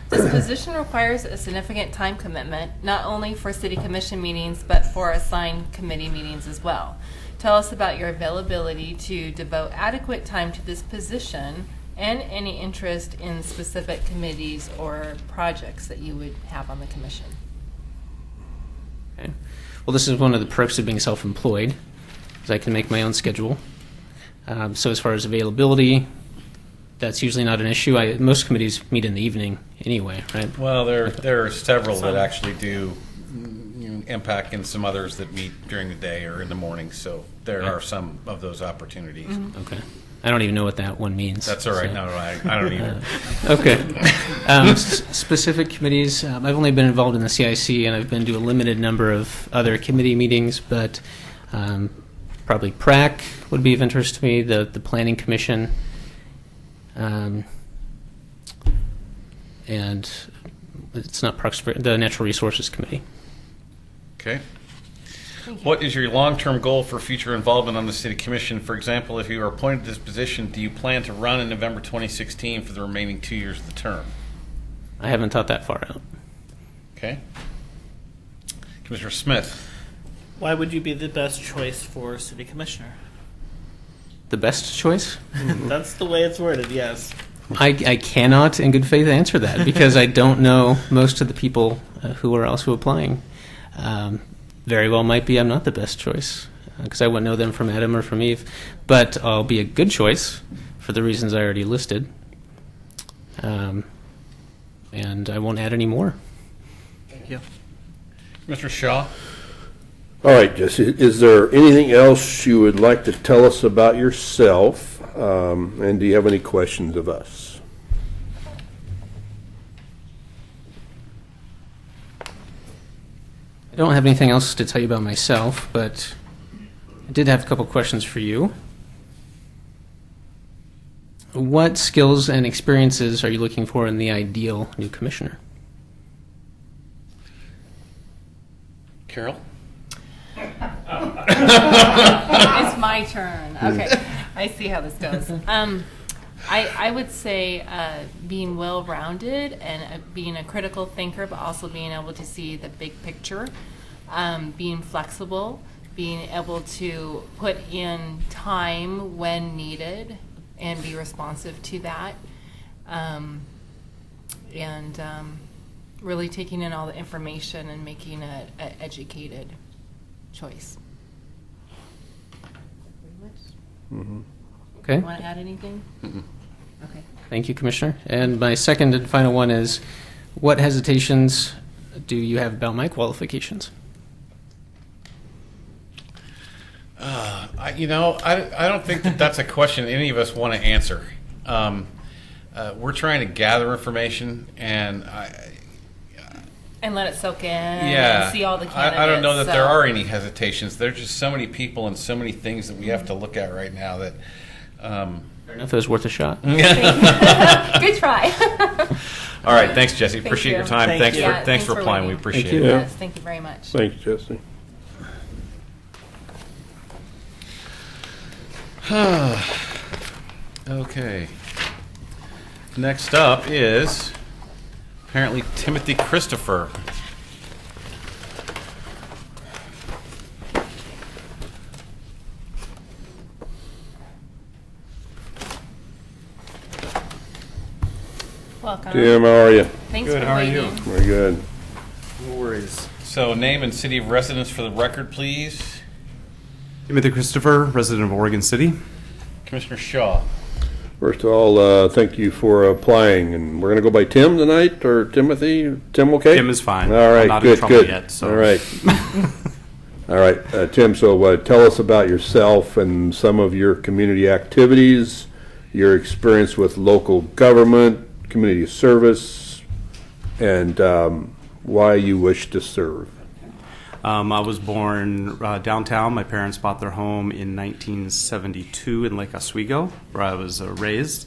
This position requires a significant time commitment, not only for city commission meetings, but for assigned committee meetings as well. Tell us about your availability to devote adequate time to this position and any interest in specific committees or projects that you would have on the commission. Okay. Well, this is one of the perks of being self-employed, is I can make my own schedule. So as far as availability, that's usually not an issue. Most committees meet in the evening anyway, right? Well, there are several that actually do impact, and some others that meet during the day or in the morning. So there are some of those opportunities. Okay. I don't even know what that one means. That's all right. So. No, I don't either. Okay. Specific committees, I've only been involved in the CIC, and I've been to a limited number of other committee meetings, but probably PRAC would be of interest to me, the Planning Commission, and it's not Parks, the Natural Resources Committee. Okay. What is your long-term goal for future involvement on the City Commission? For example, if you are appointed to this position, do you plan to run in November 2016 for the remaining 2 years of the term? I haven't thought that far out. Okay. Commissioner Smith. Why would you be the best choice for city commissioner? The best choice? That's the way it's worded, yes. I cannot, in good faith, answer that because I don't know most of the people who are also applying. Very well might be I'm not the best choice because I wouldn't know them from Adam or from Eve, but I'll be a good choice for the reasons I already listed. And I won't add any more. Thank you. Mr. Shaw. All right, Jesse, is there anything else you would like to tell us about yourself? And do you have any questions of us? I don't have anything else to tell you about myself, but I did have a couple questions for you. What skills and experiences are you looking for in the ideal new commissioner? Carol? It's my turn. Okay. I see how this goes. I would say being well-rounded and being a critical thinker, but also being able to see the big picture, being flexible, being able to put in time when needed and be responsive to that, and really taking in all the information and making an educated choice. Mm-hmm. Okay. Want to add anything? Mm-mm. Okay. Thank you, Commissioner. And my second and final one is, what hesitations do you have about my qualifications? I don't think that's a question any of us want to answer. We're trying to gather information, and let it soak in yeah, and see all the candidates. I don't know that there are any hesitations. There's just so many people and so many things that we have to look at right now that... Fair enough, it was worth a shot. Good try. All right, thanks, Jesse. Appreciate your time. Thanks for applying. We appreciate it. Yes, thank you very much. Thanks, Jesse. Okay. Next up is apparently Timothy Christopher. Welcome. Tim, how are you? Thanks Good, for how are waiting. you? Very good. No worries. So, name and city of residence for the record, please. Timothy Christopher, resident of Oregon City. Commissioner Shaw. First of all, thank you for applying, and we're going to go by Tim tonight, or Timothy? Tim, okay? Tim is fine. All right, I'm not good, in trouble good. yet, so. All right. All right, Tim, so tell us about yourself and some of your community activities, your experience with local government, community service, and why you wish to serve. I was born downtown. My parents bought their home in 1972 in Lake Oswego, where I was raised.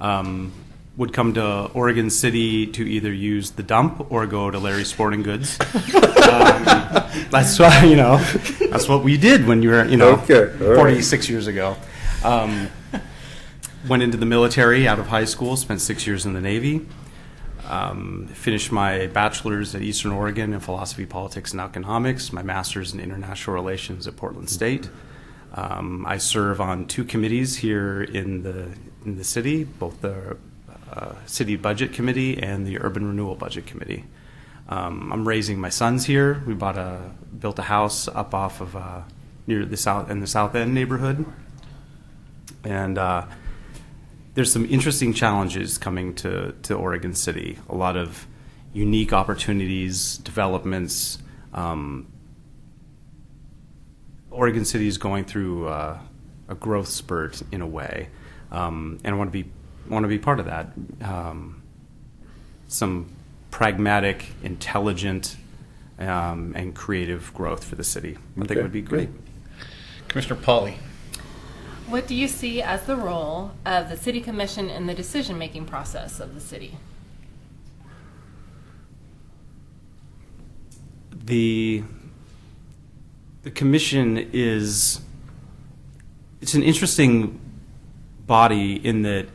Would come to Oregon City to either use the dump or go to Larry's Sporting Goods. That's why, that's what we did when you were, Okay, all 46 years ago. Went into the military out of high school, spent 6 years in the Navy. Finished my bachelor's at Eastern Oregon in philosophy, politics, and economics, my master's in international relations at Portland State. I serve on 2 committees here in the city, both the City Budget Committee and the Urban Renewal Budget Committee. I'm raising my sons here. We built a house up off of near the South End neighborhood, and there's some interesting challenges coming to Oregon City. A lot of unique opportunities, developments. Oregon City is going through a growth spurt in a way, and I want to be part of that. Some pragmatic, intelligent, and creative growth for the city. I think it would be great. Commissioner Pauly. What do you see as the role of the City Commission in the decision-making process of the city? The commission it's an interesting body in that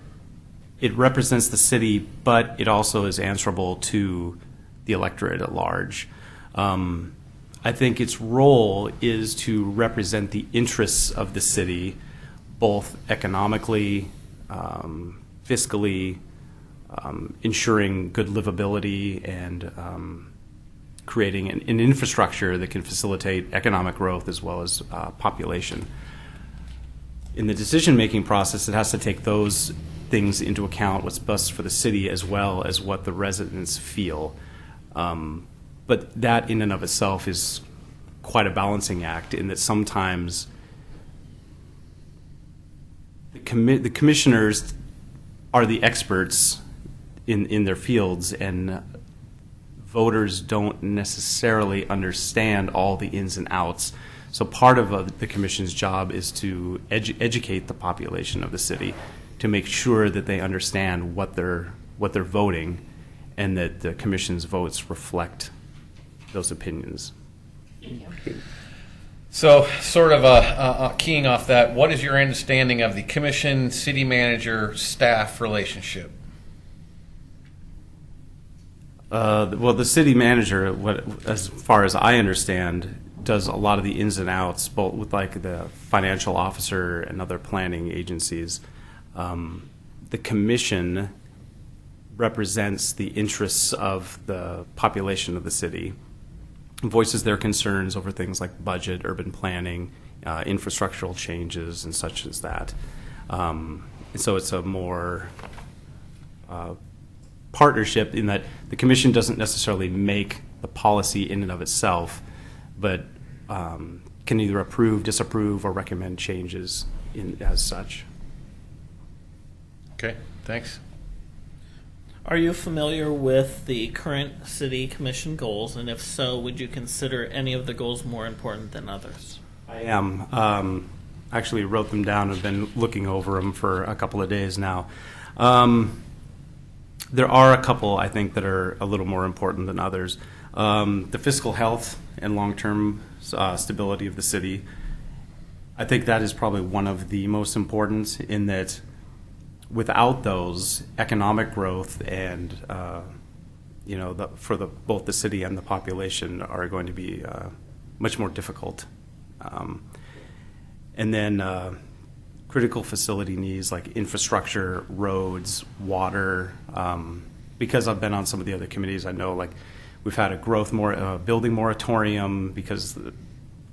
it represents the city, but it also is answerable to the electorate at large. I think its role is to represent the interests of the city, both economically, fiscally, ensuring good livability, and creating an infrastructure that can facilitate economic growth as well as population. In the decision-making process, it has to take those things into account, what's best for the city as well as what the residents feel. But that in and of itself is quite a balancing act in that sometimes the commissioners are the experts in their fields, and voters don't necessarily understand all the ins and outs. So part of the commission's job is to educate the population of the city to make sure that they understand what they're voting, and that the commission's votes reflect those opinions. So, sort of keying off that, what is your understanding of the commission, city manager, staff relationship? Well, the city manager, as far as I understand, does a lot of the ins and outs, both with like the financial officer and other planning agencies. The commission represents the interests of the population of the city, voices their concerns over things like budget, urban planning, infrastructural changes, and such as that. And so it's a more partnership in that the commission doesn't necessarily make the policy in and of itself, but can either approve, disapprove, or recommend changes as such. Okay, thanks. Are you familiar with the current city commission goals? And if so, would you consider any of the goals more important than others? I am. Actually wrote them down. I've been looking over them for a couple of days now. There are a couple, I think, that are a little more important than others. The fiscal health and long-term stability of the city. I think that is probably one of the most important, in that without those, economic growth and both the city and the population are going to be much more difficult. And then critical facility needs like infrastructure, roads, water. Because I've been on some of the other committees, I know like we've had a building moratorium because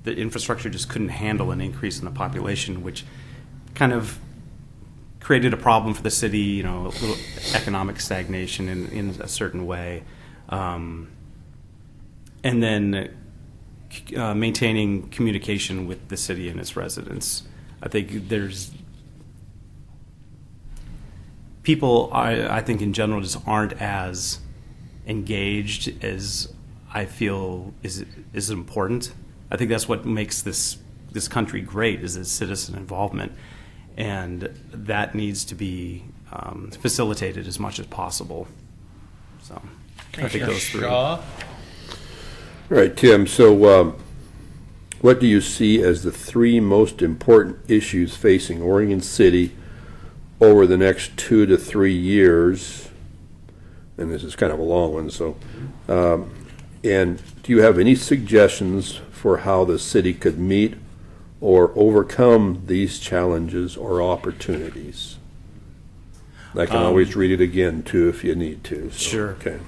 the infrastructure just couldn't handle an increase in the population, which kind of created a problem for the city, a little economic stagnation in a certain way. And then maintaining communication with the city and its residents. I think there's people, I think in general, just aren't as engaged as I feel is important. I think that's what makes this country great, is its citizen involvement. And that needs to be facilitated as much as possible. So I think those three. All right, Tim. So what do you see as the 3 most important issues facing Oregon City over the next 2 to 3 years? And this is kind of a long one. So, and do you have any suggestions for how the city could meet or overcome these challenges or opportunities? I can always read it again, too, if you need to. So, Sure. Okay.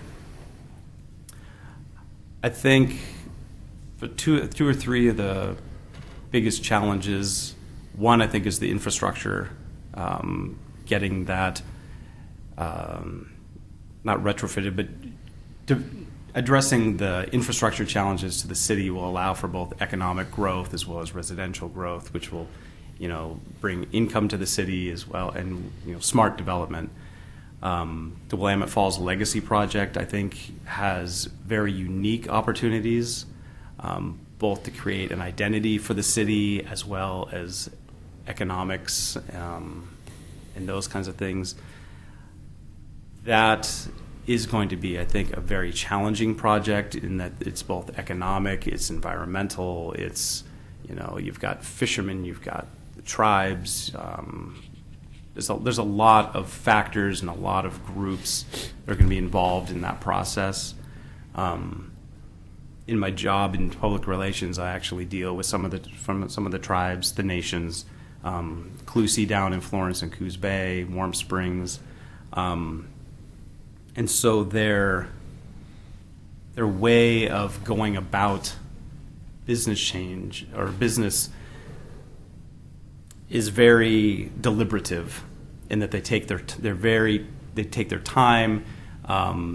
I think for two or three of the biggest challenges, one I think is the infrastructure, getting that not retrofitted, but addressing the infrastructure challenges to the city will allow for both economic growth as well as residential growth, which will, bring income to the city as well, and smart development. The Willamette Falls Legacy Project, I think, has very unique opportunities, both to create an identity for the city as well as economics and those kinds of things. That is going to be, I think, a very challenging project in that it's both economic, it's environmental, it's, you've got fishermen, you've got the tribes. There's a lot of factors and a lot of groups that are going to be involved in that process. In my job in public relations, I actually deal with some of the tribes, the nations, Clusie down in Florence and Coos Bay, Warm Springs. And so their way of going about business change or business is very deliberative in that they take their time.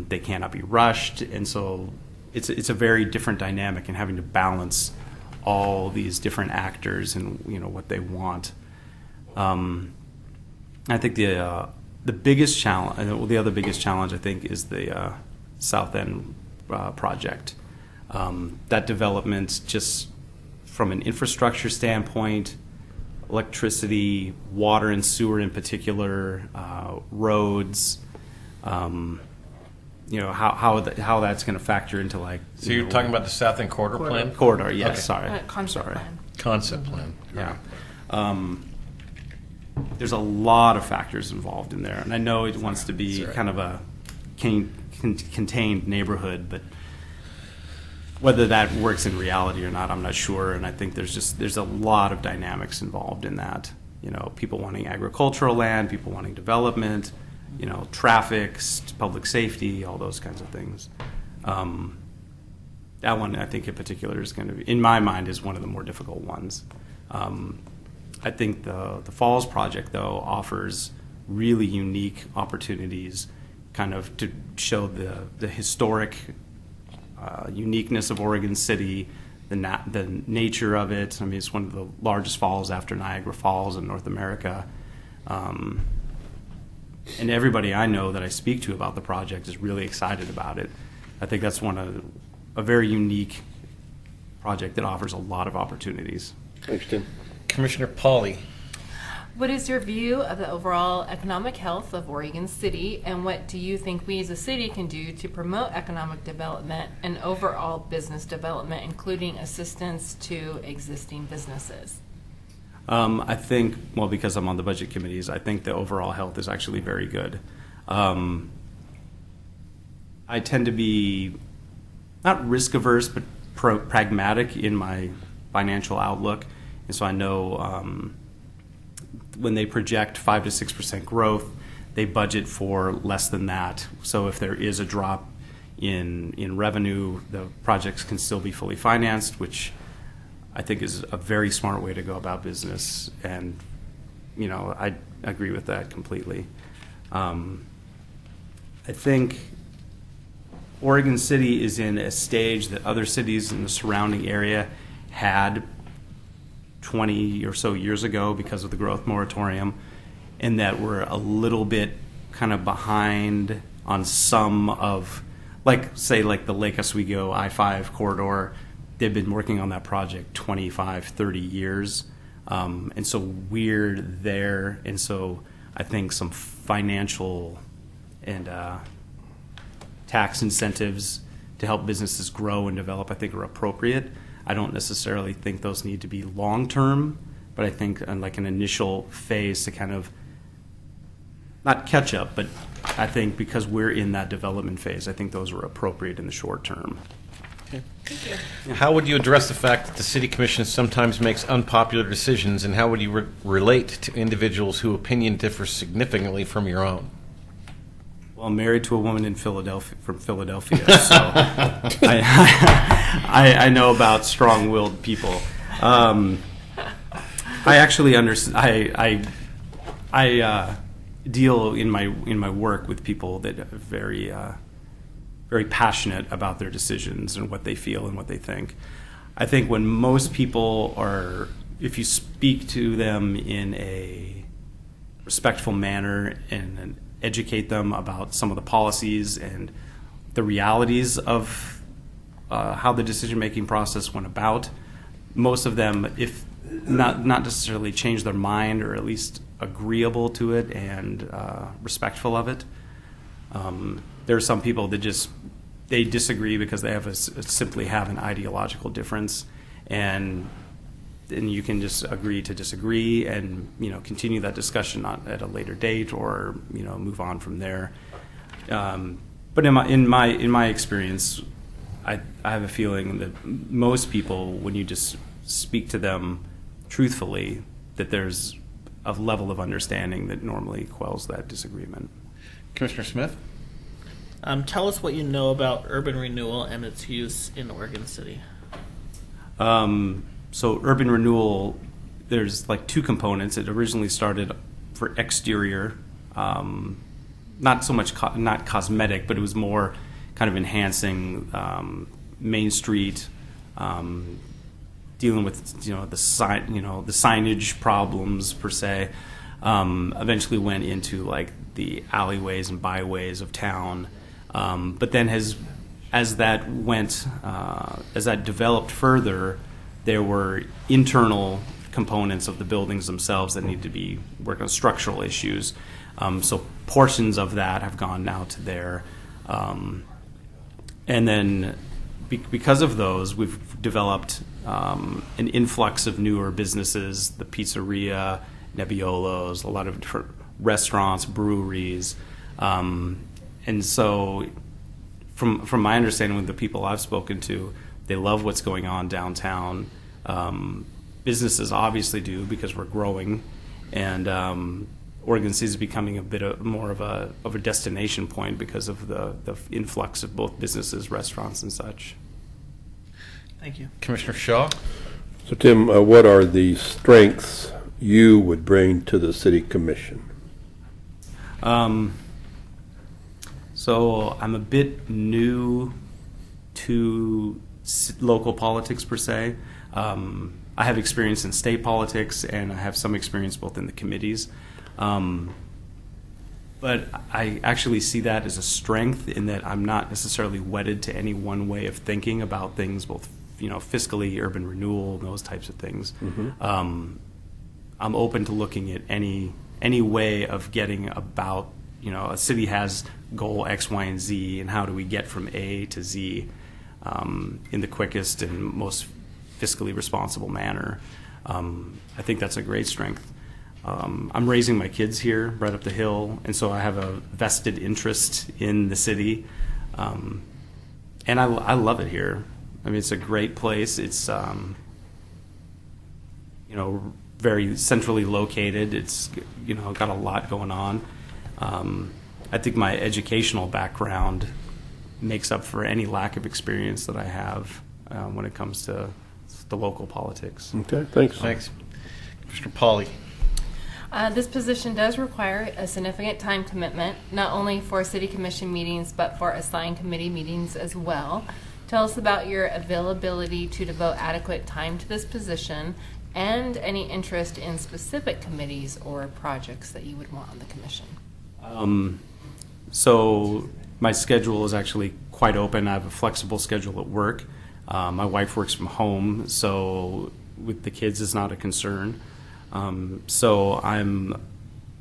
They cannot be rushed, and so it's a very different dynamic in having to balance all these different actors and what they want. I think the biggest challenge, the other biggest challenge, I think, is the South End project. That development, just from an infrastructure standpoint, electricity, water and sewer in particular, roads, how that's going to factor into So you're talking about the South End Corridor plan? Corridor, yes. Okay. Sorry. Concept plan. Concept plan. Yeah. There's a lot of factors involved in there, and I know it wants to be kind of a contained neighborhood, but whether that works in reality or not, I'm not sure. And I think there's a lot of dynamics involved in that. People wanting agricultural land, people wanting development, traffic, public safety, all those kinds of things. That one, I think, in particular, is going to be, in my mind, is one of the more difficult ones. I think the Falls project, though, offers really unique opportunities kind of to show the historic uniqueness of Oregon City, the nature of it. I mean, it's one of the largest falls after Niagara Falls in North America. And everybody I know that I speak to about the project is really excited about it. I think that's a very unique project that offers a lot of opportunities. Thanks, Tim. Commissioner Pauly. What is your view of the overall economic health of Oregon City, and what do you think we as a city can do to promote economic development and overall business development, including assistance to existing businesses? I think, well, because I'm on the budget committees, I think the overall health is actually very good. I tend to be not risk averse, but pragmatic in my financial outlook. And so I know when they project 5 to 6% growth, they budget for less than that. So if there is a drop in revenue, the projects can still be fully financed, which I think is a very smart way to go about business. And, I agree with that completely. I think Oregon City is in a stage that other cities in the surrounding area had 20 or so years ago because of the growth moratorium, and that we're a little bit kind of behind on some of, like the Lake Oswego I-5 corridor. They've been working on that project 25, 30 years. And so we're there. And so I think some financial and tax incentives to help businesses grow and develop, I think, are appropriate. I don't necessarily think those need to be long-term, but I think like an initial phase to kind of not catch up, but I think because we're in that development phase, I think those are appropriate in the short term. How would you address the fact that the city commission sometimes makes unpopular decisions, and how would you relate to individuals whose opinion differs significantly from your own? Well, I'm married to a woman in Philadelphia, from Philadelphia, so I know about strong-willed people. I actually understand. I deal in my work with people that are very passionate about their decisions and what they feel and what they think. I think when most people are, if you speak to them in a respectful manner and educate them about some of the policies and the realities of how the decision-making process went about, most of them, if not necessarily change their mind, or at least agreeable to it and respectful of it. There are some people that they disagree because they simply have an ideological difference, and you can just agree to disagree and continue that discussion at a later date, or move on from there. But in my experience, I have a feeling that most people, when you just speak to them truthfully, that there's a level of understanding that normally quells that disagreement. Commissioner Smith? Tell us what you know about urban renewal and its use in Oregon City. So urban renewal, there's like two components. It originally started for exterior, not so much not cosmetic, but it was more kind of enhancing Main Street, dealing with the signage problems per se. Eventually went into like the alleyways and byways of town, but then as that developed further, there were internal components of the buildings themselves that need to be worked on, structural issues. So portions of that have gone now to there, and then because of those, we've developed an influx of newer businesses, the pizzeria, Nebbiolos, a lot of different restaurants, breweries. And so from my understanding with the people I've spoken to, they love what's going on downtown. Businesses obviously do, because we're growing, and Oregon City is becoming a bit more of a destination point because of the influx of both businesses, restaurants, and such. Thank you. Commissioner Shaw? So, Tim, what are the strengths you would bring to the City Commission? So I'm a bit new to local politics per se. I have experience in state politics, and I have some experience both in the committees. But I actually see that as a strength, in that I'm not necessarily wedded to any one way of thinking about things, both fiscally, urban renewal, those types of things. Mm-hmm. I'm open to looking at any way of getting about, a city has goal X, Y, and Z, and how do we get from A to Z in the quickest and most fiscally responsible manner. I think that's a great strength. I'm raising my kids here right up the hill, and so I have a vested interest in the city. And I love it here. I mean, it's a great place. It's, very centrally located. It's, got a lot going on. I think my educational background makes up for any lack of experience that I have when it comes to the local politics. Okay, thanks. Thanks. Commissioner Pauly. This position does require a significant time commitment, not only for city commission meetings, but for assigned committee meetings as well. Tell us about your availability to devote adequate time to this position, and any interest in specific committees or projects that you would want on the commission. So my schedule is actually quite open. I have a flexible schedule at work. My wife works from home, so with the kids it's not a concern. So I'm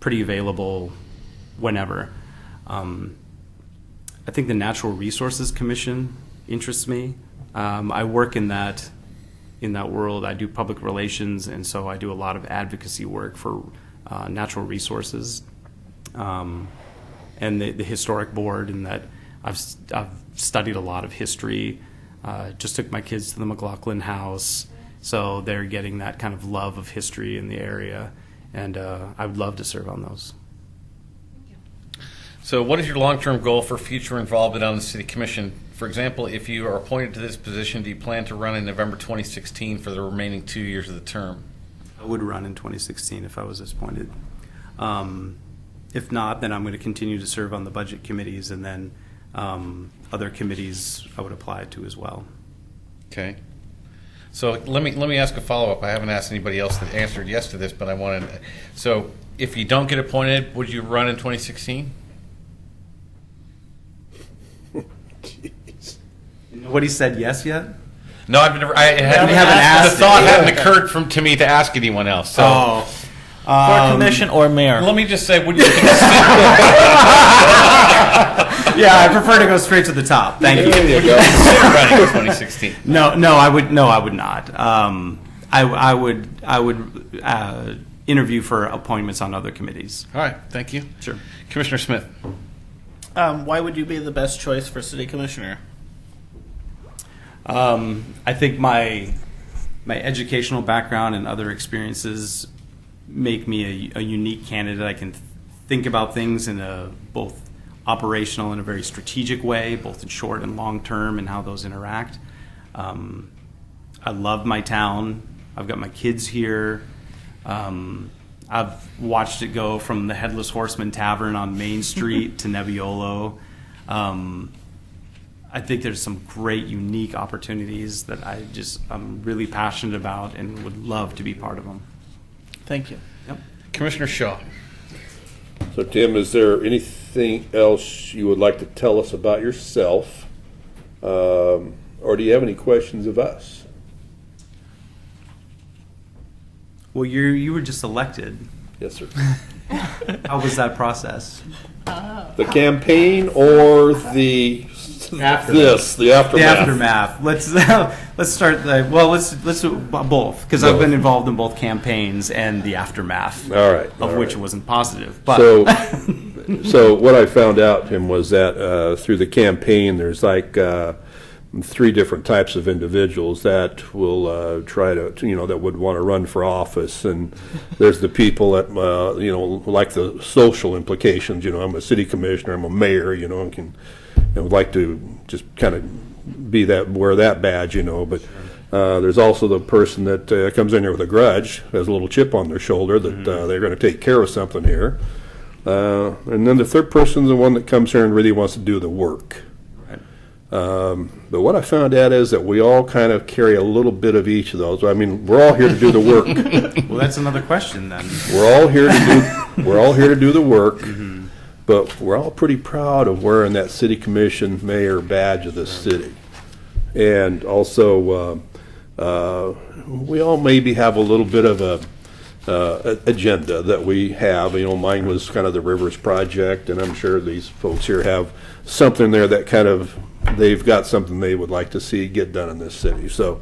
pretty available whenever. I think the Natural Resources Commission interests me. I work in that world. I do public relations, and so I do a lot of advocacy work for natural resources, and the historic board. In that I've studied a lot of history Just took my kids to the McLaughlin House, so they're getting that kind of love of history in the area, and I would love to serve on those. So what is your long-term goal for future involvement on the City Commission? For example, if you are appointed to this position, do you plan to run in November 2016 for the remaining 2 years of the term? I would run in 2016 if I was appointed. If not, then I'm going to continue to serve on the budget committees, and then other committees I would apply to as well. Okay. So let me ask a follow-up. I haven't asked anybody else that answered yes to this, but I wanted. So if you don't get appointed, would you run in 2016? Nobody said yes yet? No, I've never. I haven't asked. The thought hadn't occurred to me to ask anyone else. So. For commission or mayor? Let me just say, would you consider? Yeah, I prefer to go straight to the top. Thank you. Would you consider running in 2016? No, I would not. I would interview for appointments on other committees. All right, thank you. Sure. Commissioner Smith. Why would you be the best choice for city commissioner? I think my educational background and other experiences make me a unique candidate. I can think about things in a both operational and a very strategic way, both in short and long term, and how those interact. I love my town. I've got my kids here. I've watched it go from the Headless Horseman Tavern on Main Street to Nebbiolo. I think there's some great, unique opportunities that I'm really passionate about and would love to be part of them. Thank you. Yep. Commissioner Shaw. So, Tim, is there anything else you would like to tell us about yourself? Or do you have any questions of us? Well, you were just elected. Yes, sir. How was that process? The campaign or the aftermath? The aftermath. Let's start. Let's do both, because I've been involved in both campaigns and the aftermath. All right. Of which it wasn't positive. But so what I found out, Tim, was that through the campaign, there's like 3 different types of individuals that will try to, that would want to run for office. And there's the people that, like the social implications. I'm a city commissioner, I'm a mayor, and can, would like to just kind of wear that badge, But there's also the person that comes in here with a grudge, has a little chip on their shoulder that they're going to take care of something here. And then the third person is the one that comes here and really wants to do the work. But what I found out is that we all kind of carry a little bit of each of those. I mean, we're all here to do the work. Well, that's another question then. We're all here to do the work, but we're all pretty proud of wearing that city commission mayor badge of the city. And also, we all maybe have a little bit of a agenda that we have. Mine was kind of the Rivers Project, and I'm sure these folks here have something there that kind of they've got something they would like to see get done in this city. So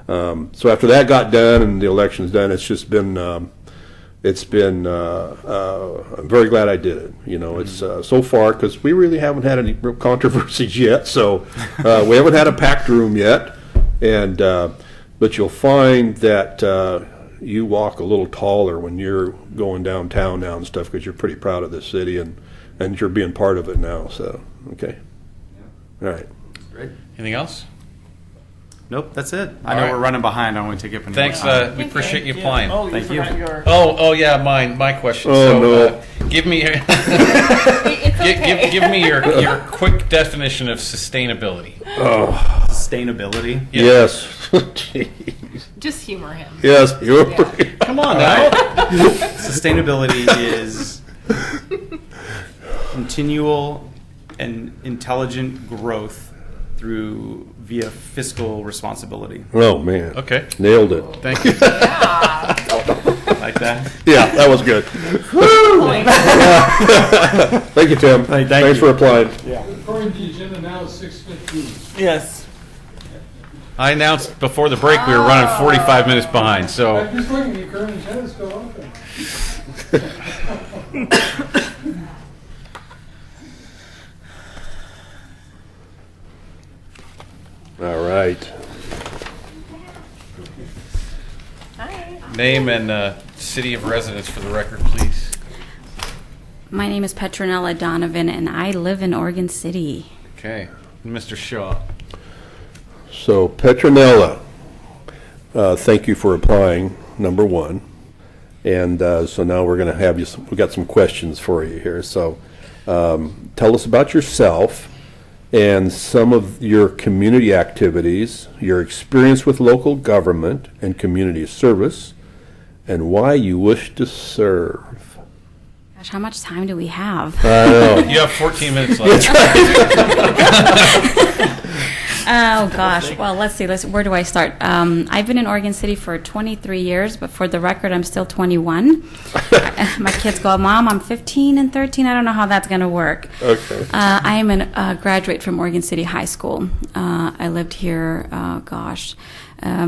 after that got done and the election's done, it's just been I'm very glad I did it. It's so far, because we really haven't had any real controversies yet. So we haven't had a packed room yet, and but you'll find that you walk a little taller when you're going downtown now and stuff, because you're pretty proud of this city and you're being part of it now. So okay. All right. Great. Anything else? Nope, that's it. All I know right. we're running behind. I don't want to take up any Thanks. more time. We appreciate you applying. Oh, Thank you. Oh, yeah, my question. Oh, no. Give me give me your quick definition of sustainability. Sustainability. Yes. Jeez. Just humor him. Yes. You're Come on now. Sustainability is continual and intelligent growth via fiscal responsibility. Oh, man. Okay. Nailed it. Thank you. Like that? Yeah, that was good. Thank you, Tim. Thanks for applying. According to the agenda now, it's 6:15. Yes. I announced before the break we were running 45 minutes behind. So I'm just looking at the current agenda, still open. All right. Name and city of residence for the record, please. My name is Petronella Donovan, and I live in Oregon City. Okay. Mr. Shaw. So Petronella, thank you for applying, number one. And so now we're going to have you, we've got some questions for you here. So tell us about yourself and some of your community activities, your experience with local government and community service, and why you wish to serve. Gosh, how much time do we have? I know. You have 14 minutes left. Oh gosh. Well, let's see. Where do I start? I've been in Oregon City for 23 years, but for the record, I'm still 21. My kids go, Mom, I'm 15 and 13. I don't know how that's going to work. Okay. I am a graduate from Oregon City High School. I lived here,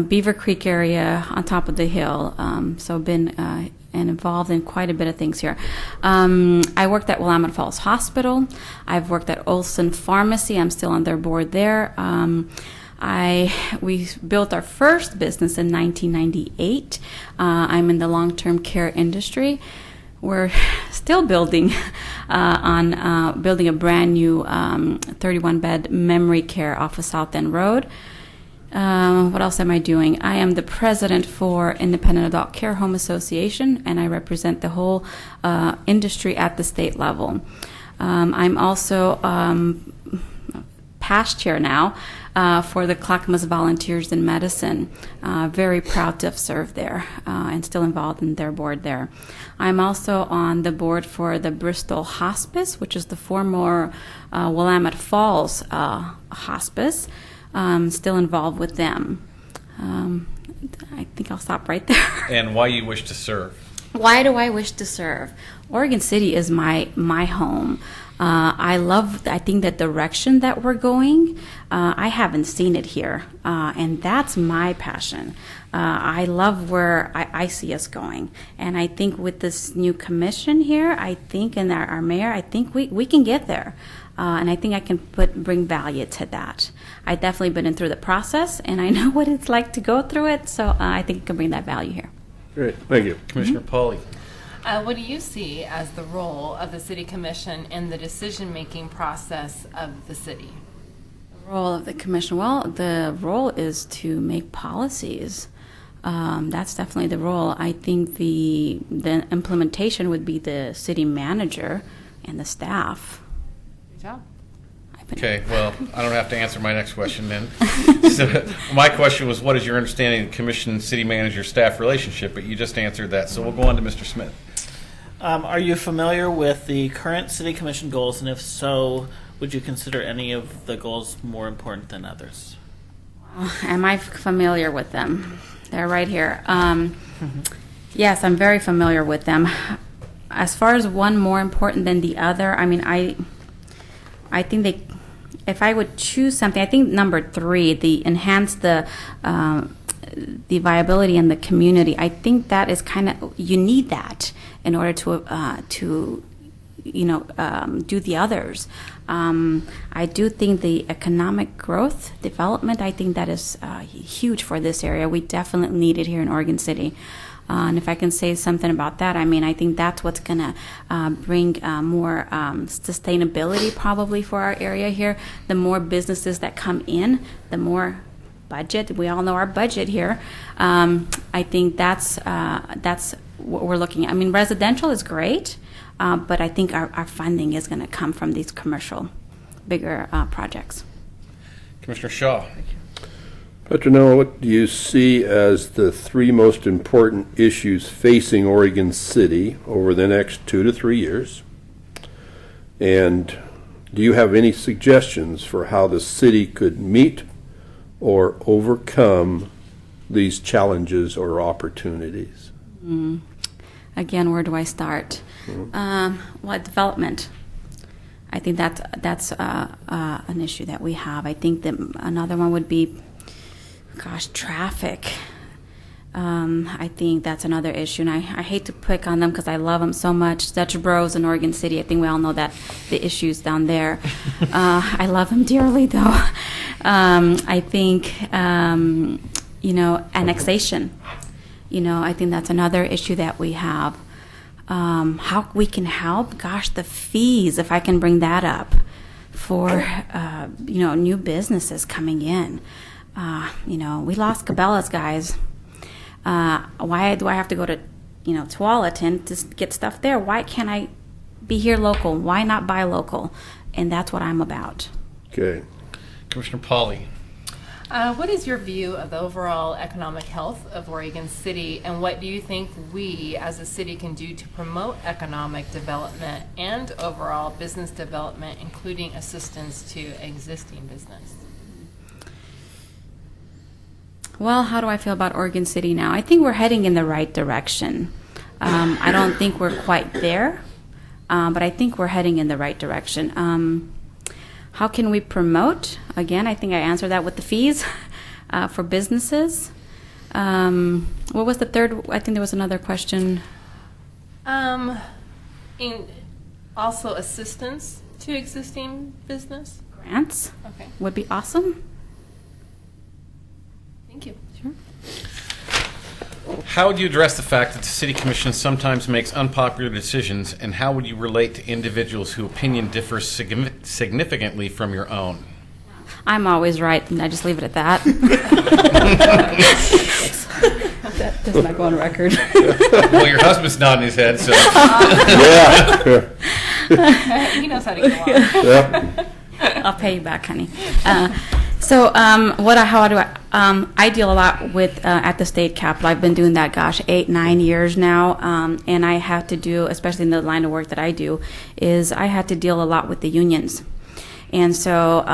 Beaver Creek area on top of the hill. So been and involved in quite a bit of things here. I worked at Willamette Falls Hospital. I've worked at Olson Pharmacy. I'm still on their board there. We built our first business in 1998. I'm in the long-term care industry. We're still building building a brand new 31-bed memory care off of South End Road. What else am I doing? I am the president for Independent Adult Care Home Association, and I represent the whole industry at the state level. I'm also past chair now for the Clackamas Volunteers in Medicine. Very proud to have served there and still involved in their board there. I'm also on the board for the Bristol Hospice, which is the former Willamette Falls Hospice. Still involved with them. I think I'll stop right there. And why you wish to serve. Why do I wish to serve? Oregon City is my home. I think the direction that we're going, I haven't seen it here. And that's my passion. I love where I see us going. And I think with this new commission here, and our mayor, I think we can get there. And I think I can bring value to that. I've definitely been through the process, and I know what it's like to go through it, so I think I can bring that value here. Great, thank you. Commissioner Pauly. What do you see as the role of the City Commission in the decision-making process of the city? The role of the commission, well, the role is to make policies. That's definitely the role. I think the implementation would be the city manager and the staff. Good job. Okay, well, I don't have to answer my next question then. So my question was, what is your understanding of the commission, city manager, staff relationship? But you just answered that, so we'll go on to Mr. Smith. Are you familiar with the current city commission goals, and if so, would you consider any of the goals more important than others? Am I familiar with them? They're right here. Yes, I'm very familiar with them. As far as one more important than the other, I mean, I think if I would choose something, I think number 3, the enhance the viability in the community. I think that is you need that in order to do the others. I do think the economic growth, development, I think that is huge for this area. We definitely need it here in Oregon City. And if I can say something about that, I mean, I think that's what's going to bring more sustainability probably for our area here. The more businesses that come in, the more budget. We all know our budget here. I think that's what we're looking at. I mean, residential is great, but I think our funding is going to come from these commercial, bigger projects. Commissioner Shaw. Petronella, what do you see as the 3 most important issues facing Oregon City over the next 2 to 3 years? And do you have any suggestions for how the city could meet or overcome these challenges or opportunities? Again, where do I start? Development. I think that's an issue that we have. I think that another one would be traffic. I think that's another issue, and I hate to pick on them because I love them so much. Dutch Bros in Oregon City, I think we all know that the issues down there. I love them dearly, though. I think, annexation. I think that's another issue that we have. How we can help? Gosh, the fees, if I can bring that up, for, new businesses coming in. We lost Cabela's, guys. Why do I have to go to, Tualatin to get stuff there? Why can't I be here local? Why not buy local? And that's what I'm about. Okay. Commissioner Pauly. What is your view of the overall economic health of Oregon City, and what do you think we as a city can do to promote economic development and overall business development, including assistance to existing business? Well, how do I feel about Oregon City now? I think we're heading in the right direction. I don't think we're quite there, but I think we're heading in the right direction. How can we promote? Again, I think I answered that with the fees for businesses. What was the third? I think there was another question. Also assistance to existing business. Grants. Okay. Would be awesome. Thank you. Sure. How would you address the fact that the City Commission sometimes makes unpopular decisions, and how would you relate to individuals whose opinion differs significantly from your own? I'm always right, and I just leave it at that. That does not go on record. Well, your husband's nodding his head, so. Yeah. He knows how to get along. Yeah. I'll pay you back, honey. How do I deal a lot with at the state capitol. I've been doing that, 8-9 years now, and I have to do, especially in the line of work that I do, is I had to deal a lot with the unions. And so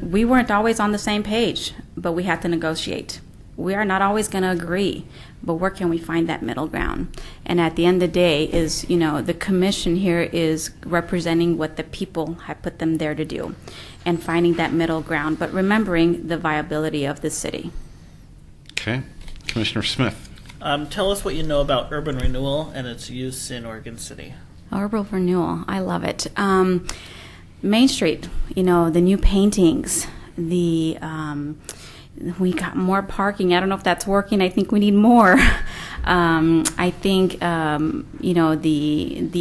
we weren't always on the same page, but we had to negotiate. We are not always going to agree, but where can we find that middle ground? And at the end of the day is, the commission here is representing what the people have put them there to do and finding that middle ground, but remembering the viability of the city. Okay. Commissioner Smith. Tell us what you know about urban renewal and its use in Oregon City. Urban renewal, I love it. Main Street, the new paintings, we got more parking. I don't know if that's working. I think we need more. I think, the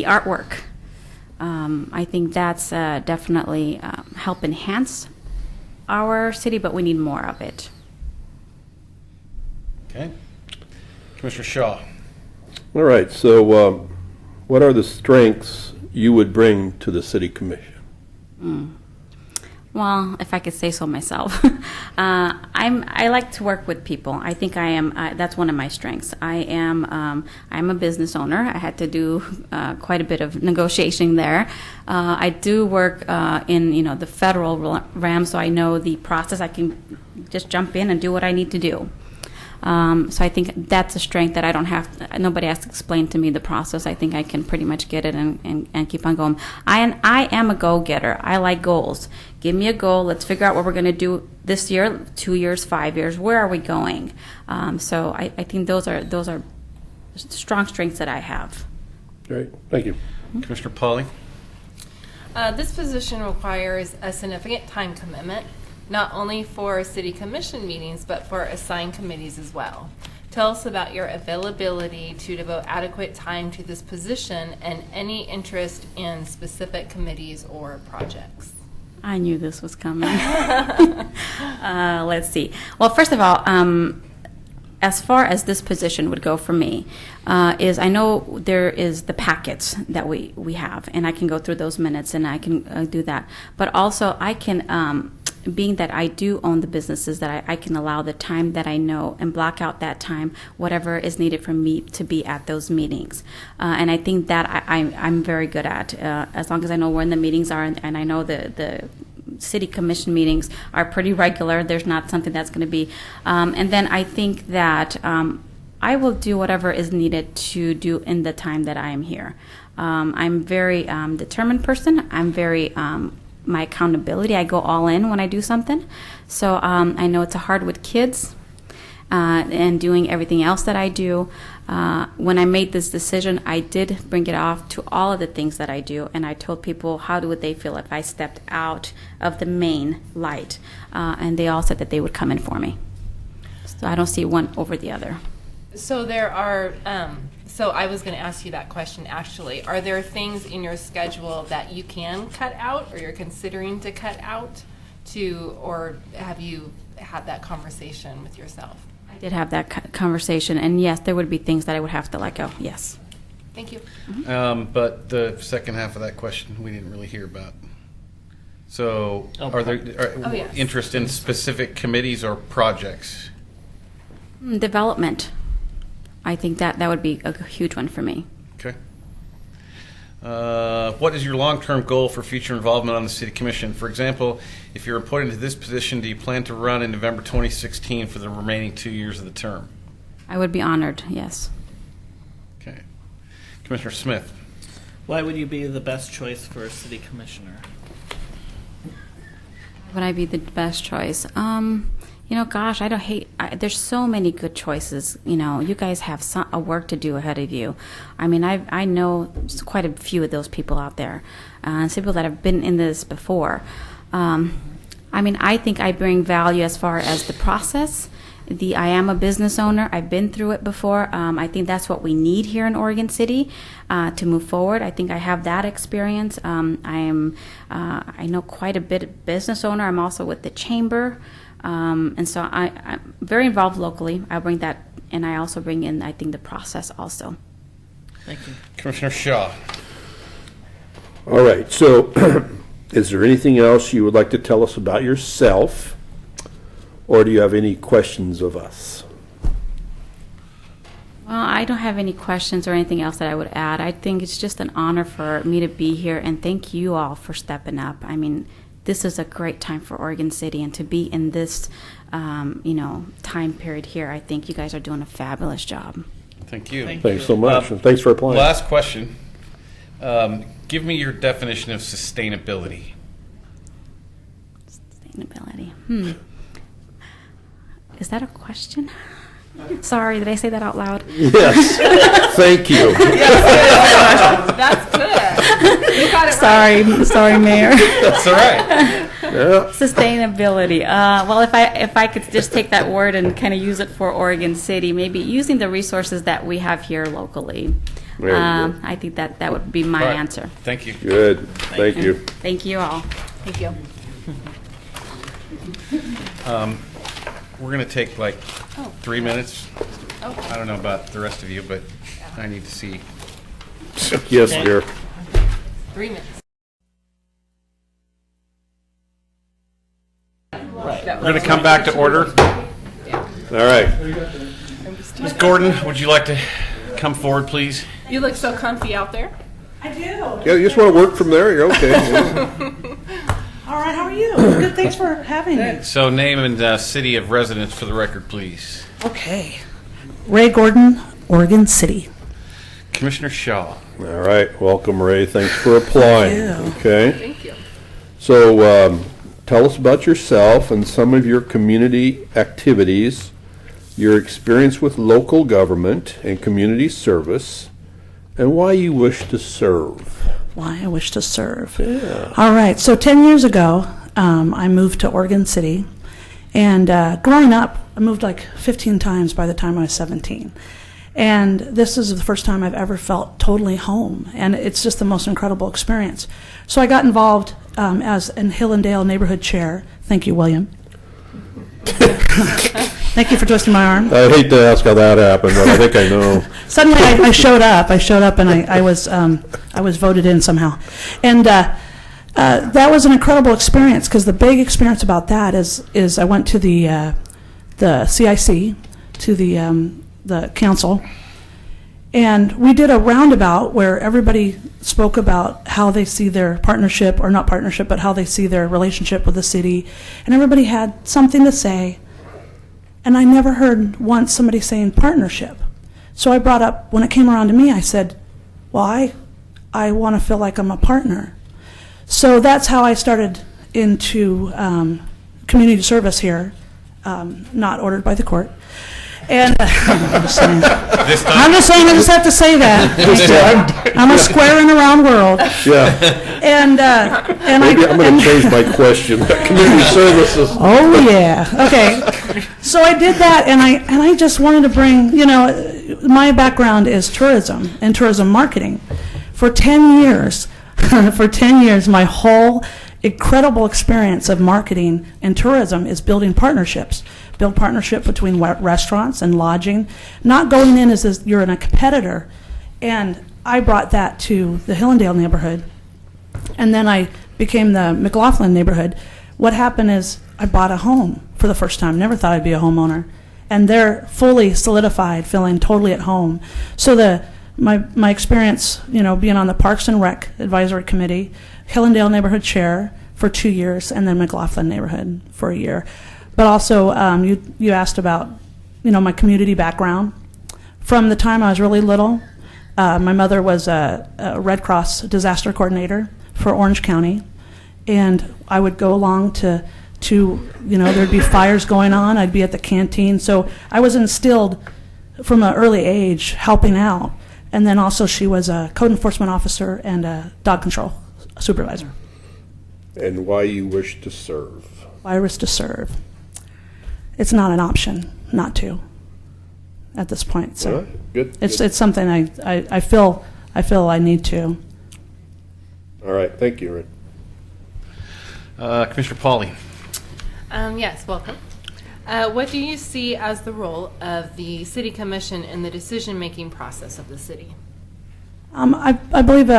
artwork. I think that's definitely help enhance our city, but we need more of it. Okay. Commissioner Shaw. All right. So, what are the strengths you would bring to the City Commission? Well, if I could say so myself, I like to work with people. I think I am. That's one of my strengths. I'm a business owner. I had to do quite a bit of negotiating there. I do work in the federal realm, so I know the process. I can just jump in and do what I need to do. So I think that's a strength that I don't have. Nobody has to explain to me the process. I think I can pretty much get it and keep on going. I am a go-getter. I like goals. Give me a goal. Let's figure out what we're going to do this year, 2 years, 5 years. Where are we going? So I think those are strong strengths that I have. Great. Thank you. Commissioner Pauly. This position requires a significant time commitment, not only for city commission meetings, but for assigned committees as well. Tell us about your availability to devote adequate time to this position and any interest in specific committees or projects. I knew this was coming. Let's see. Well, first of all, as far as this position would go for me, is I know there is the packets that we have, and I can go through those minutes and I can do that. But also I can, being that I do own the businesses, that I can allow the time that I know and block out that time, whatever is needed for me to be at those meetings. And I think that I'm very good at, as long as I know when the meetings are, and I know the city commission meetings are pretty regular. There's not something that's going to be. And then I think that I will do whatever is needed to do in the time that I am here. I'm a very determined person. I'm very my accountability. I go all in when I do something. So I know it's hard with kids. and doing everything else that I do. When I made this decision, I did bring it off to all of the things that I do, and I told people how would they feel if I stepped out of the main light, and they all said that they would come in for me. So I don't see one over the other. So there are, so I was going to ask you that question actually. Are there things in your schedule that you can cut out or you're considering to cut out or have you had that conversation with yourself? I did have that conversation, and yes, there would be things that I would have to let go, yes. Thank you. But the second half of that question we didn't really hear about. So are there yes. interest in specific committees or projects? Development. I think that would be a huge one for me. Okay. What is your long-term goal for future involvement on the City Commission? For example, if you're appointed to this position, do you plan to run in November 2016 for the remaining 2 years of the term? I would be honored, yes. Okay. Commissioner Smith. Why would you be the best choice for a city commissioner? Would I be the best choice? Gosh, there's so many good choices. You guys have a work to do ahead of you. I mean, I know quite a few of those people out there, people that have been in this before. I think I bring value as far as the process. I am a business owner. I've been through it before. I think that's what we need here in Oregon City to move forward. I think I have that experience. I know quite a bit of business owner. I'm also with the chamber. And so I'm very involved locally. I bring that, and I also bring in, I think, the process also. Thank you. Commissioner Shaw. All right, so is there anything else you would like to tell us about yourself, or do you have any questions of us? Well, I don't have any questions or anything else that I would add. I think it's just an honor for me to be here, and thank you all for stepping up. I mean, this is a great time for Oregon City, and to be in this, time period here, I think you guys are doing a fabulous job. Thank you. Thanks so much, and thanks for applying. Last question. Give me your definition of sustainability. Sustainability. Is that a question? Sorry, did I say that out loud? Yes. Thank you. That's good. You got it right. Sorry, Mayor. That's all right. Yeah. Sustainability. Well, if I could just take that word and kind of use it for Oregon City, maybe using the resources that we have here locally. I think that would be my answer. Thank you. Good. Thank you. Thank you all. Thank you. We're going to take 3 minutes. I don't know about the rest of you, but I need to see. Yes, dear. 3 minutes. We're going to come back to order. All right. Ms. Gordon, would you like to come forward, please? You look so comfy out there. I do. Yeah, you just want to work from there? You're okay. All right, how are you? Good, thanks for having me. So name and city of residence for the record, please. Okay. Ray Gordon, Oregon City. Commissioner Shaw. All right. Welcome, Ray. Thanks for applying. Thank you. Okay. Thank you. So tell us about yourself and some of your community activities, your experience with local government and community service, and why you wish to serve. Why I wish to serve. Yeah. All right, so 10 years ago, I moved to Oregon City. And growing up, I moved 15 times by the time I was 17. And this is the first time I've ever felt totally home. And it's just the most incredible experience. So I got involved as an Hill and Dale neighborhood chair. Thank you, William. Thank you for twisting my arm. I hate to ask how that happened, but I think I know. Suddenly, I showed up. And I was voted in somehow, and that was an incredible experience. Because the big experience about that is I went to the CIC, to the council, and we did a roundabout where everybody spoke about how they see their partnership, or not partnership, but how they see their relationship with the city, and everybody had something to say. And I never heard once somebody saying partnership. So I brought up, when it came around to me, I said, well, I want to feel like I'm a partner. So that's how I started into community service here not ordered by the court. And I'm just saying, I just have to say that. I'm a square in the round world. Yeah. And Maybe I'm going to change my question. Community services. Oh yeah. Okay. So I did that, and I just wanted to bring, my background is tourism and tourism marketing. For 10 years, my whole incredible experience of marketing and tourism is building partnerships. Build partnership between restaurants and lodging, not going in as you're in a competitor. And I brought that to the Hillendale neighborhood, and then I became the McLaughlin neighborhood. What happened is I bought a home for the first time. Never thought I'd be a homeowner, and they're fully solidified, feeling totally at home. So my experience, being on the Parks and Rec Advisory Committee, Hillendale neighborhood chair for 2 years, and then McLaughlin neighborhood for a year. But also, you asked about, my community background. From the time I was really little, my mother was a Red Cross disaster coordinator for Orange County, and I would go along to there'd be fires going on. I'd be at the canteen, so I was instilled from an early age helping out. And then also, she was a code enforcement officer and a dog control supervisor. And why you wish to serve? Why I wish to serve? It's not an option not to at this point. So good. It's something I feel I need to. All right. Thank you, Rick. Commissioner Pauly. Yes, welcome. What do you see as the role of the City Commission in the decision-making process of the city? I believe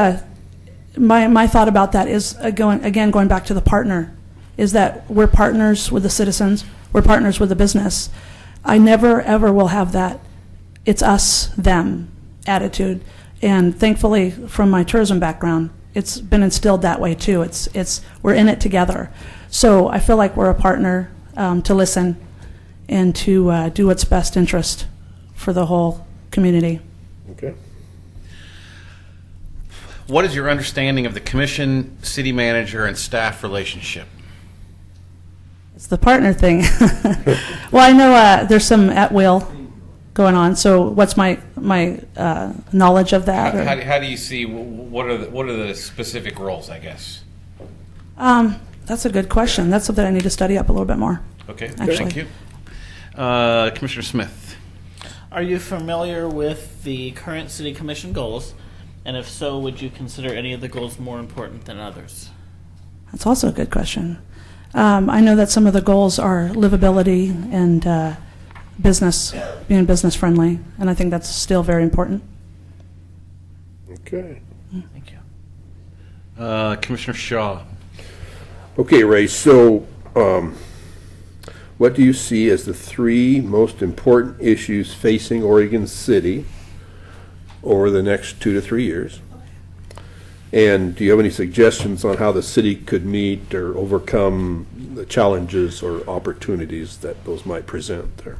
my thought about that is, going back to the partner, is that we're partners with the citizens, we're partners with the business. I never, ever will have that it's us, them attitude. And thankfully, from my tourism background, it's been instilled that way too. We're in it together. So I feel like we're a partner to listen and to do what's best interest for the whole community. Okay. What is your understanding of the commission, city manager, and staff relationship? It's the partner thing. Well, I know there's some at will going on. So what's my knowledge of that? How do you see, what are the specific roles, I guess? That's a good question. That's something I need to study up a little bit more. Okay, actually. thank you. Commissioner Smith. Are you familiar with the current City Commission goals? And if so, would you consider any of the goals more important than others? That's also a good question. I know that some of the goals are livability and being business friendly, and I think that's still very important. Okay. Thank you. Commissioner Shaw. Okay, Ray, so what do you see as the 3 most important issues facing Oregon City over the next 2 to 3 years? And do you have any suggestions on how the city could meet or overcome the challenges or opportunities that those might present there?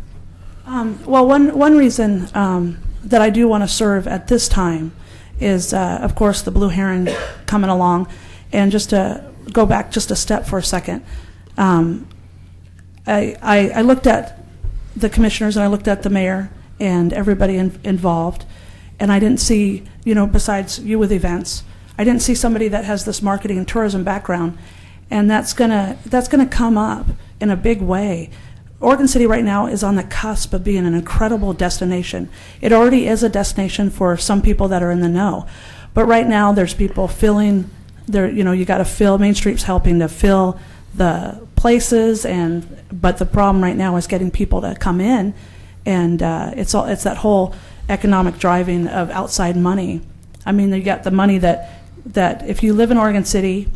Well, one reason that I do want to serve at this time is, of course, the Blue Heron coming along. And just to go back just a step for a second, I looked at the commissioners and I looked at the mayor and everybody involved, and I didn't see, besides you with events, I didn't see somebody that has this marketing and tourism background, and that's gonna come up in a big way. Oregon City right now is on the cusp of being an incredible destination. It already is a destination for some people that are in the know, but right now there's people filling there. You got to fill. Main Street's helping to fill the places, but the problem right now is getting people to come in, and it's that whole economic driving of outside money. I mean, you got the money that if you live in Oregon City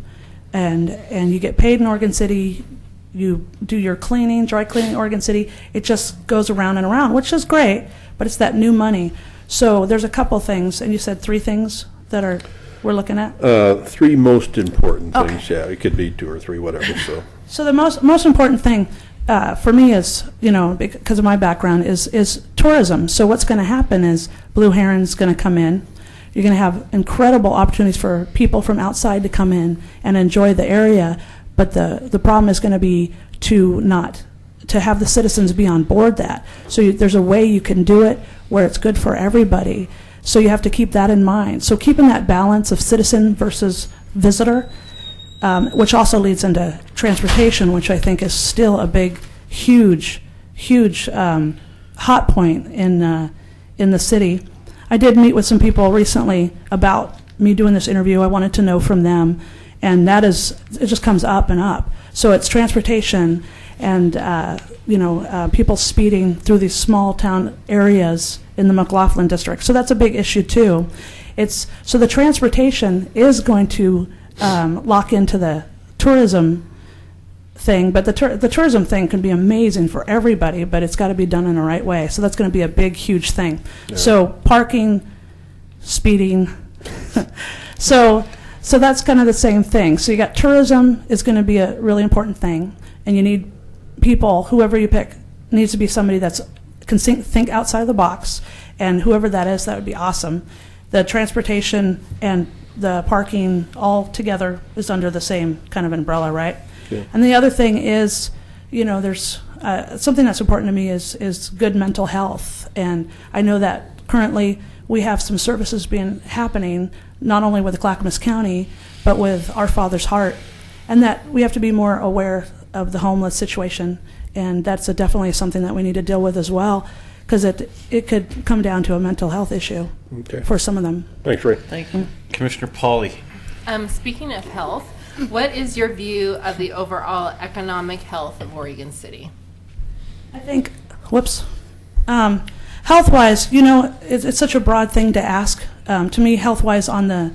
and you get paid in Oregon City, you do your cleaning, dry cleaning in Oregon City, it just goes around and around, which is great, but it's that new money. So there's a couple things, and you said 3 things that we're looking at? 3 most important Okay. things, yeah. It could be 2 or 3, whatever, so. So the most important thing for me is, because of my background, is tourism. So what's going to happen is Blue Heron's going to come in. You're going to have incredible opportunities for people from outside to come in and enjoy the area, but the problem is going to be to to have the citizens be on board that. So there's a way you can do it where it's good for everybody. So you have to keep that in mind. So keeping that balance of citizen versus visitor, which also leads into transportation, which I think is still a big, huge hot point in the city. I did meet with some people recently about me doing this interview. I wanted to know from them, and that is, it just comes up and up. So it's transportation and people speeding through these small town areas in the McLaughlin district. So that's a big issue too. So the transportation is going to lock into the tourism thing, but the tourism thing can be amazing for everybody, but it's got to be done in the right way. So that's going to be a big, huge thing. Yeah. So parking, speeding. So that's kind of the same thing. So you got tourism is going to be a really important thing, and you need people, whoever you pick, needs to be somebody that's can think outside of the box, and whoever that is, that would be awesome. The transportation and the parking all together is under the same kind of umbrella, right? Yeah. And the other thing is, there's something that's important to me is good mental health, and I know that currently we have some services happening not only with Clackamas County but with Our Father's Heart, and that we have to be more aware of the homeless situation, and that's definitely something that we need to deal with as well, because it could come down to a mental health issue for some of them. Thanks, Ray. Thank you. Commissioner Pauly. Speaking of health, what is your view of the overall economic health of Oregon City? I think, health-wise, it's such a broad thing to ask. To me, health-wise on the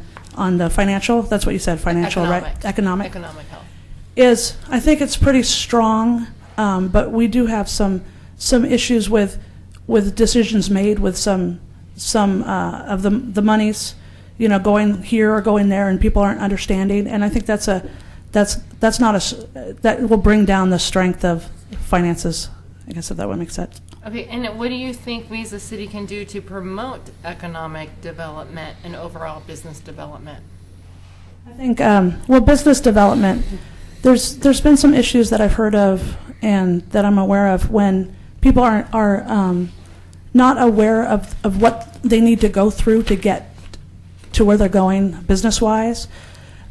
financial, that's what you said, financial, right? Economic health. I think it's pretty strong, but we do have some issues with decisions made with some of the monies, going here or going there, and people aren't understanding. And I think that will bring down the strength of finances, I guess, if that would make sense. Okay, and what do you think we as a city can do to promote economic development and overall business development? I think, business development, there's been some issues that I've heard of and that I'm aware of when people are not aware of what they need to go through to get to where they're going business-wise.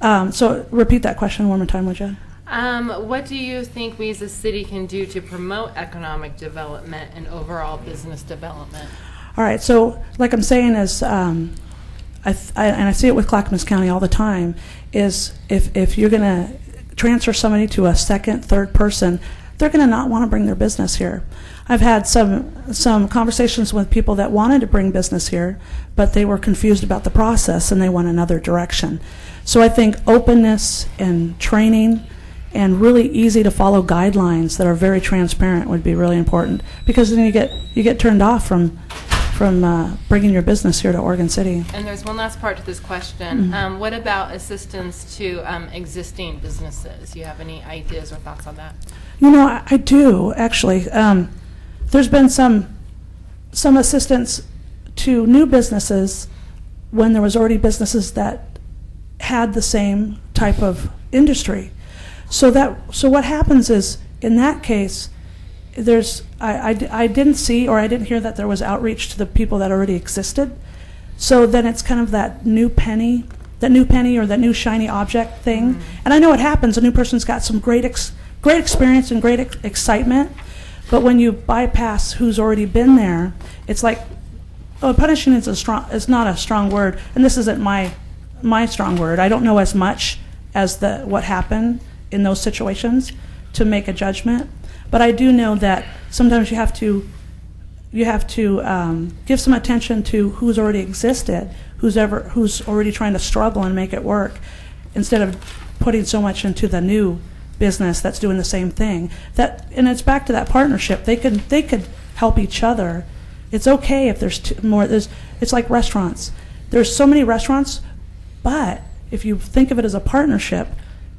So repeat that question one more time, would you? What do you think we as a city can do to promote economic development and overall business development? All right, so like I'm saying is, and I see it with Clackamas County all the time, is if you're going to transfer somebody to a second, third person, they're going to not want to bring their business here. I've had some conversations with people that wanted to bring business here, but they were confused about the process and they went another direction. So I think openness and training and really easy to follow guidelines that are very transparent would be really important, because then you get turned off from bringing your business here to Oregon City. And there's one last part to this question. Mm-hmm. What about assistance to existing businesses? Do you have any ideas or thoughts on that? I do, actually. There's been some assistance to new businesses when there was already businesses that had the same type of industry. So what happens is, in that case, I didn't see or I didn't hear that there was outreach to the people that already existed. So then it's kind of that new penny or that new shiny object thing. Mm-hmm. And I know it happens. A new person's got some great experience and great excitement, but when you bypass who's already been there, it's like, punishing is not a strong word, and this isn't my strong word. I don't know as much as what happened in those situations to make a judgment, but I do know that sometimes you have to give some attention to who's already existed, who's already trying to struggle and make it work, instead of putting so much into the new business that's doing the same thing. And it's back to that partnership. They could help each other. It's okay if there's more. It's like restaurants. There's so many restaurants, but if you think of it as a partnership,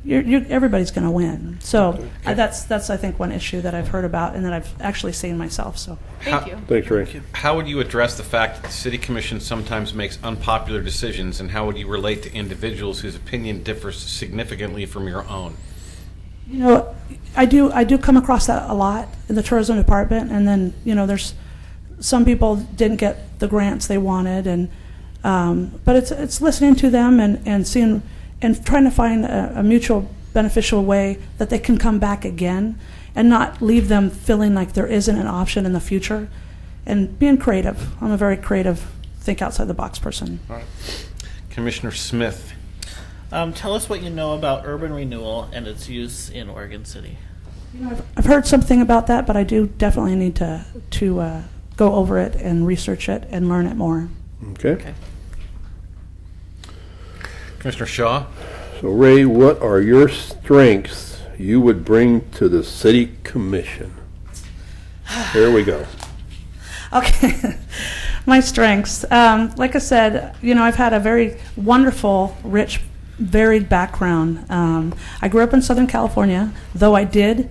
everybody's going to win. So that's I think one issue that I've heard about and that I've actually seen myself. So thank you. Thanks, Ray. How would you address the fact that the City Commission sometimes makes unpopular decisions, and how would you relate to individuals whose opinion differs significantly from your own? You know, I do come across that a lot in the tourism department, and then, you know, there's some people didn't get the grants they wanted, and but it's listening to them and seeing and trying to find a mutual beneficial way that they can come back again and not leave them feeling like there isn't an option in the future, and being creative. I'm a very creative, think outside the box person. All right. Commissioner Smith. Tell us what you know about urban renewal and its use in Oregon City. I've heard something about that, but I do definitely need to go over it and research it and learn it more. Okay. Commissioner Shaw. So Ray, what are your strengths you would bring to the city commission? Here we go. Okay. My strengths. Like I said, you know, I've had a very wonderful, rich, varied background. I grew up in Southern California, though I did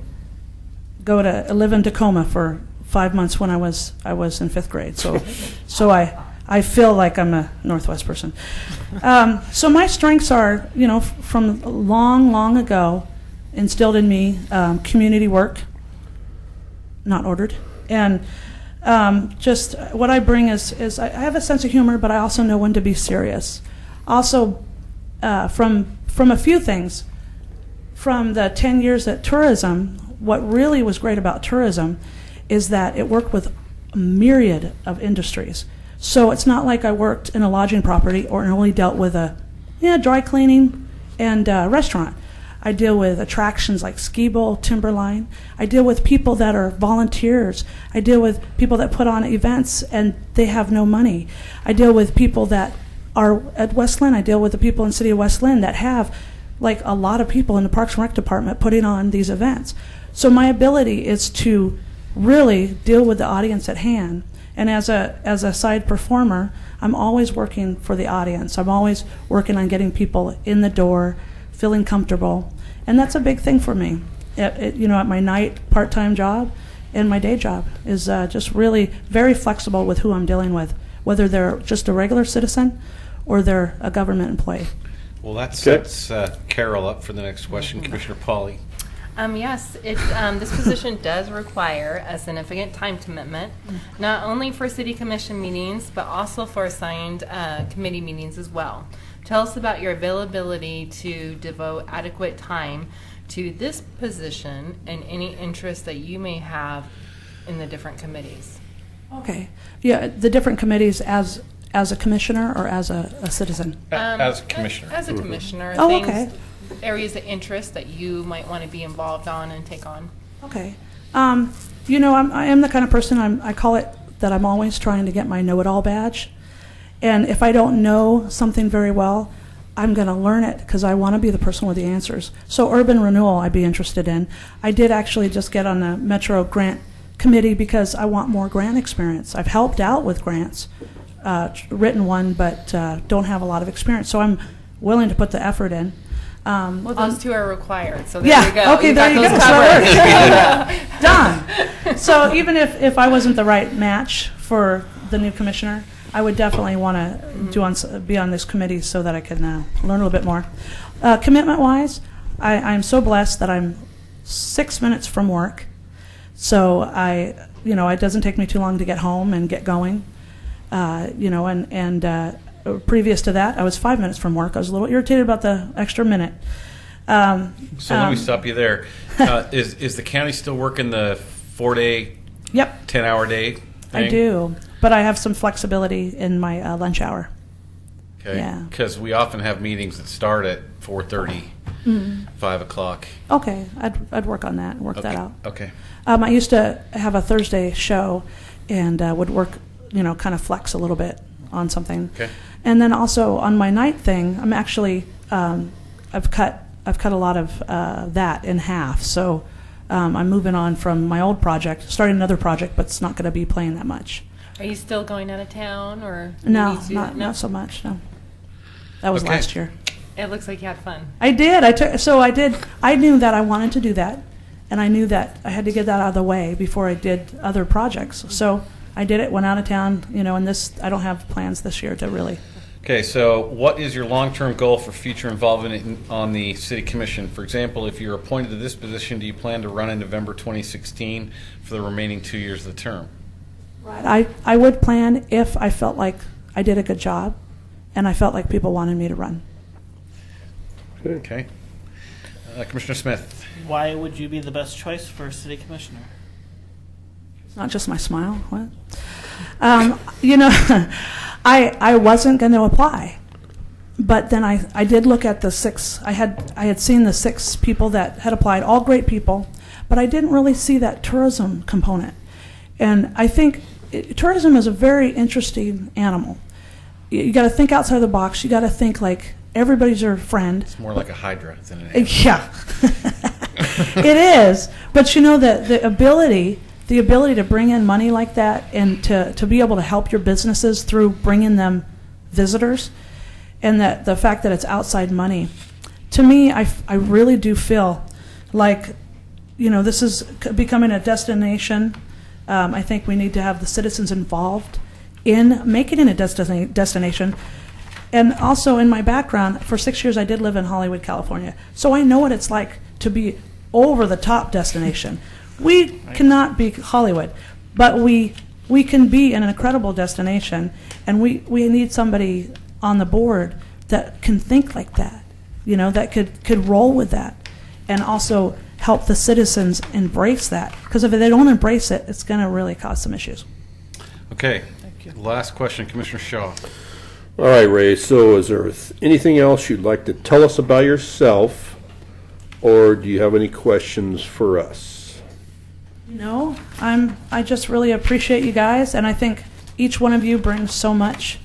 go to live in Tacoma for 5 months when I was in 5th grade. So I feel like I'm a Northwest person. So my strengths are, you know, from long ago, instilled in me, community work, not ordered, and just what I bring is I have a sense of humor, but I also know when to be serious. Also, from a few things, from the 10 years at tourism, what really was great about tourism is that it worked with a myriad of industries. So it's not like I worked in a lodging property or only dealt with dry cleaning and restaurant. I deal with attractions like ski bowl, timberline. I deal with people that are volunteers. I deal with people that put on events and they have no money. I deal with people that are at West Linn. I deal with the people in the city of West Linn that have like a lot of people in the Parks and Rec department putting on these events. So my ability is to really deal with the audience at hand. And as a side performer, I'm always working for the audience. I'm always working on getting people in the door, feeling comfortable. And that's a big thing for me. You know, at my night part-time job and my day job is just really very flexible with who I'm dealing with, whether they're just a regular citizen or they're a government employee. Well, that sets Carol up for the next question. Commissioner Pauley. Yes, this position does require a significant time commitment, not only for city commission meetings, but also for assigned committee meetings as well. Tell us about your availability to devote adequate time to this position and any interest that you may have in the different committees. Okay. Yeah, the different committees as a commissioner or as a citizen? As a commissioner. As a commissioner. Oh, things, okay. Areas of interest that you might want to be involved on and take on. Okay. You know, I am the kind of person, I call it that I'm always trying to get my know-it-all badge. And if I don't know something very well, I'm going to learn it because I want to be the person with the answers. So urban renewal I'd be interested in. I did actually just get on the Metro Grant Committee because I want more grant experience. I've helped out with grants, written one, but don't have a lot of experience. So I'm willing to put the effort in. Well, those two are required, so there you go. Okay, You there got you those go. Done. So even if I wasn't the right match for the new commissioner, I would definitely want to be on this committee so that I can learn a little bit more. Commitment-wise, I'm so blessed that I'm 6 minutes from work, so it doesn't take me too long to get home and get going. Previous to that, I was 5 minutes from work. I was a little irritated about the extra minute. So let me stop you there. Is the county still working the 4-day, 10-hour day thing? I do, but I have some flexibility in my lunch hour. Okay. Yeah. Because we often have meetings that start at 4:30, 5 o'clock. Okay, I'd work on that and work that out. Okay. I used to have a Thursday show and would work, kind of flex a little bit on something. Okay. And then also on my night thing, I'm actually I've cut a lot of that in half. So I'm moving on from my old project, starting another project, but it's not going to be playing that much. Are you still going out of town, or no, not so much. No, that was last year. It looks like you had fun. I did. I knew that I wanted to do that, and I knew that I had to get that out of the way before I did other projects. So I did it. Went out of town. And I don't have plans this year to really Okay, so what is your long-term goal for future involvement on the city commission? For example, if you're appointed to this position, do you plan to run in November 2016 for the remaining 2 years of the term? I would plan if I felt like I did a good job and I felt like people wanted me to run. Okay. Commissioner Smith. Why would you be the best choice for city commissioner? It's not just my smile. What? I wasn't going to apply, but then I did look at the 6. I had seen the 6 people that had applied, all great people, but I didn't really see that tourism component. And I think tourism is a very interesting animal. You got to think outside the box. You got to think like everybody's your friend. It's more like a hydra than an ant. Yeah, it is. But the ability to bring in money like that and to be able to help your businesses through bringing them visitors, and that the fact that it's outside money, to me, I really do feel like, this is becoming a destination. I think we need to have the citizens involved in making it a destination. And also in my background, for 6 years I did live in Hollywood, California. So I know what it's like to be over the top destination. We cannot be Hollywood, but we can be an incredible destination, and we need somebody on the board that can think like that, that could roll with that, and also help the citizens embrace that. Because if they don't embrace it, it's going to really cause some issues. Okay. Last question, Commissioner Shaw. All right, Ray, so is there anything else you'd like to tell us about yourself, or do you have any questions for us? I just really appreciate you guys, and I think each one of you brings so much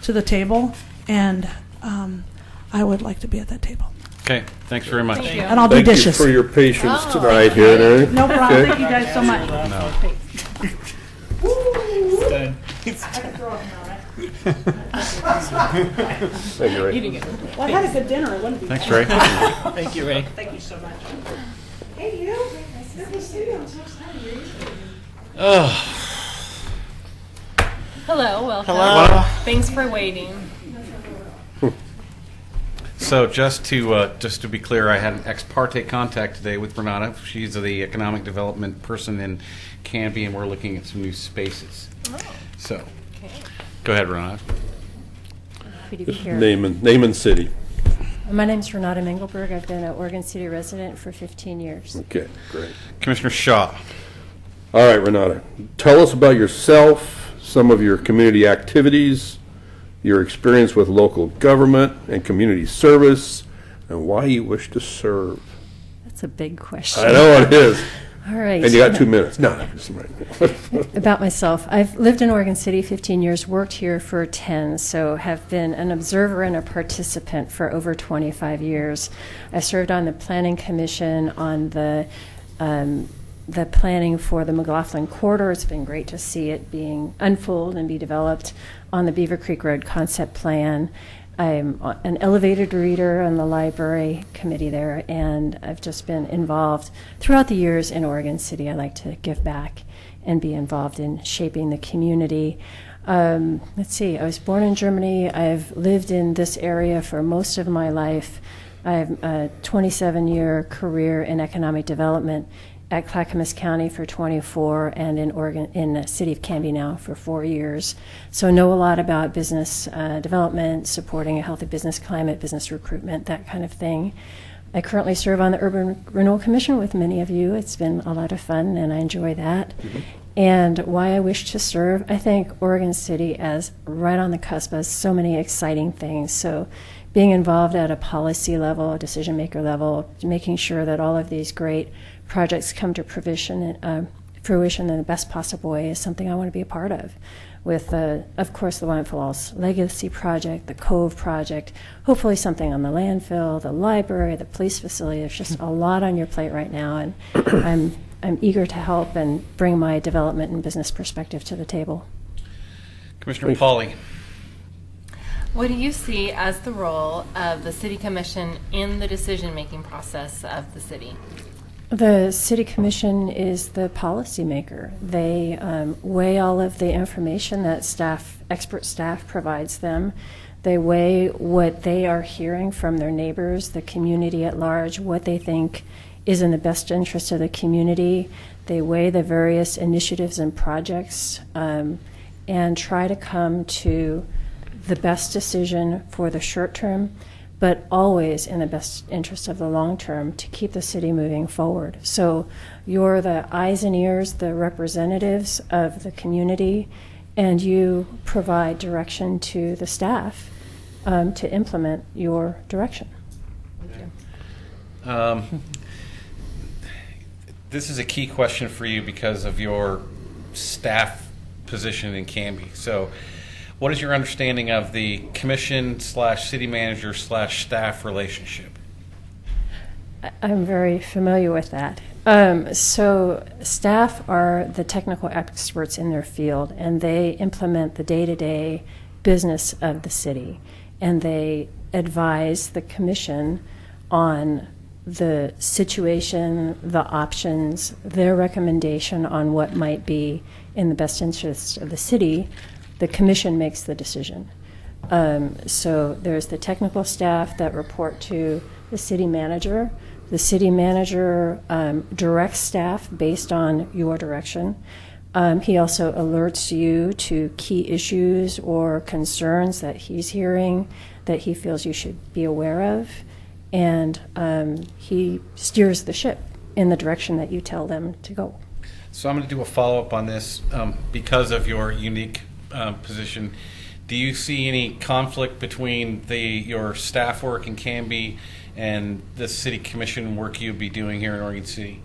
to the table, and I would like to be at that table. Okay, thanks very much. Thank you. And I'll do dishes. Thank you for your patience tonight here. No problem. Okay. Thank you guys so much. No. I can throw it now, right? Thank you, Ray. Well, I had a good dinner. It wouldn't be Thanks, bad. Ray. Thank you, Ray. Thank you so much. Hey, you. Good to see you. I'm so excited. Hello, welcome. Hello. Thanks for waiting. So just to be clear, I had an ex parte contact today with Renata. She's the economic development person in Canby, and we're looking at some new spaces. Oh. So, Okay. go ahead, Renata. Happy to be Just here. name and city. My name is Renata Mengelberg. I've been an Oregon City resident for 15 years. Okay, great. Commissioner Shaw. All right, Renata, tell us about yourself, some of your community activities, your experience with local government and community service, and why you wish to serve. That's a big question. I know it is. All right. And you got 2 minutes. No, just right. About myself, I've lived in Oregon City 15 years, worked here for 10, so have been an observer and a participant for over 25 years. I served on the Planning Commission on the planning for the McLaughlin Corridor. It's been great to see it being unfold and be developed on the Beaver Creek Road concept plan. I'm an elevated reader on the library committee there, and I've just been involved throughout the years in Oregon City. I like to give back and be involved in shaping the community. Let's see, I was born in Germany. I've lived in this area for most of my life. I have a 27-year career in economic development at Clackamas County for 24, and in the city of Canby now for 4 years. So know a lot about business development, supporting a healthy business climate, business recruitment, that kind of thing. I currently serve on the Urban Renewal Commission with many of you. It's been a lot of fun, and I enjoy that. Mm-hmm. And why I wish to serve, I think Oregon City as right on the cusp has so many exciting things. So being involved at a policy level, a decision maker level, making sure that all of these great projects come to fruition in the best possible way is something I want to be a part of. With, of course, the Wyant Falls Legacy Project, the Cove Project, hopefully something on the landfill, the library, the police facility. There's just a lot on your plate right now, and I'm eager to help and bring my development and business perspective to the table. Commissioner Pauly. What do you see as the role of the City Commission in the decision-making process of the city? The City Commission is the policymaker. They weigh all of the information that expert staff provides them. They weigh what they are hearing from their neighbors, the community at large, what they think is in the best interest of the community. They weigh the various initiatives and projects and try to come to the best decision for the short term, but always in the best interest of the long term to keep the city moving forward. So you're the eyes and ears, the representatives of the community, and you provide direction to the staff to implement your direction. This is a key question for you because of your staff position in Canby. So what is your understanding of the commission/city manager/staff relationship? I'm very familiar with that. So staff are the technical experts in their field, and they implement the day-to-day business of the city, and they advise the commission on the situation, the options, their recommendation on what might be in the best interest of the city. The commission makes the decision. So there's the technical staff that report to the city manager. The city manager directs staff based on your direction. He also alerts you to key issues or concerns that he's hearing that he feels you should be aware of. And he steers the ship in the direction that you tell them to go. So I'm going to do a follow-up on this because of your unique position. Do you see any conflict between your staff work in Canby and the city commission work you'd be doing here in Oregon City?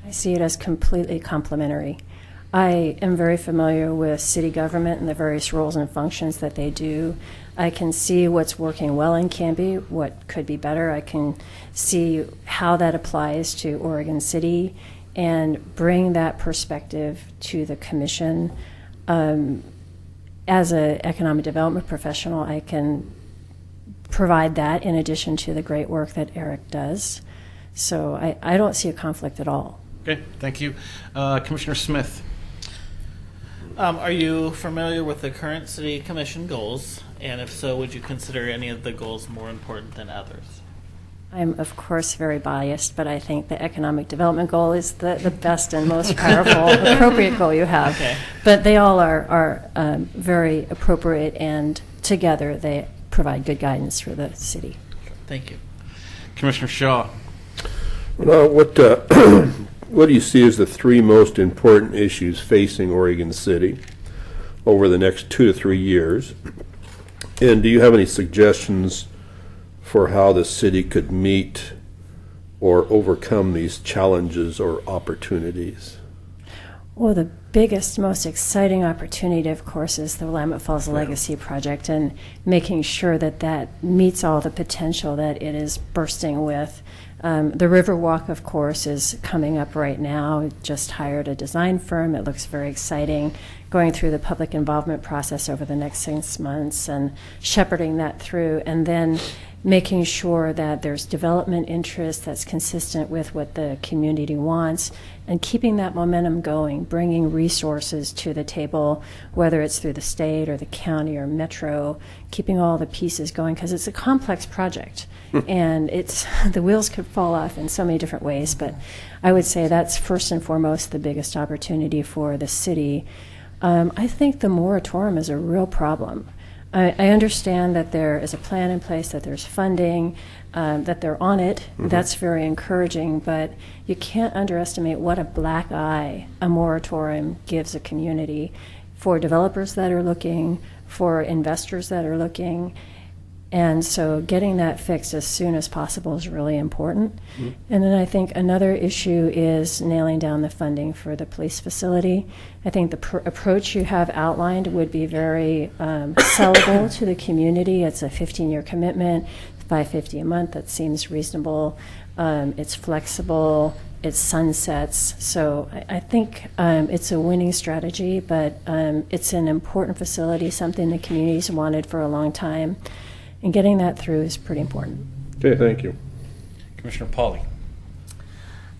I see it as completely complementary. I am very familiar with city government and the various roles and functions that they do. I can see what's working well in Canby, what could be better. I can see how that applies to Oregon City and bring that perspective to the commission. As an economic development professional, I can provide that in addition to the great work that Eric does. So I don't see a conflict at all. Okay, thank you. Commissioner Smith. Are you familiar with the current city commission goals? And if so, would you consider any of the goals more important than others? I'm, of course, very biased, but I think the economic development goal is the best and most powerful, appropriate goal you have. Okay. But they all are very appropriate, and together they provide good guidance for the city. Thank you. Commissioner Shaw. Well, what do you see as the three most important issues facing Oregon City over the next 2 to 3 years? And do you have any suggestions for how the city could meet or overcome these challenges or opportunities? Well, the biggest, most exciting opportunity, of course, is the Willamette Falls Legacy Project, and making sure that that meets all the potential that it is bursting with. The Riverwalk, of course, is coming up right now. We just hired a design firm. It looks very exciting, going through the public involvement process over the next 6 months and shepherding that through, and then making sure that there's development interest that's consistent with what the community wants, and keeping that momentum going, bringing resources to the table, whether it's through the state or the county or metro, keeping all the pieces going, because it's a complex project. And the wheels could fall off in so many different ways, but I would say that's first and foremost the biggest opportunity for the city. I think the moratorium is a real problem. I understand that there is a plan in place, that there's funding, that they're on it. Mm-hmm. That's very encouraging, but you can't underestimate what a black eye a moratorium gives a community for developers that are looking, for investors that are looking. And so getting that fixed as soon as possible is really important. Mm-hmm. And then I think another issue is nailing down the funding for the police facility. I think the approach you have outlined would be very sellable to the community. It's a 15-year commitment, $550 a month. That seems reasonable. It's flexible. It sunsets. So I think it's a winning strategy, but it's an important facility, something the community's wanted for a long time. And getting that through is pretty important. Okay, thank you. Commissioner Pauly.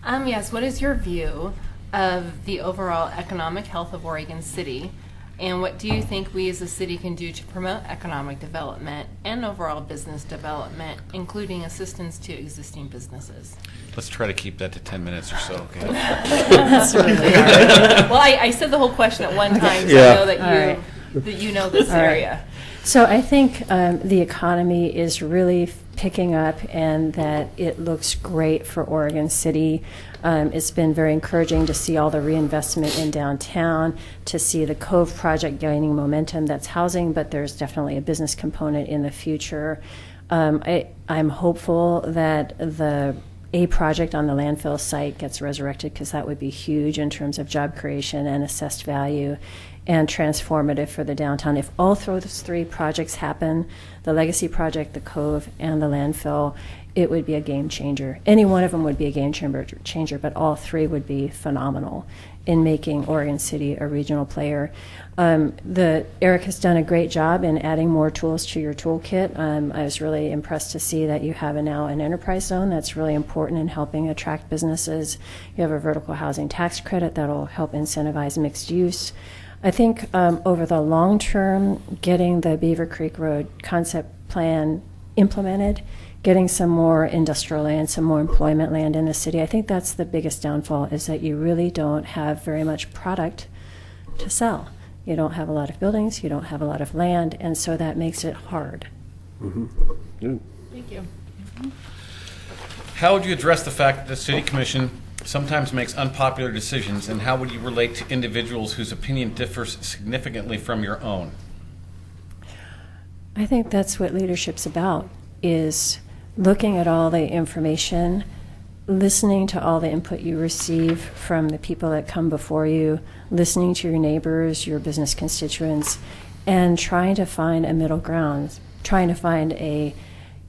Yes, what is your view of the overall economic health of Oregon City? And what do you think we as a city can do to promote economic development and overall business development, including assistance to existing businesses? Let's try to keep that to 10 minutes or so, okay? That's really hard. Well, I said the whole question at one time, so Yeah. I know that you know this All right. area. So I think the economy is really picking up and that it looks great for Oregon City. It's been very encouraging to see all the reinvestment in downtown, to see the Cove project gaining momentum. That's housing, but there's definitely a business component in the future. I'm hopeful that the A project on the landfill site gets resurrected because that would be huge in terms of job creation and assessed value and transformative for the downtown. If all those three projects happen, the Legacy project, the Cove, and the landfill, it would be a game changer. Any one of them would be a game changer, but all three would be phenomenal in making Oregon City a regional player. Eric has done a great job in adding more tools to your toolkit. I was really impressed to see that you have now an enterprise zone that's really important in helping attract businesses. You have a vertical housing tax credit that'll help incentivize mixed use. I think over the long term, getting the Beaver Creek Road concept plan implemented, getting some more industrial land, some more employment land in the city, I think that's the biggest downfall, is that you really don't have very much product to sell. You don't have a lot of buildings, you don't have a lot of land, and so that makes it hard. Mm-hmm. Thank you. How would you address the fact that the City Commission sometimes makes unpopular decisions, and how would you relate to individuals whose opinion differs significantly from your own? I think that's what leadership's about, is looking at all the information, listening to all the input you receive from the people that come before you, listening to your neighbors, your business constituents, and trying to find a middle ground, trying to find a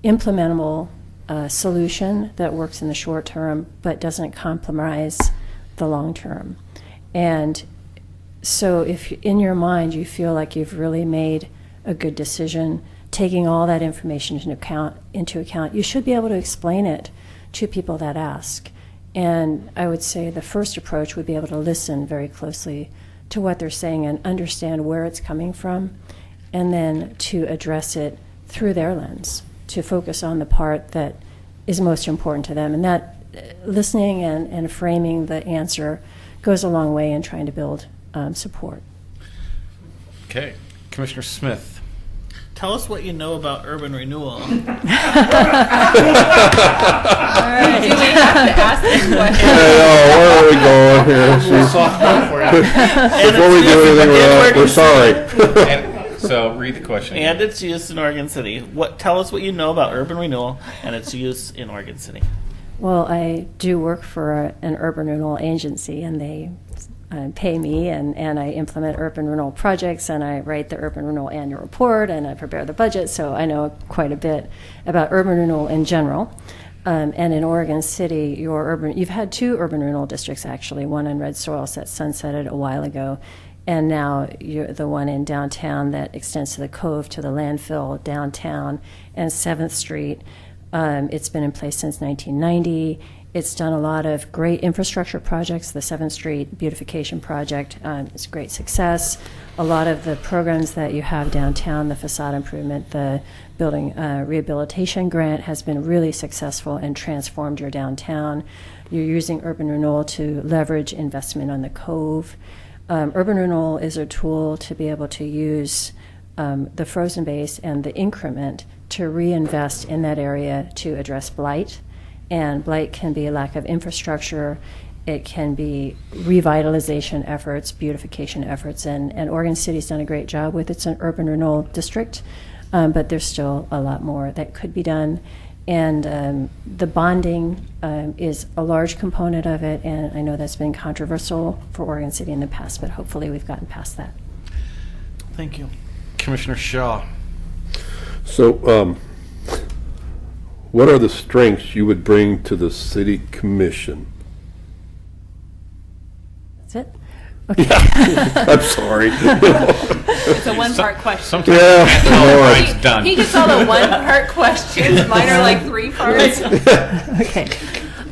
implementable solution that works in the short term but doesn't compromise the long term. And so if in your mind you feel like you've really made a good decision, taking all that information into account, you should be able to explain it to people that ask. And I would say the first approach would be able to listen very closely to what they're saying and understand where it's coming from, and then to address it through their lens, to focus on the part that is most important to them. And that listening and framing the answer goes a long way in trying to build support. Okay. Commissioner Smith. Tell us what you know about urban renewal. All right. Do we have to ask this question? Where are we going here? Before we do anything, we're sorry. And, so read the question. And its use in Oregon City. Tell us what you know about urban renewal and its use in Oregon City. Well, I do work for an urban renewal agency, and they pay me, and I implement urban renewal projects, and I write the urban renewal annual report, and I prepare the budget, so I know quite a bit about urban renewal in general. And in Oregon City, you've had two urban renewal districts, actually, one on Red Soils that sunsetted a while ago, and now you're the one in downtown that extends to the Cove, to the landfill downtown, and 7th Street. It's been in place since 1990. It's done a lot of great infrastructure projects. The 7th Street beautification project is a great success. A lot of the programs that you have downtown, the facade improvement, the building rehabilitation grant has been really successful and transformed your downtown. You're using urban renewal to leverage investment on the Cove. Urban renewal is a tool to be able to use the frozen base and the increment to reinvest in that area to address blight. And blight can be a lack of infrastructure, it can be revitalization efforts, beautification efforts, and Oregon City's done a great job with its urban renewal district, but there's still a lot more that could be done. And the bonding is a large component of it, and I know that's been controversial for Oregon City in the past, but hopefully we've gotten past that. Thank you. Commissioner Shaw. So, what are the strengths you would bring to the City Commission? That's it? Okay. I'm sorry. It's a one-part question. Sometimes it's done. He gets all the one-part questions. Mine are like 3 parts. Okay.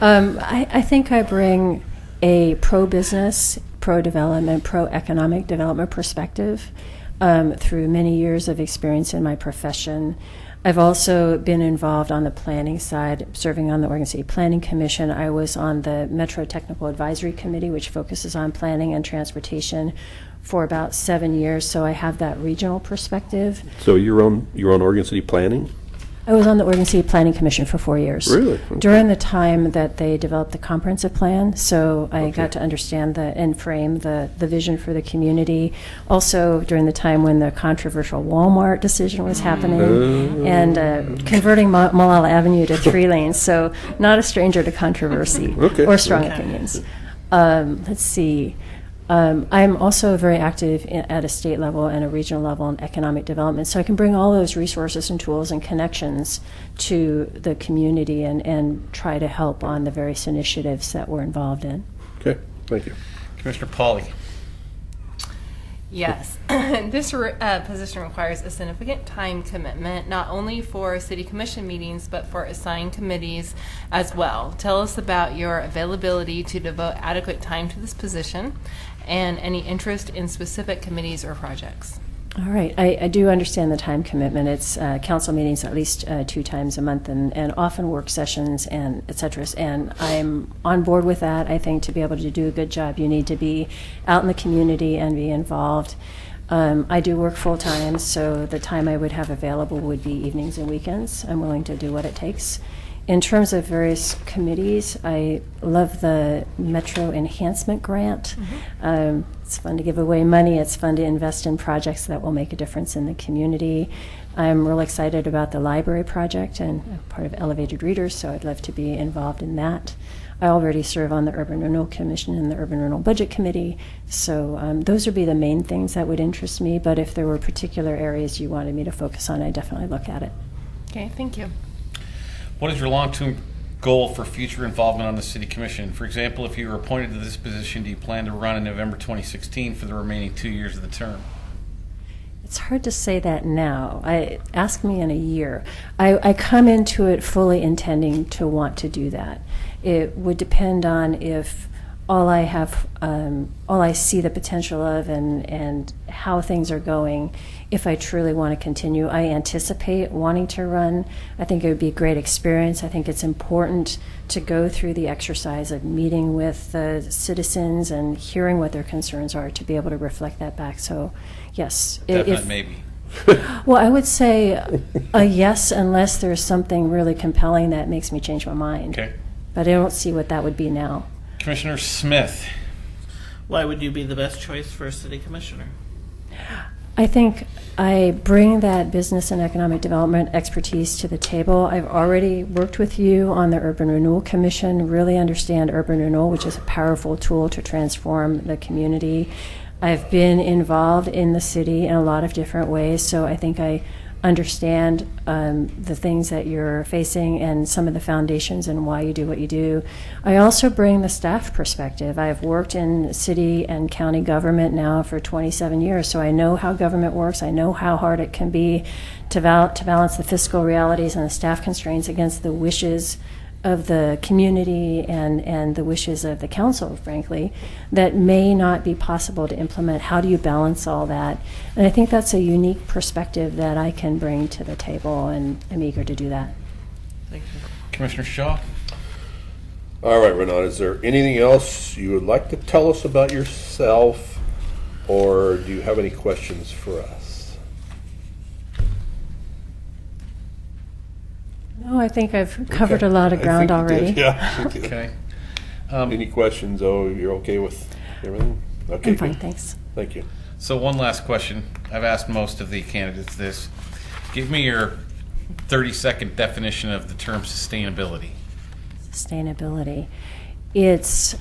I think I bring a pro-business, pro-development, pro-economic development perspective through many years of experience in my profession. I've also been involved on the planning side, serving on the Oregon City Planning Commission. I was on the Metro Technical Advisory Committee, which focuses on planning and transportation, for about 7 years, so I have that regional perspective. So you're on Oregon City Planning? I was on the Oregon City Planning Commission for 4 years. Really? Okay. During the time that they developed the comprehensive plan, so I got to understand and frame the vision for the community. Also, during the time when the controversial Walmart decision was happening, and converting Malala Avenue to 3 lanes, so not a stranger to controversy or strong opinions. Let's see. I'm also very active at a state level and a regional level in economic development, so I can bring all those resources and tools and connections to the community and try to help on the various initiatives that we're involved in. Okay, thank you. Commissioner Pauly. Yes, this position requires a significant time commitment, not only for city commission meetings, but for assigned committees as well. Tell us about your availability to devote adequate time to this position and any interest in specific committees or projects. All right. I do understand the time commitment. It's council meetings at least 2 times a month and often work sessions and et cetera. And I'm on board with that. I think to be able to do a good job, you need to be out in the community and be involved. I do work full time, so the time I would have available would be evenings and weekends. I'm willing to do what it takes. In terms of various committees, I love the Metro Enhancement Grant. It's fun to give away money. It's fun to invest in projects that will make a difference in the community. I'm real excited about the library project and I'm part of Elevated Readers, so I'd love to be involved in that. I already serve on the Urban Renewal Commission and the Urban Renewal Budget Committee, so those would be the main things that would interest me, but if there were particular areas you wanted me to focus on, I'd definitely look at it. Okay, thank you. What is your long-term goal for future involvement on the City Commission? For example, if you were appointed to this position, do you plan to run in November 2016 for the remaining 2 years of the term? It's hard to say that now. Ask me in a year. I come into it fully intending to want to do that. It would depend on if all I see the potential of and how things are going. If I truly want to continue, I anticipate wanting to run. I think it would be a great experience. I think it's important to go through the exercise of meeting with the citizens and hearing what their concerns are to be able to reflect that back. So, yes. Definite maybe. Well, I would say a yes unless there's something really compelling that makes me change my mind. Okay. But I don't see what that would be now. Commissioner Smith. Why would you be the best choice for a city commissioner? I think I bring that business and economic development expertise to the table. I've already worked with you on the Urban Renewal Commission, really understand urban renewal, which is a powerful tool to transform the community. I've been involved in the city in a lot of different ways, so I think I understand the things that you're facing and some of the foundations and why you do what you do. I also bring the staff perspective. I've worked in city and county government now for 27 years, so I know how government works. I know how hard it can be to balance the fiscal realities and the staff constraints against the wishes of the community and the wishes of the council, frankly, that may not be possible to implement. How do you balance all that? And I think that's a unique perspective that I can bring to the table, and I'm eager to do that. Thank you. Commissioner Shaw. All right, Renan, is there anything else you would like to tell us about yourself, or do you have any questions for us? No, I think I've covered a lot of ground already. Yeah. Okay. Any questions? Oh, you're okay with everything? Okay. I'm fine, good. thanks. Thank you. So one last question. I've asked most of the candidates this. Give me your 30-second definition of the term sustainability. Sustainability. It's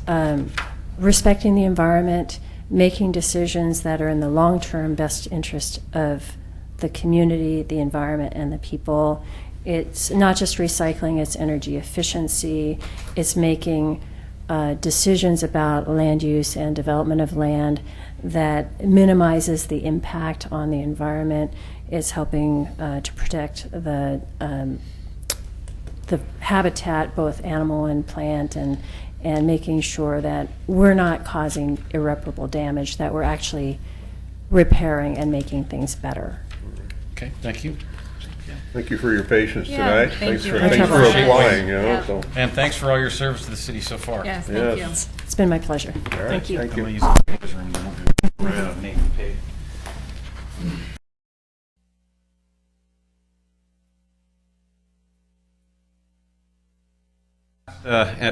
respecting the environment, making decisions that are in the long-term best interest of the community, the environment, and the people. It's not just recycling, it's energy efficiency. It's making decisions about land use and development of land that minimizes the impact on the environment. It's helping to protect the habitat, both animal and plant, and making sure that we're not causing irreparable damage, that we're actually repairing and making things better. Okay, thank you. Thank you for your patience Yeah, tonight. thank you. Thanks for Appreciate it. applying, Yeah. so. And thanks for all your service to the city so far. Yes, thank you. It's been my pleasure. All right, Thank you. thank I'm you. going to use the room now. Nathan Page.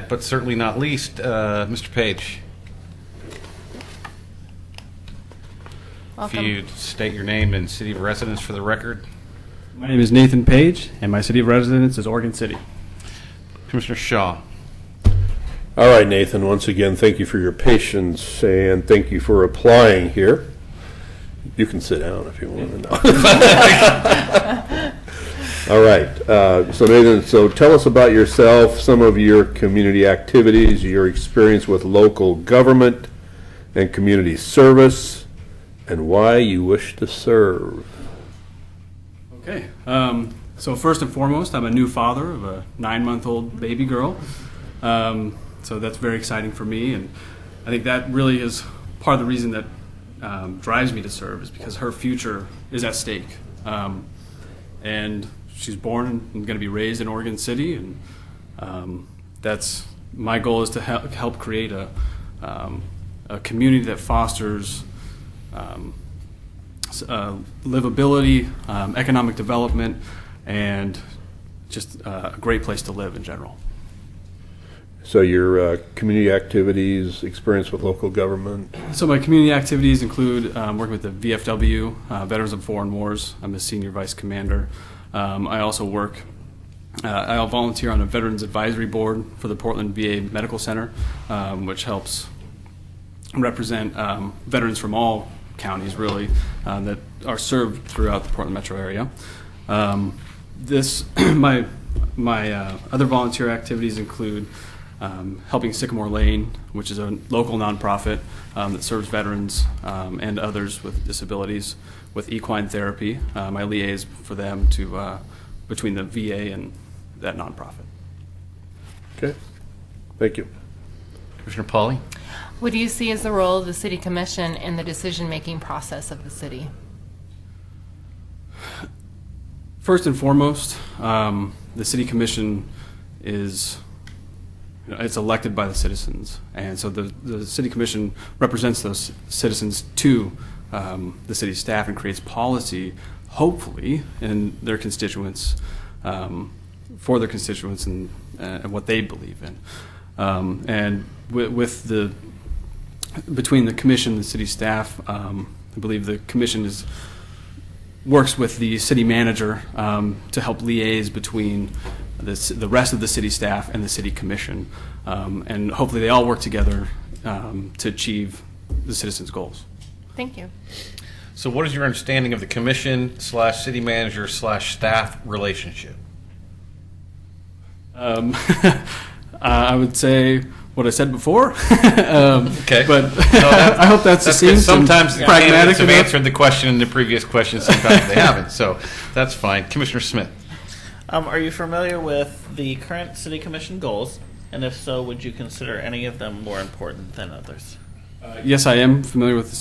But certainly not least, Mr. Page. Welcome. If you'd state your name and city of residence for the record. My name is Nathan Page, and my city of residence is Oregon City. Commissioner Shaw. All right, Nathan, once again, thank you for your patience and thank you for applying here. You can sit down if you want to know. All right, so Nathan, so tell us about yourself, some of your community activities, your experience with local government and community service, and why you wish to serve. Okay, so first and foremost, I'm a new father of a 9-month-old baby girl. So that's very exciting for me, and I think that really is part of the reason that drives me to serve, is because her future is at stake. And she's born and going to be raised in Oregon City, and that's my goal, is to help create a community that fosters livability, economic development, and just a great place to live in general. So your community activities, experience with local government? So my community activities include working with the VFW, Veterans of Foreign Wars. I'm a senior vice commander. I also I'll volunteer on a Veterans Advisory Board for the Portland VA Medical Center, which helps represent veterans from all counties, really, that are served throughout the Portland metro area. My other volunteer activities include helping Sycamore Lane, which is a local nonprofit that serves veterans and others with disabilities with equine therapy. I liaise for them between the VA and that nonprofit. Okay, thank you. Commissioner Pauly? What do you see as the role of the City Commission in the decision-making process of the city? First and foremost, the City Commission is it's elected by the citizens, and so the City Commission represents those citizens to the city staff and creates policy, hopefully, in their constituents, for their constituents and what they believe in. And between the commission and the city staff, I believe the commission works with the city manager to help liaise between the rest of the city staff and the city commission, and hopefully they all work together to achieve the citizens' goals. Thank you. So what is your understanding of the commission/city manager/staff relationship? I would say what I said before. Okay. But I hope that's succinct. Sometimes the pragmatic candidates have enough. answered the question in the previous question, sometimes they haven't. So that's fine. Commissioner Smith. Are you familiar with the current city commission goals? And if so, would you consider any of them more important than others? Yes, I am familiar with the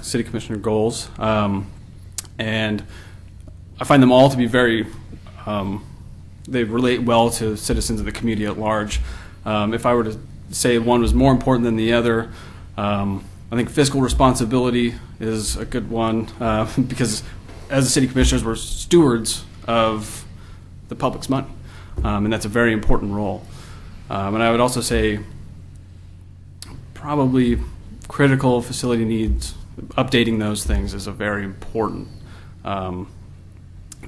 city commissioner goals, and I find them all to be very. They relate well to citizens of the community at large. If I were to say one was more important than the other, I think fiscal responsibility is a good one because as the city commissioners, we're stewards of the public's money, and that's a very important role. And I would also say probably critical facility needs, updating those things is a very important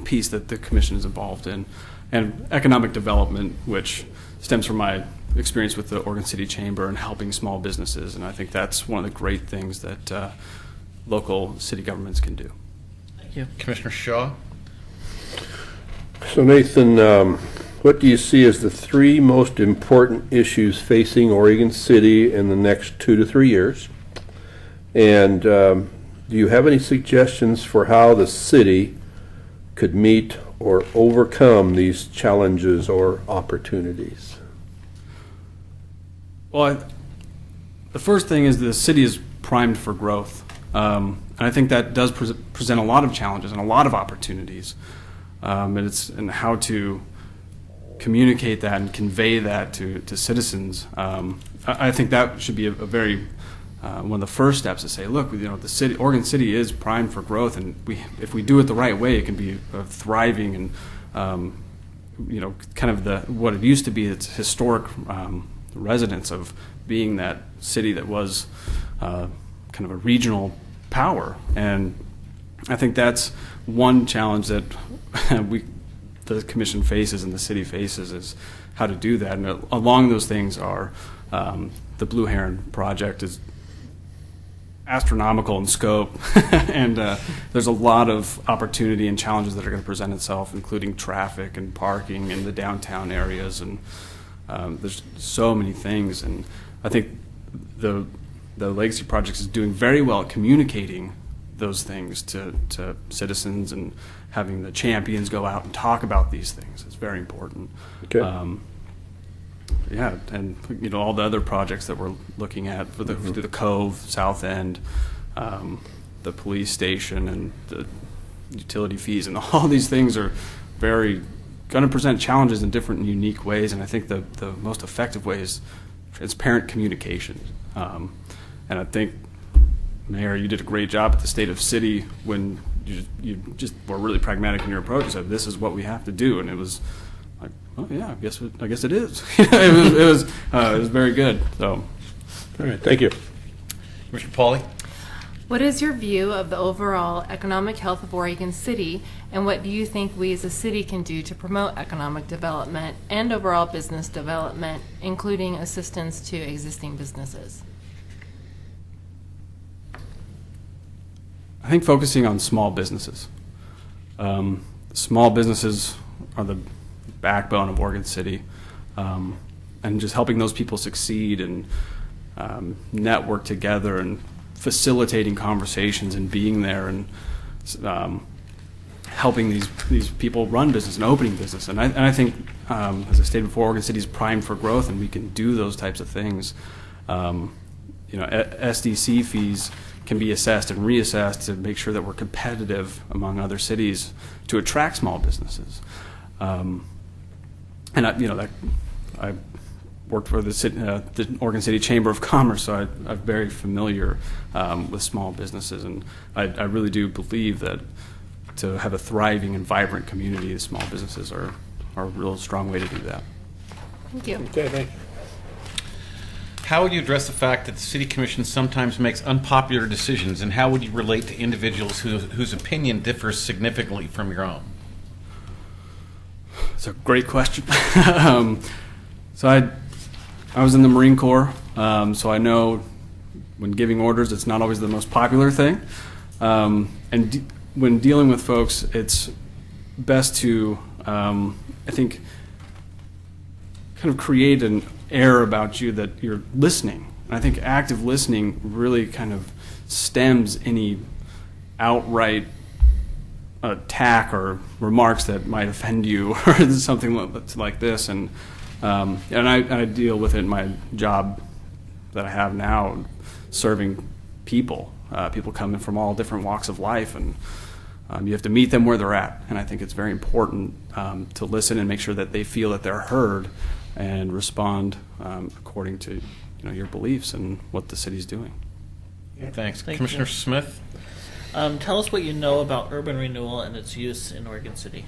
piece that the commission is involved in. And economic development, which stems from my experience with the Oregon City Chamber and helping small businesses. And I think that's one of the great things that local city governments can do. Thank you. Commissioner Shaw? So Nathan, what do you see as the three most important issues facing Oregon City in the next 2 to 3 years? And do you have any suggestions for how the city could meet or overcome these challenges or opportunities? Well, the first thing is the city is primed for growth. And I think that does present a lot of challenges and a lot of opportunities. And it's and how to communicate that and convey that to citizens. I think that should be a very one of the first steps to say, look, the city, Oregon City, is primed for growth, and if we do it the right way, it can be a thriving and kind of what it used to be. Its historic residents of being that city that was kind of a regional power, and I think that's one challenge that the commission faces and the city faces, is how to do that. And along those things are the Blue Heron project is astronomical in scope, and there's a lot of opportunity and challenges that are going to present itself, including traffic and parking in the downtown areas, and there's so many things. And I think the Legacy Project is doing very well at communicating those things to citizens, and having the champions go out and talk about these things is very important. Okay. Yeah, and all the other projects that we're looking at for the Cove, South End, the police station, and the utility fees, and all these things are very going to present challenges in different and unique ways. And I think the most effective way is transparent communication. And I think, Mayor, you did a great job at the State of City when you just were really pragmatic in your approach and said, this is what we have to do. And it was like, oh yeah, I guess it is. it was very good. So, all right, thank you, Mr. Pauly. What is your view of the overall economic health of Oregon City, and what do you think we as a city can do to promote economic development and overall business development, including assistance to existing businesses? I think focusing on small businesses. Small businesses are the backbone of Oregon City, and just helping those people succeed and network together and facilitating conversations and being there and helping these people run business and opening business. And I think, as I stated before, Oregon City is primed for growth, and we can do those types of things. SDC fees can be assessed and reassessed to make sure that we're competitive among other cities to attract small businesses. And I worked for the Oregon City Chamber of Commerce, so I'm very familiar with small businesses, and I really do believe that to have a thriving and vibrant community, small businesses are a real strong way to do that. Thank you. Okay, thank you. How would you address the fact that the City Commission sometimes makes unpopular decisions, and how would you relate to individuals whose opinion differs significantly from your own? It's a great question. So I was in the Marine Corps, so I know when giving orders, it's not always the most popular thing. When dealing with folks, it's best to, I think, kind of create an air about you that you're listening. And I think active listening really kind of stems any outright attack or remarks that might offend you or something like this. And I deal with it in my job that I have now, serving people. People come in from all different walks of life, and you have to meet them where they're at. And I think it's very important to listen and make sure that they feel that they're heard and respond according to your beliefs and what the city's doing. Thanks. Thank Commissioner you. Smith? Tell us what you know about urban renewal and its use in Oregon City.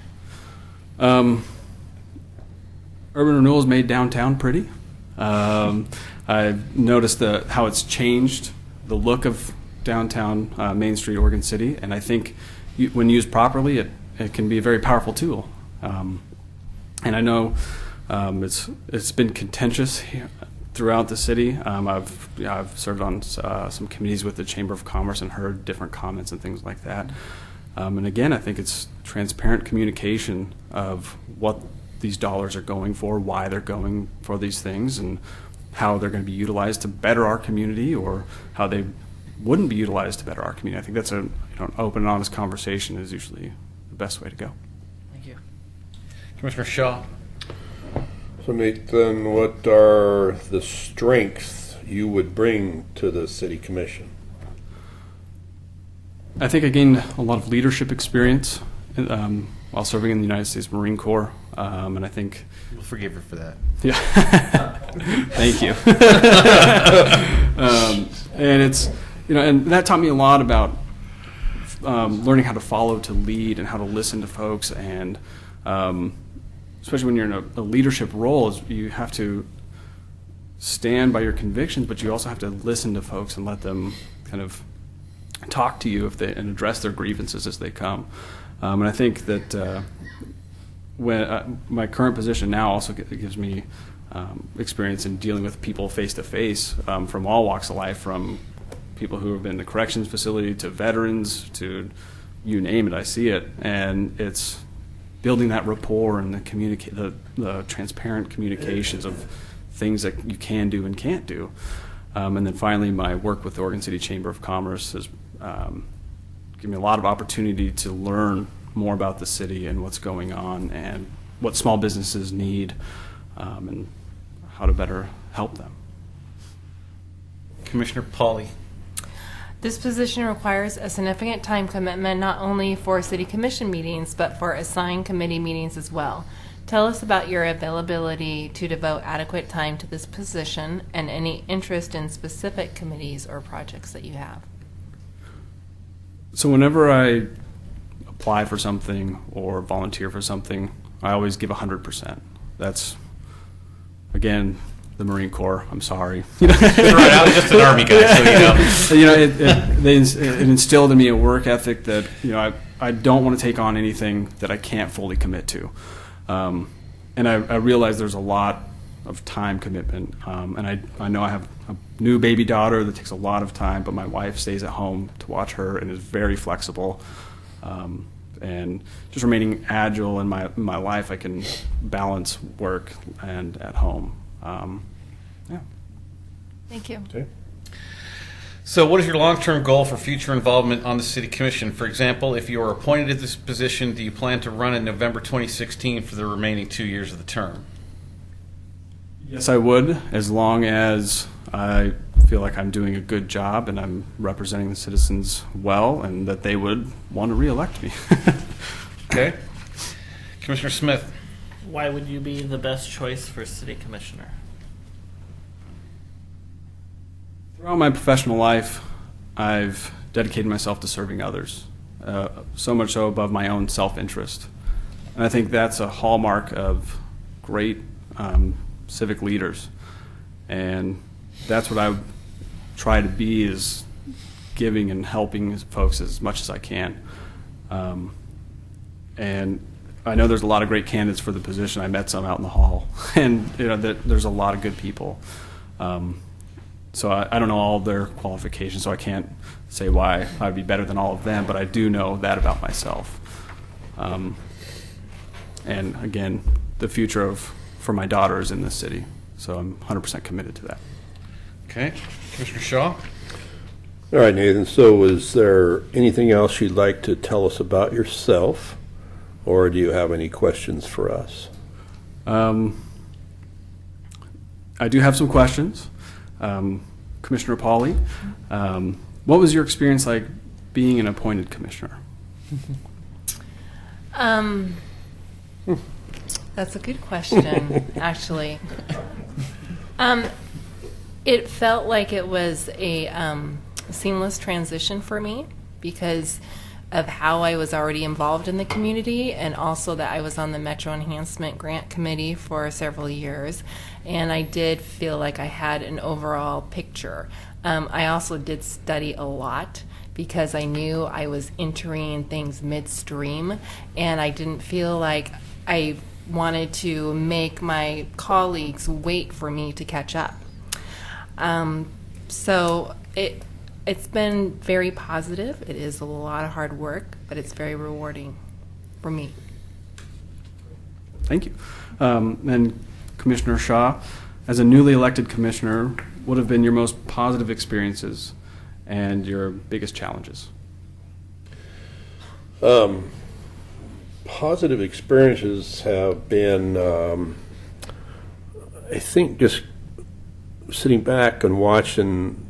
Urban renewal has made downtown pretty. I've noticed how it's changed the look of downtown Main Street, Oregon City, and I think when used properly, it can be a very powerful tool. And I know it's been contentious throughout the city. I've served on some committees with the Chamber of Commerce and heard different comments and things like that. And again, I think it's transparent communication of what these dollars are going for, why they're going for these things, and how they're going to be utilized to better our community, or how they wouldn't be utilized to better our community. I think that's an open and honest conversation is usually the best way to go. Thank you. Commissioner Shaw? So Nathan, what are the strengths you would bring to the city commission? I think I gained a lot of leadership experience while serving in the United States Marine Corps, and I think We'll forgive her for that. Yeah. Thank you. And it's, and that taught me a lot about learning how to follow, to lead, and how to listen to folks. And especially when you're in a leadership role, is you have to stand by your convictions, but you also have to listen to folks and let them kind of talk to you and address their grievances as they come. And I think that when my current position now also gives me experience in dealing with people face to face from all walks of life, from people who have been in the corrections facility to veterans to you name it, I see it, and it's building that rapport and the transparent communications of things that you can do and can't do. And then finally, my work with the Oregon City Chamber of Commerce has given me a lot of opportunity to learn more about the city and what's going on and what small businesses need and how to better help them. Commissioner Pauly. This position requires a significant time commitment not only for city commission meetings, but for assigned committee meetings as well. Tell us about your availability to devote adequate time to this position and any interest in specific committees or projects that you have. So whenever I apply for something or volunteer for something, I always give 100%. That's, again, the Marine Corps. I'm sorry. Right, I was just an Army guy, so it instilled in me a work ethic that I don't want to take on anything that I can't fully commit to, and I realize there's a lot of time commitment, and I know I have a new baby daughter that takes a lot of time, but my wife stays at home to watch her and is very flexible. And just remaining agile in my life, I can balance work and at home. Yeah. Thank you. Okay. So what is your long-term goal for future involvement on the City Commission? For example, if you are appointed to this position, do you plan to run in November 2016 for the remaining 2 years of the term? Yes, I would, as long as I feel like I'm doing a good job and I'm representing the citizens well and that they would want to re-elect me. Okay. Commissioner Smith. Why would you be the best choice for city commissioner? Throughout my professional life, I've dedicated myself to serving others, so much so above my own self-interest. And I think that's a hallmark of great civic leaders. And that's what I try to be, is giving and helping folks as much as I can. And I know there's a lot of great candidates for the position. I met some out in the hall, and there's a lot of good people. So I don't know all of their qualifications, so I can't say why I'd be better than all of them, but I do know that about myself. And again, the future for my daughter is in this city, so I'm 100% committed to that. Okay. Commissioner Shaw. All right, Nathan. So is there anything else you'd like to tell us about yourself, or do you have any questions for us? I do have some questions. Commissioner Pauly, what was your experience like being an appointed commissioner? That's a good question, actually. It felt like it was a seamless transition for me because of how I was already involved in the community, and also that I was on the Metro Enhancement Grant Committee for several years, and I did feel like I had an overall picture. I also did study a lot because I knew I was entering things midstream, and I didn't feel like I wanted to make my colleagues wait for me to catch up. So it's been very positive. It is a lot of hard work, but it's very rewarding for me. Thank you. And Commissioner Shaw, as a newly elected commissioner, what have been your most positive experiences and your biggest challenges? Positive experiences have been I think just sitting back and watching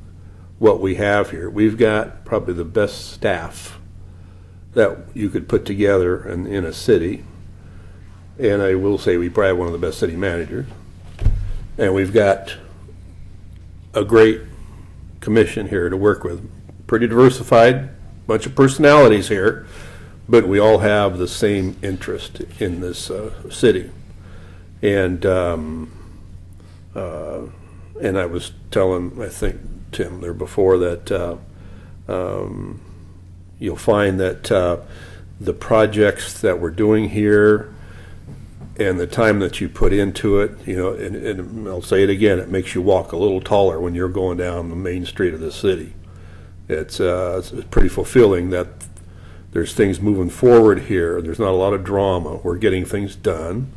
what we have here, we've got probably the best staff that you could put together in a city. And I will say we probably have one of the best city managers. And we've got a great commission here to work with. Pretty diversified, bunch of personalities here, but we all have the same interest in this city. And I was telling, I think, Tim there before that you'll find that the projects that we're doing here and the time that you put into it, you know, and I'll say it again, it makes you walk a little taller when you're going down the main street of the city. It's pretty fulfilling that there's things moving forward here. There's not a lot of drama. We're getting things done,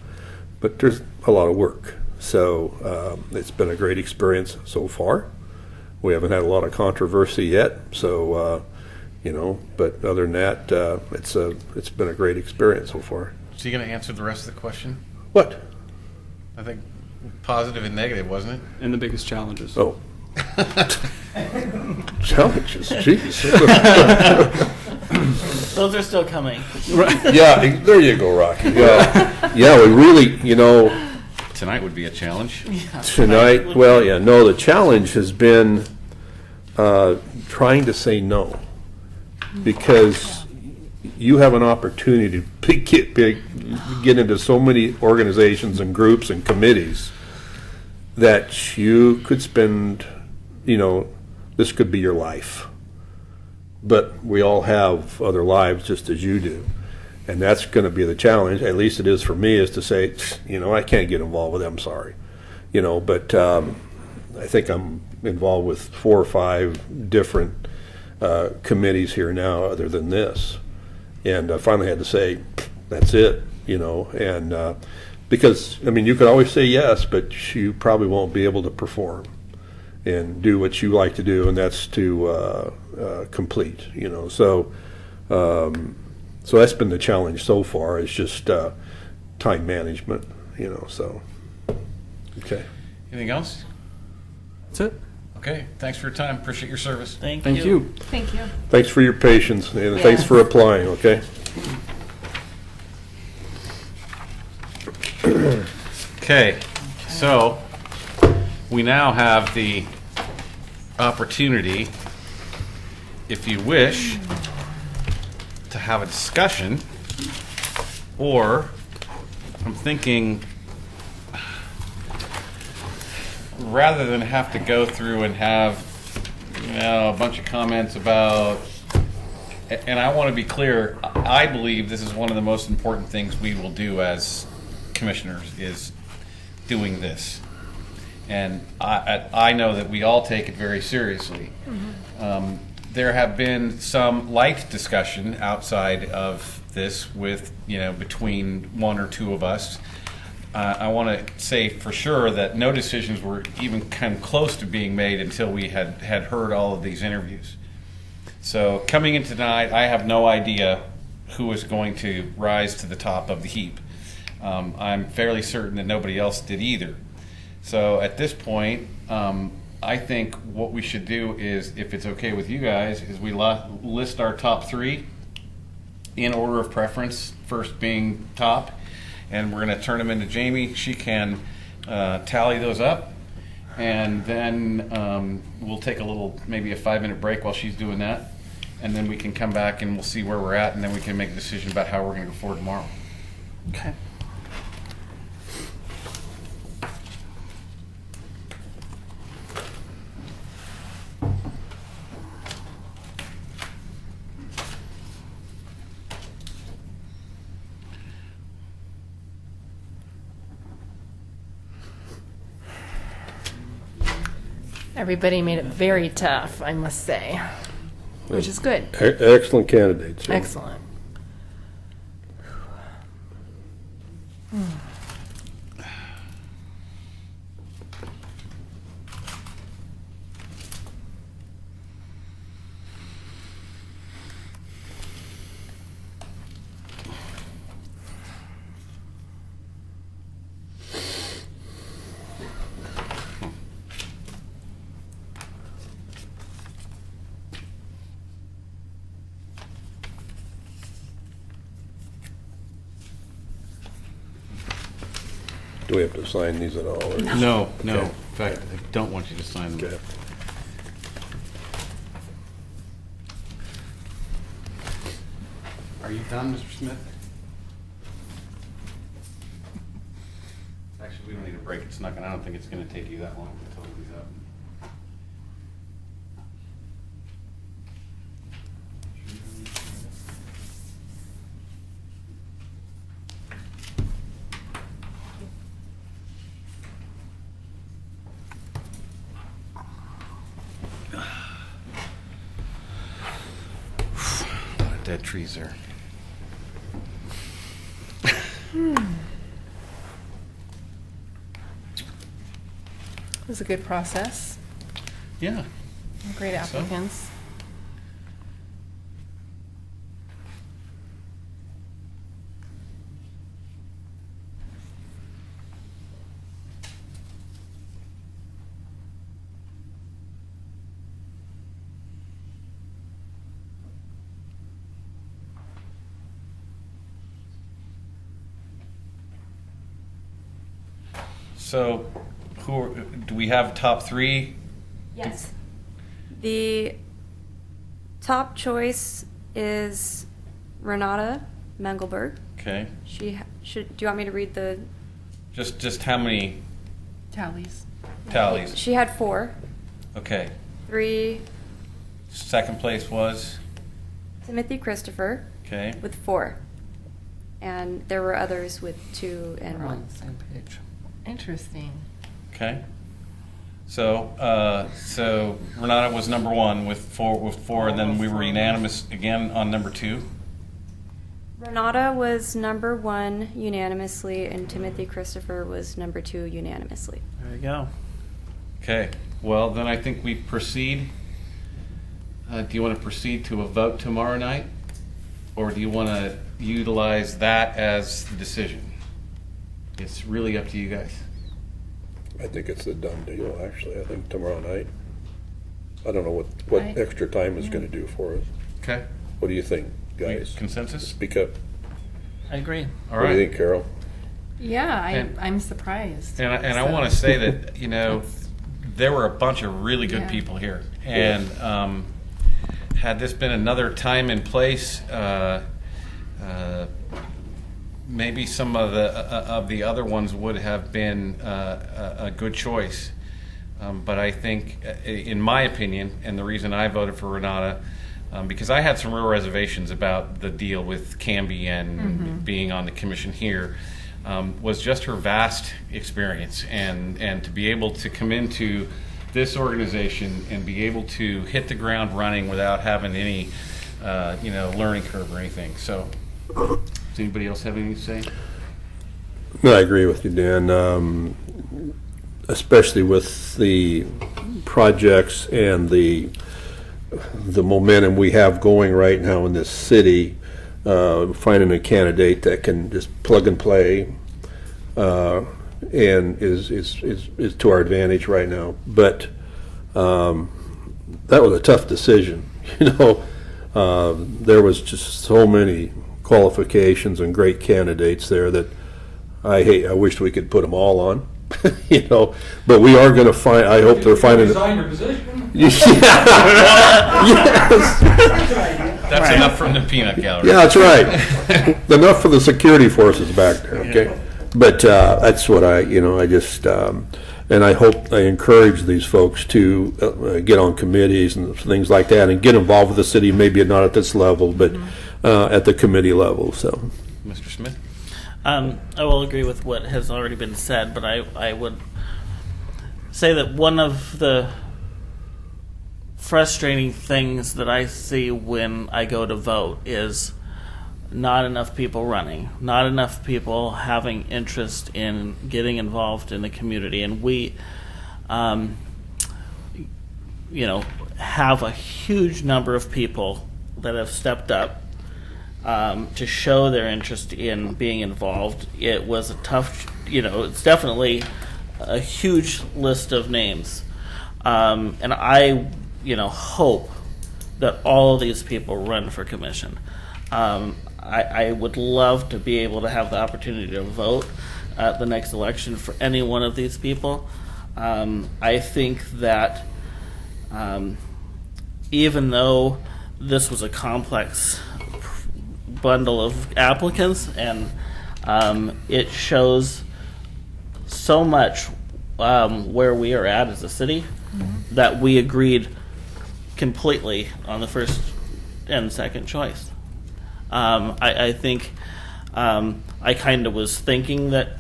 but there's a lot of work. So it's been a great experience so far. We haven't had a lot of controversy yet, so you know. But other than that, it's been a great experience so far. So you going to answer the rest of the question? What? I think positive and negative, wasn't it? And the biggest challenges. Oh. Challenges, jeez. Those are still coming. Yeah, there you go, Rocky. Yeah, we really, you know. Tonight would be a challenge. Yeah, Tonight, well, yeah, no, the challenge has been trying to say no, because you have an opportunity to get into so many organizations and groups and committees that you could spend, you know, this could be your life. But we all have other lives just as you do. And that's going to be the challenge, at least it is for me, is to say, you know, I can't get involved with them, sorry. You know, but I think I'm involved with 4 or 5 different committees here now other than this. And I finally had to say, that's it, you know, and because, I mean, you could always say yes, but you probably won't be able to perform and do what you like to do, and that's to complete, you know. So so that's been the challenge so far, is just time management, you know, so. Okay. Anything else? That's it. Okay, thanks for your time. Appreciate your service. Thank you. Thank you. Thanks for your patience, and thanks for applying, okay? Okay, so we now have the opportunity, if you wish, to have a discussion, or I'm thinking, rather than have to go through and have, you know, a bunch of comments about, and I want to be clear, I believe this is one of the most important things we will do as commissioners, is doing this. And I know that we all take it very seriously. Mm-hmm. There have been some light discussion outside of this with, you know, between 1 or 2 of us. I want to say for sure that no decisions were even kind of close to being made until we had heard all of these interviews. So coming in tonight, I have no idea who is going to rise to the top of the heap. I'm fairly certain that nobody else did either. So at this point, I think what we should do is, if it's okay with you guys, is we list our top 3 in order of preference, first being top, and we're going to turn them into Jamie. She can tally those up, and then we'll take a little, maybe a 5-minute break while she's doing that, and then we can come back and we'll see where we're at, and then we can make a decision about how we're going to go forward tomorrow. Okay. Everybody made it very tough, I must say, which is good. Excellent candidates. Yeah. Excellent. Do we have to sign these at all? or just- No, no. Okay. In fact, I don't want you to sign them. Okay. Are you done, Mr. Smith? Actually, we don't need a break. It's not gonna, I don't think it's gonna take you that long to total these up. A lot of dead trees there. It was a good process. Yeah. Great So? applicants. So, do we have top three? Yes. The top choice is Renata Mengelberg. Okay. She should. Do you want me to read the Just how many Tallies. tallies? She had 4. Okay. 3, Second place was? Timothy Christopher. Okay. With 4. And there were others with 2 and We're 1. on the same page. Interesting. Okay. So, so Renata was number 1 with four, and then we were unanimous again on number 2. Renata was number 1 unanimously, and Timothy Christopher was number 2 unanimously. There you go. Okay. Well, then I think we proceed. Do you want to proceed to a vote tomorrow night, or do you want to utilize that as the decision? It's really up to you guys. I think it's a done deal, actually. I think tomorrow night. I don't know what extra time is going to do for us. Okay. What do you think, guys? Consensus? Speak up. I agree. All What right. do you think, Carol? Yeah, And- I'm surprised. And I So- want to say that, you know, there were a bunch of really good Yeah. people here. And had this been another time and place, maybe some of the other ones would have been a good choice. But I think, in my opinion, and the reason I voted for Renata, because I had some real reservations about the deal with Canby and being on the commission here, was just her vast experience, and to be able to come into this organization and be able to hit the ground running without having any, learning curve or anything. So, does anybody else have anything to say? No, I agree with you, Dan. Especially with the projects and the momentum we have going right now in this city, finding a candidate that can just plug and play and is to our advantage right now. But that was a tough decision. There was just so many qualifications and great candidates there that I wished we could put them all on. But we are going to find. I hope they're finding. Resign your position. Yes. That's enough from the peanut gallery. Yeah, that's right. Enough for the security forces back there. Okay, but that's what I just and I encourage these folks to get on committees and things like that and get involved with the city. Maybe not at this level, but at the committee level. So, Mr. Smith. I will agree with what has already been said, but I would say that one of the frustrating things that I see when I go to vote is not enough people running, not enough people having interest in getting involved in the community. And we, have a huge number of people that have stepped up to show their interest in being involved. It was a tough, it's definitely a huge list of names. And I, hope that all of these people run for commission. I would love to be able to have the opportunity to vote. at the next election for any one of these people. I think that even though this was a complex bundle of applicants, and it shows so much where we are at as a city, that we agreed completely on the first and second choice. I think I kind of was thinking that,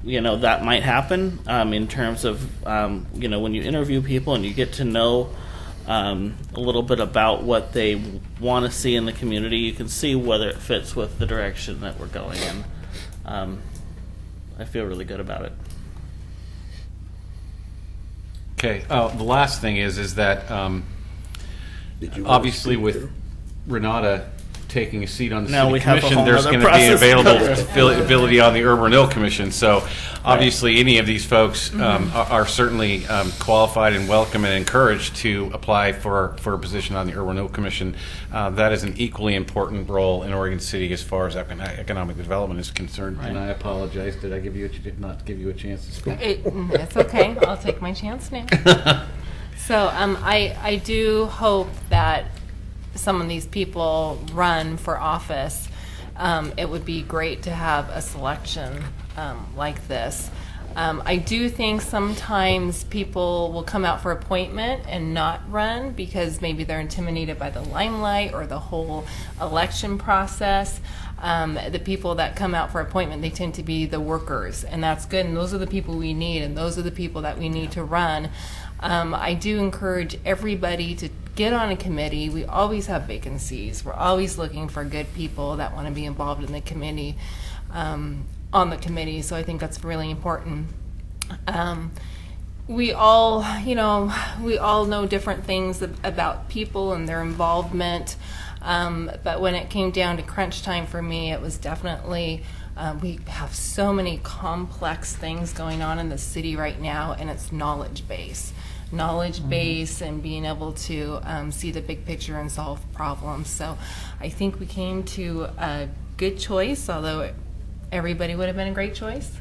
that might happen in terms of, when you interview people and you get to know a little bit about what they want to see in the community, you can see whether it fits with the direction that we're going in. I feel really good about it. Okay. The last thing is that obviously with Renata taking a seat on the Now city we have a commission, whole there's other going to be process. availability on the Urban Renewal Commission. So obviously any of these folks are certainly qualified and welcome and encouraged to apply for a position on the Urban Renewal Commission. That is an equally important role in Oregon City as far as economic development is concerned. And I apologize. Did I did not give you a chance to speak? It's okay. I'll take my chance now. So I do hope that some of these people run for office. It would be great to have a selection like this. I do think sometimes people will come out for appointment and not run because maybe they're intimidated by the limelight or the whole election process. The people that come out for appointment, they tend to be the workers, and that's good, and those are the people we need, and those are the people that we need to run. I do encourage everybody to get on a committee. We always have vacancies. We're always looking for good people that want to be involved in the committee, on the committee. So I think that's really important. We all know different things about people and their involvement. But when it came down to crunch time for me, it was definitely, we have so many complex things going on in the city right now, and it's knowledge base and being able to see the big picture and solve problems. So I think we came to a good choice, although everybody would have been a great choice.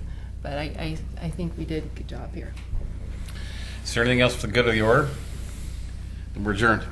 But I think we did a good job here. Is there anything else for the good of the order? We're adjourned.